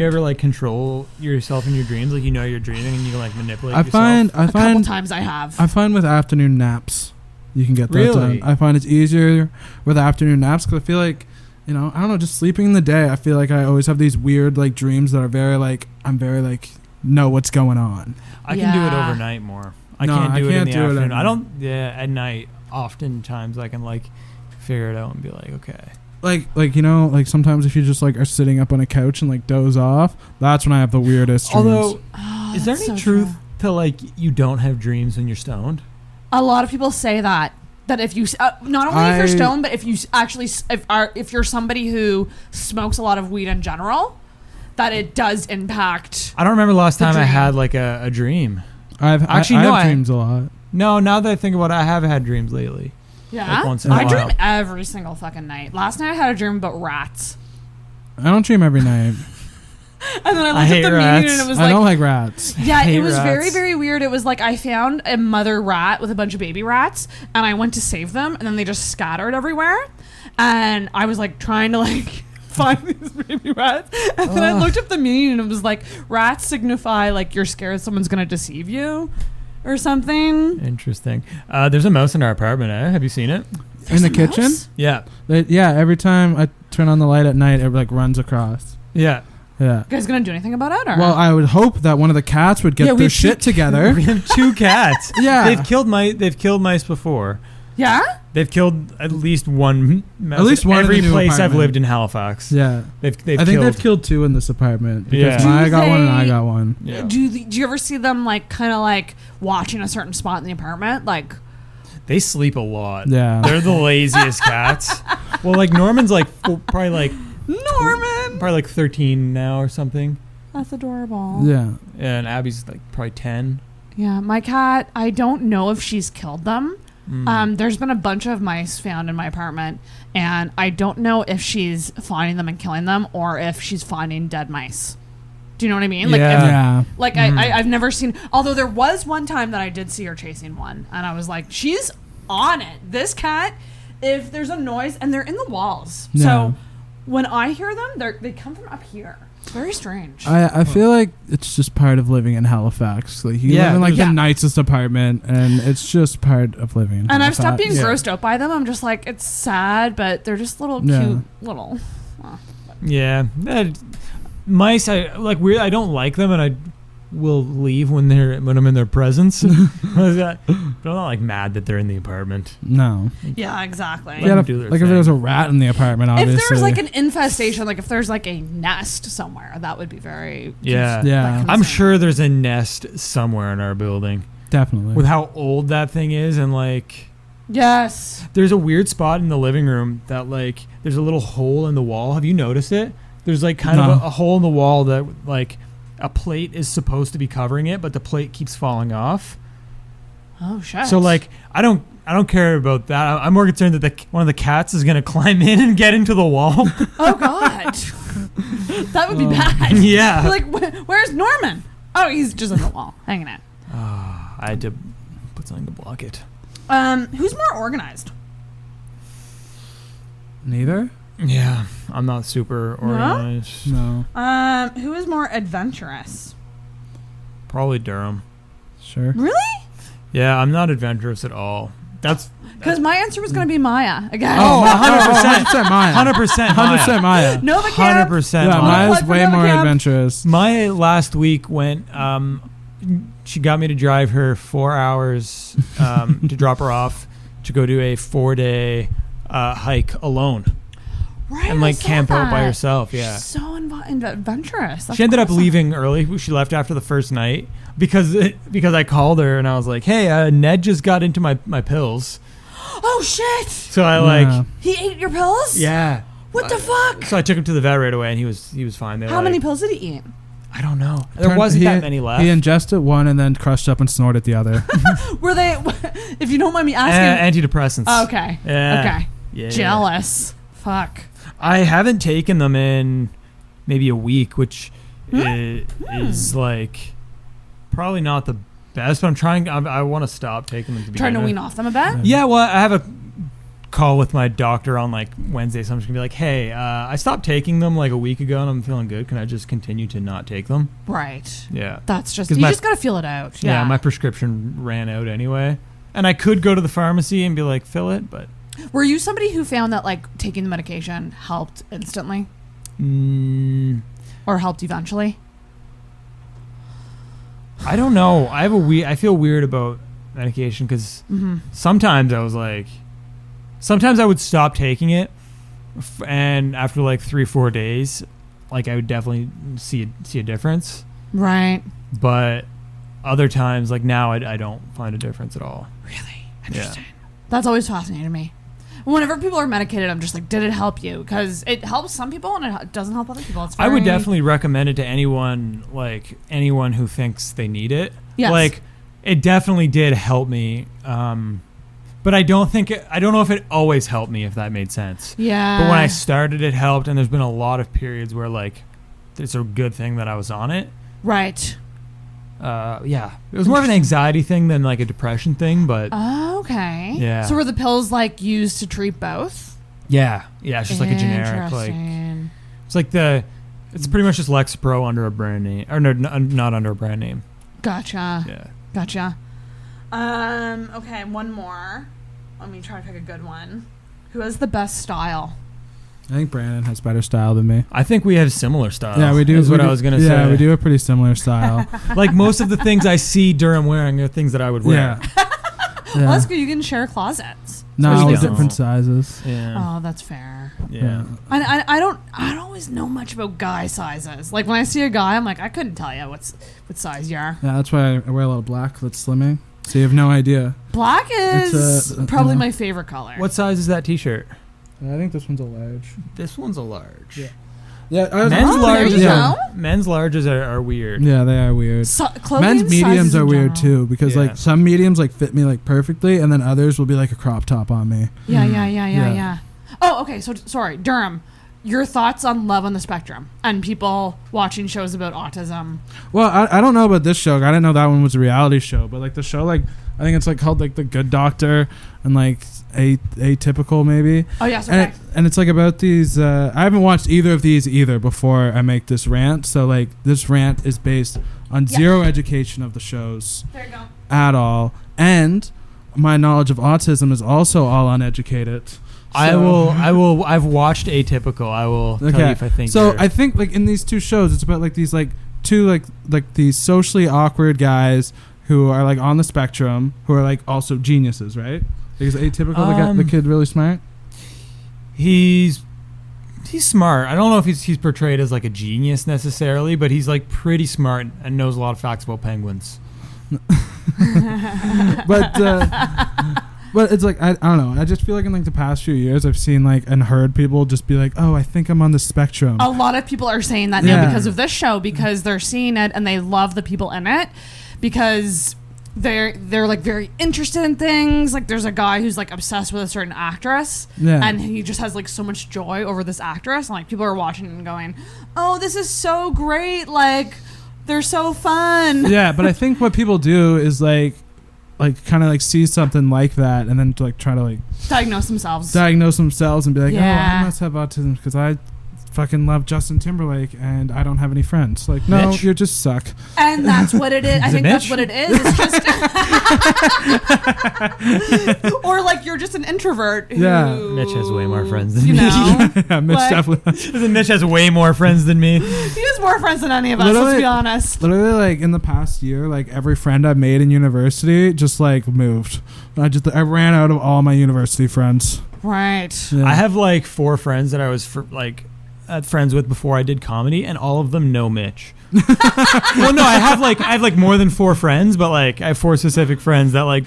Speaker 11: ever like control yourself in your dreams? Like you're dreaming and you can like manipulate yourself?
Speaker 9: A couple times I have.
Speaker 10: I find with afternoon naps, you can get that
Speaker 11: Really?
Speaker 10: done. I find it's easier with afternoon naps because I feel like, you know, I don't know, just sleeping in the day, I feel like I always have these weird like dreams that are very like, I'm very like, know what's going on.
Speaker 11: I can do it overnight more. I can't do it in the afternoon. I don't, at night, oftentimes I can like figure it out and be like, okay.
Speaker 10: Like you know, like sometimes if you just like are sitting up on a couch and like doze off, that's when I have the weirdest dreams.
Speaker 11: Although, is there any truth to like you don't have dreams when you're stoned?
Speaker 9: A lot of people say that if you not only if you're stoned, but if you actually if you're somebody who smokes a lot of weed in general, that it does impact.
Speaker 11: I don't remember the last time I had like a dream.
Speaker 10: I have dreams a lot.
Speaker 11: No, now that I think about it, I have had dreams lately.
Speaker 9: Yeah,
Speaker 11: like once in a while.
Speaker 9: I dream every single fucking night. Last night I had a dream about rats.
Speaker 10: I don't dream every night.
Speaker 9: And then I looked at the meaning and it was like,
Speaker 10: I don't like rats.
Speaker 9: Yeah, it was very, very weird. It was like I found a mother rat with a bunch of baby rats and I went to save them and then they just scattered everywhere. And I was like trying to like find these baby rats. And then I looked up the meaning and it was like rats signify like you're scared someone's going to deceive you or something.
Speaker 11: Interesting. There's a mouse in our apartment, eh? Have you seen it?
Speaker 10: In the kitchen?
Speaker 11: Yeah.
Speaker 10: Yeah, every time I turn on the light at night, it like runs across.
Speaker 11: Yeah.
Speaker 10: Yeah.
Speaker 9: You guys gonna do anything about it? Or?
Speaker 10: Well, I would hope that one of the cats would get their shit together.
Speaker 11: We have 2 cats.
Speaker 10: Yeah.
Speaker 11: They've killed mice before.
Speaker 9: Yeah?
Speaker 11: They've killed at least one mouse.
Speaker 10: At least one
Speaker 11: every
Speaker 10: in the new
Speaker 11: place
Speaker 10: apartment.
Speaker 11: I've lived in Halifax.
Speaker 10: Yeah.
Speaker 11: I think
Speaker 10: they've killed 2 in this apartment.
Speaker 11: Yeah.
Speaker 10: Because I got one and I got one.
Speaker 11: Yeah.
Speaker 9: Do you ever see them like kind of like watching a certain spot in the apartment? Like
Speaker 11: they sleep a lot.
Speaker 10: Yeah.
Speaker 11: They're the laziest cats. Well, like Norman's like probably like
Speaker 9: Norman.
Speaker 11: Probably like 13 now or something.
Speaker 9: That's adorable.
Speaker 10: Yeah.
Speaker 11: And Abby's like probably 10.
Speaker 9: Yeah, my cat, I don't know if she's killed them. There's been a bunch of mice found in my apartment, and I don't know if she's finding them and killing them or if she's finding dead mice. Do you know what I mean? Like, I've never seen. Although there was one time that I did see her chasing one, and I was like, she's on it. This cat, if there's a noise, and they're in the walls, so when I hear them, they come from up here. It's very strange.
Speaker 10: I feel like it's just part of living in Halifax. Like you live in like the nicest apartment, and it's just part of living in Halifax.
Speaker 9: And I've stopped being grossed out by them. I'm just like, it's sad, but they're just little cute little.
Speaker 11: Yeah, mice. I don't like them, and I will leave when I'm in their presence. But I'm not like mad that they're in the apartment.
Speaker 10: No.
Speaker 9: Yeah, exactly.
Speaker 10: Like if there was a rat in the apartment, obviously.
Speaker 9: If there's like an infestation, like if there's like a nest somewhere, that would be very
Speaker 11: yeah. I'm sure there's a nest somewhere in our building.
Speaker 10: Definitely.
Speaker 11: With how old that thing is, and like.
Speaker 9: Yes.
Speaker 11: There's a weird spot in the living room that like there's a little hole in the wall. Have you noticed it? There's like kind of a hole in the wall that like a plate is supposed to be covering it, but the plate keeps falling off.
Speaker 9: Oh shit.
Speaker 11: So like I don't care about that. I'm more concerned that one of the cats is going to climb in and get into the wall.
Speaker 9: Oh god. That would be bad.
Speaker 11: Yeah.
Speaker 9: Like where's Norman? Oh, he's just on the wall hanging out.
Speaker 11: I had to put something to block it.
Speaker 9: Who's more organized?
Speaker 10: Neither?
Speaker 11: Yeah, I'm not super organized.
Speaker 10: No.
Speaker 9: Who is more adventurous?
Speaker 11: Probably Durham.
Speaker 10: Sure.
Speaker 9: Really?
Speaker 11: Yeah, I'm not adventurous at all. That's
Speaker 9: because my answer was going to be Maya again.
Speaker 11: Oh, 100%.
Speaker 10: 100% Maya.
Speaker 11: 100% Maya.
Speaker 9: Nova Camp.
Speaker 11: 100%
Speaker 10: Yeah, Maya's way more adventurous.
Speaker 11: Maya last week went, she got me to drive her 4 hours to drop her off to go do a 4-day hike alone.
Speaker 9: Right,
Speaker 11: and like camp out by herself. Yeah.
Speaker 9: She's so adventurous. That's
Speaker 11: she ended
Speaker 9: awesome.
Speaker 11: up leaving early. She left after the first night because I called her and I was like, hey, Ned just got into my pills.
Speaker 9: Oh shit!
Speaker 11: So I
Speaker 9: He ate your pills?
Speaker 11: Yeah.
Speaker 9: What the fuck?
Speaker 11: So I took him to the vet right away, and he was fine.
Speaker 9: How many pills did he eat?
Speaker 11: I don't know. There wasn't that many left.
Speaker 10: He ingested one and then crushed up and snorted the other.
Speaker 9: Were they? If you don't mind me asking.
Speaker 11: Antidepressants.
Speaker 9: Oh, okay.
Speaker 11: Yeah.
Speaker 9: Okay.
Speaker 11: Yeah.
Speaker 9: Jealous. Fuck.
Speaker 11: I haven't taken them in maybe a week, which is like probably not the best. But I'm trying. I want to stop taking them.
Speaker 9: Trying to wean off them a bit.
Speaker 11: Yeah. Well, I have a call with my doctor on like Wednesday, so I'm just gonna be like, hey, I stopped taking them like a week ago and I'm feeling good. Can I just continue to not take them?
Speaker 9: Right.
Speaker 11: Yeah.
Speaker 9: That's just, you just gotta feel it out.
Speaker 11: Yeah, my prescription ran out anyway. And I could go to the pharmacy and be like, fill it, but...
Speaker 9: Were you somebody who found that like taking the medication helped instantly? Or helped eventually?
Speaker 11: I don't know. I feel weird about medication because sometimes I was like... Sometimes I would stop taking it, and after like 3-4 days, like I would definitely see a difference.
Speaker 9: Right.
Speaker 11: But other times, like now, I don't find a difference at all.
Speaker 9: Really? Interesting. Yeah. That's always fascinating to me. Whenever people are medicated, I'm just like, did it help you? Because it helps some people and it doesn't help other people.
Speaker 11: I would definitely recommend it to anyone who thinks they need it.
Speaker 9: Yes.
Speaker 11: Like, it definitely did help me. But I don't know if it always helped me, if that made sense.
Speaker 9: Yeah.
Speaker 11: But when I started, it helped, and there's been a lot of periods where, like, it's a good thing that I was on it.
Speaker 9: Right.
Speaker 11: Yeah. It was more of an anxiety thing than, like, a depression thing, but...
Speaker 9: Oh, okay.
Speaker 11: Yeah.
Speaker 9: So were the pills, like, used to treat both?
Speaker 11: Yeah. Yeah, it's just like a generic, like... It's like it's pretty much just Lexapro under a brand name. Or no, not under a brand name.
Speaker 9: Gotcha.
Speaker 11: Yeah.
Speaker 9: Gotcha. Okay, one more. Let me try to pick a good one. Who has the best style?
Speaker 10: I think Brandon has better style than me.
Speaker 11: I think we have similar style.
Speaker 10: Yeah, we do.
Speaker 11: Is what I was going to say.
Speaker 10: Yeah, we do a pretty similar style.
Speaker 11: Like most of the things I see Durham wearing are things that I would wear.
Speaker 10: Yeah.
Speaker 9: Well, that's good. You can share closets.
Speaker 10: No, different sizes.
Speaker 9: Yeah. Oh, that's fair.
Speaker 11: Yeah.
Speaker 9: I don't always know much about guy sizes. Like when I see a guy, I'm like, I couldn't tell you what size you are.
Speaker 10: Yeah, that's why I wear a lot of black. That's slimming. So you have no idea.
Speaker 9: Black is probably my favorite color.
Speaker 11: What size is that T-shirt?
Speaker 10: I think this one's a large.
Speaker 11: This one's a large.
Speaker 10: Yeah. Yeah.
Speaker 11: Men's larges are weird.
Speaker 10: Yeah, they are weird. Men's mediums are weird too because like some mediums like fit me like perfectly, and then others will be like a crop top on me.
Speaker 9: Yeah. Oh, okay. So sorry, Durham. Your thoughts on Love on the Spectrum and people watching shows about autism?
Speaker 10: Well, I don't know about this show. I didn't know that one was a reality show, but like the show, like I think it's like called like The Good Doctor and like Atypical maybe.
Speaker 9: Oh yes, okay.
Speaker 10: And it's like about these. I haven't watched either of these either before I make this rant. So like this rant is based on zero education of the shows.
Speaker 9: There you go.
Speaker 10: At all, and my knowledge of autism is also all uneducated. So
Speaker 11: I've watched Atypical. I will tell you if I think.
Speaker 10: So I think like in these two shows, it's about like these like two like these socially awkward guys who are like on the spectrum who are like also geniuses, right? Is Atypical the kid really smart?
Speaker 11: He's smart. I don't know if he's portrayed as like a genius necessarily, but he's like pretty smart and knows a lot of facts about penguins.
Speaker 10: But it's like I don't know. I just feel like in like the past few years, I've seen like and heard people just be like, "Oh, I think I'm on the spectrum."
Speaker 9: A lot of people are saying that now because of this show, because they're seeing it and they love the people in it, because they're like very interested in things. Like there's a guy who's like obsessed with a certain actress, and he just has like so much joy over this actress, and like people are watching and going, "Oh, this is so great! Like they're so fun."
Speaker 10: Yeah, but I think what people do is like kind of like see something like that and then to like try to like
Speaker 9: diagnose themselves
Speaker 10: and be like, oh, I must have autism because I fucking love Justin Timberlake and I don't have any friends. Like, no, Mitch. You just suck.
Speaker 9: And that's what it is. I think that's what it is. It's just or like you're just an introvert who,
Speaker 11: Mitch has way more friends than me.
Speaker 10: Yeah, Mitch definitely.
Speaker 11: Mitch has way more friends than me.
Speaker 9: He has more friends than any of us, let's be honest.
Speaker 10: Literally, like in the past year, like every friend I've made in university just like moved. I ran out of all my university friends.
Speaker 9: Right.
Speaker 10: Yeah.
Speaker 11: I have like 4 friends that I was friends with before I did comedy, and all of them know Mitch. Well, no, I have like more than 4 friends, but like I have 4 specific friends that like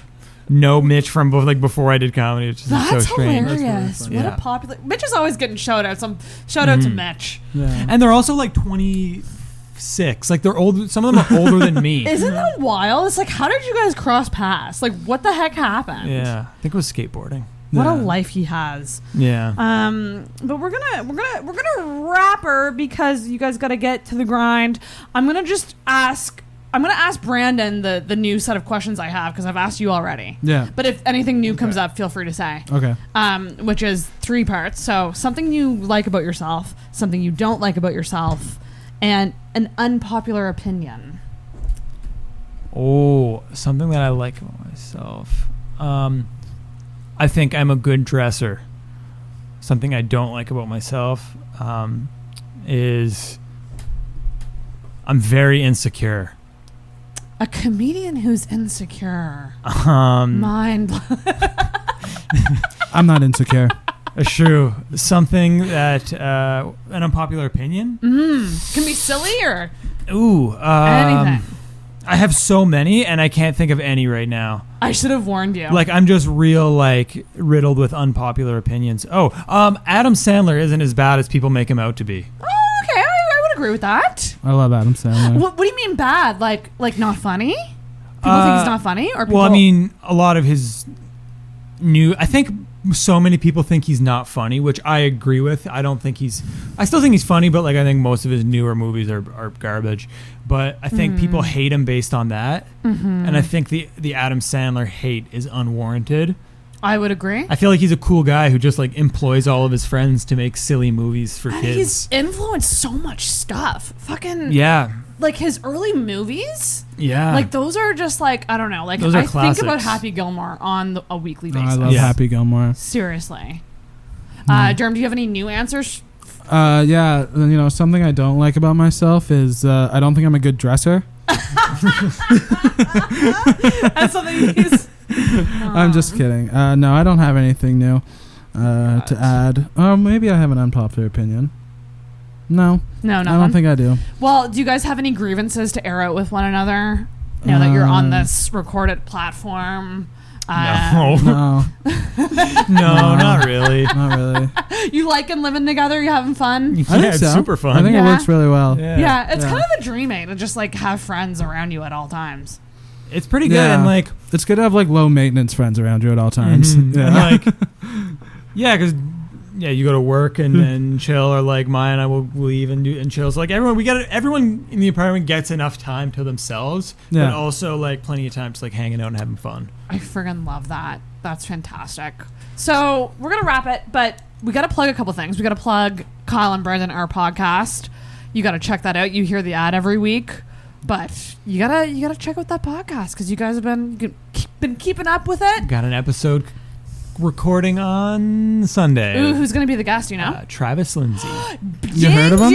Speaker 11: know Mitch from before I did comedy, which is
Speaker 9: That's
Speaker 11: so strange.
Speaker 9: hilarious.
Speaker 11: Really
Speaker 9: what a popular. Mitch is always getting shout outs. Shout out to Mitch.
Speaker 10: Yeah.
Speaker 11: And they're also like 26. Like they're old. Some of them are older than me.
Speaker 9: Isn't that wild? It's like, how did you guys cross paths? Like, what the heck happened?
Speaker 11: Yeah, I think it was skateboarding.
Speaker 9: What a life he has.
Speaker 11: Yeah.
Speaker 9: But we're gonna wrap her because you guys got to get to the grind. I'm gonna ask Brandon the new set of questions I have because I've asked you already.
Speaker 10: Yeah.
Speaker 9: But if anything new comes up, feel free to say.
Speaker 10: Okay.
Speaker 9: Which is 3 parts. So something you like about yourself, something you don't like about yourself, and an unpopular opinion.
Speaker 11: Oh, something that I like about myself. I think I'm a good dresser. Something I don't like about myself is I'm very insecure.
Speaker 9: A comedian who's insecure.
Speaker 11: I'm
Speaker 10: not insecure.
Speaker 11: True. Something that an unpopular opinion.
Speaker 9: Can be silly or
Speaker 11: anything.
Speaker 9: anything.
Speaker 11: I have so many, and I can't think of any right now.
Speaker 9: I should have warned you.
Speaker 11: Like, I'm just real, riddled with unpopular opinions. Adam Sandler isn't as bad as people make him out to be.
Speaker 9: Oh, okay. I would agree with that.
Speaker 10: I love Adam Sandler.
Speaker 9: What do you mean bad? Like not funny? People think he's not funny? Or people...
Speaker 11: Well, I mean, a lot of his I think so many people think he's not funny, which I agree with. I still think he's funny, but I think most of his newer movies are garbage. But I think people hate him based on that. Mm-hmm. And I think the Adam Sandler hate is unwarranted.
Speaker 9: I would agree.
Speaker 11: I feel like he's a cool guy who just employs all of his friends to make silly movies for kids.
Speaker 9: He's influenced so much stuff. Fucking
Speaker 11: yeah.
Speaker 9: His early movies.
Speaker 11: Yeah.
Speaker 9: Those are just I don't know.
Speaker 11: Those are
Speaker 9: I
Speaker 11: classics.
Speaker 9: think about Happy Gilmore on a weekly basis.
Speaker 10: I love Happy Gilmore.
Speaker 9: Seriously. Durham, do you have any new answers?
Speaker 10: Yeah. Something I don't like about myself is I don't think I'm a good dresser.
Speaker 9: That's something he's...
Speaker 10: I'm just kidding. No, I don't have anything new to add. Maybe I have an unpopular opinion. No,
Speaker 9: I
Speaker 10: don't think I do.
Speaker 9: Well, do you guys have any grievances to air out with one another now that you're on this recorded platform?
Speaker 11: No, not really.
Speaker 10: Not really.
Speaker 9: You liking living together? You having fun?
Speaker 10: I think so.
Speaker 11: It's super fun.
Speaker 10: I think it works really well.
Speaker 9: Yeah, it's kind of the dream, to just have friends around you at all times.
Speaker 11: It's pretty good, and
Speaker 10: it's good to have low maintenance friends around you at all times.
Speaker 11: Mm-hmm.
Speaker 10: Yeah,
Speaker 11: because you go to work and then chill, or mine, I will leave and chill. So everyone in the apartment gets enough time to themselves, but also plenty of time just hanging out and having fun.
Speaker 9: I friggin' love that. That's fantastic. So we're gonna wrap it, but we gotta plug a couple things. We gotta plug Kyle and Brendan, our podcast. You gotta check that out. You hear the ad every week. But you gotta check out that podcast because you guys have been keeping up with it.
Speaker 11: Got an episode recording on Sunday.
Speaker 9: Ooh, who's gonna be the guest? You know,
Speaker 11: Travis Lindsay.
Speaker 10: You heard of him?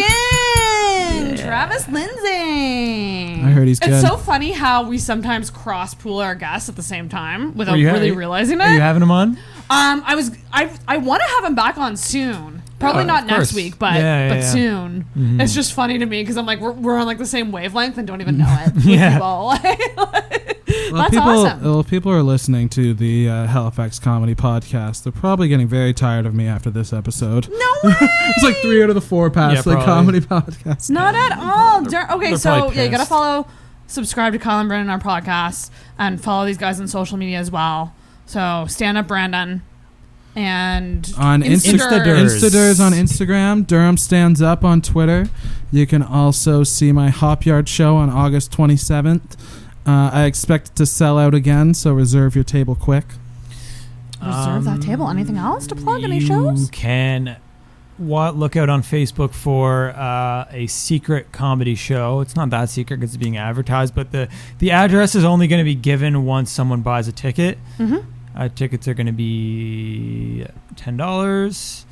Speaker 9: Travis Lindsay.
Speaker 10: I heard he's good.
Speaker 9: It's so funny how we sometimes cross pool our guests at the same time without really realizing it.
Speaker 11: Are you having him on?
Speaker 9: I want to have him back on soon. Probably not next week, but soon. Mm-hmm. It's just funny to me because I'm we're on the same wavelength and don't even know it. That's awesome.
Speaker 10: Well, people are listening to the Halifax Comedy Podcast. They're probably getting very tired of me after this episode.
Speaker 9: No way!
Speaker 10: It's 3 out of the 4 past the comedy podcast.
Speaker 9: Not at all. Okay, so you gotta follow, subscribe to Kyle and Brendan, our podcast, and follow these guys on social media as well. So Stand Up Brandon. And
Speaker 10: on Instadurs on Instagram, Durham Stands Up on Twitter. You can also see my Hop Yard show on August 27th. I expect it to sell out again, so reserve your table quick.
Speaker 9: Reserve that table. Anything else to plug? Any shows?
Speaker 11: You can look out on Facebook for a secret comedy show. It's not that secret because it's being advertised, but the address is only going to be given once someone buys a ticket. Mm-hmm. Tickets are going to be $10.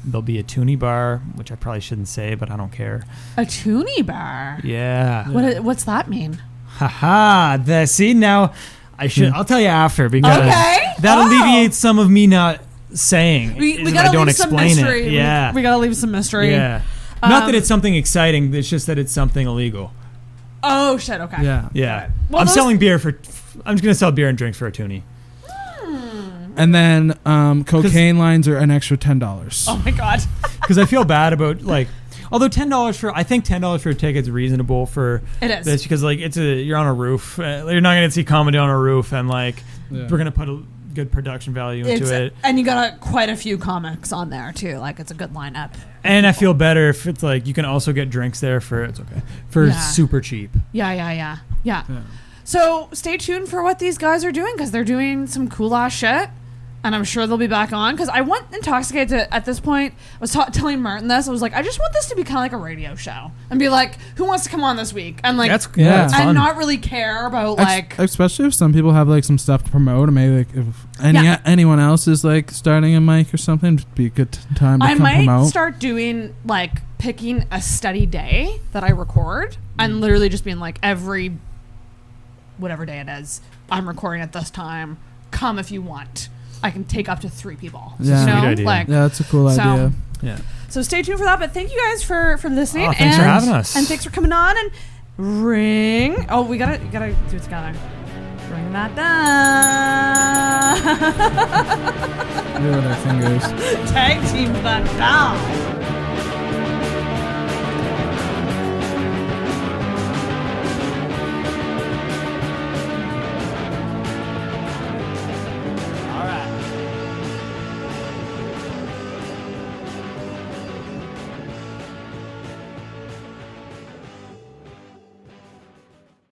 Speaker 11: There'll be a toonie bar, which I probably shouldn't say, but I don't care.
Speaker 9: A toonie bar?
Speaker 11: Yeah.
Speaker 9: What's that mean?
Speaker 11: Haha. See, now I'll tell you after because that alleviates some of me not saying.
Speaker 9: We gotta leave some mystery.
Speaker 11: Yeah.
Speaker 9: We gotta leave some mystery.
Speaker 11: Yeah. Not that it's something exciting. It's just that it's something illegal.
Speaker 9: Oh shit. Okay.
Speaker 10: Yeah.
Speaker 11: Yeah.
Speaker 9: Well,
Speaker 11: I'm
Speaker 9: those-
Speaker 11: selling beer for. I'm just gonna sell beer and drinks for a toonie.
Speaker 10: And then cocaine lines are an extra $10.
Speaker 9: Oh my god.
Speaker 11: Because I feel bad about like. Although I think $10 for a ticket is reasonable for
Speaker 9: It is.
Speaker 11: this because like you're on a roof. You're not gonna see comedy on a roof, and like
Speaker 10: Yeah.
Speaker 11: we're gonna put a good production value into it.
Speaker 9: And you got quite a few comics on there too. Like it's a good lineup.
Speaker 11: And I feel better if it's like you can also get drinks there for super cheap.
Speaker 9: Yeah. So stay tuned for what these guys are doing because they're doing some cool ass shit. And I'm sure they'll be back on because I want Intoxicated to, at this point, I was telling Martin this. I was like, I just want this to be kind of like a radio show and be like, who wants to come on this week? And like,
Speaker 11: That's
Speaker 9: and
Speaker 11: fun.
Speaker 9: not really care about like,
Speaker 10: especially if some people have like some stuff to promote, and maybe like if anyone else is like starting a mic or something, it'd be a good time to
Speaker 9: I
Speaker 10: come
Speaker 9: might
Speaker 10: promote.
Speaker 9: start doing like picking a steady day that I record and literally just being like every whatever day it is, I'm recording at this time. Come if you want. I can take up to 3 people.
Speaker 10: Yeah.
Speaker 9: You know?
Speaker 11: Sweet idea.
Speaker 9: Like,
Speaker 10: Yeah, that's a cool idea.
Speaker 11: Yeah.
Speaker 9: So stay tuned for that. But thank you guys for listening.
Speaker 11: Oh, thanks for having us.
Speaker 9: And thanks for coming on and ring. Oh, we gotta do it together. Ring that down.
Speaker 10: Do it with our fingers.
Speaker 9: Tag team that down.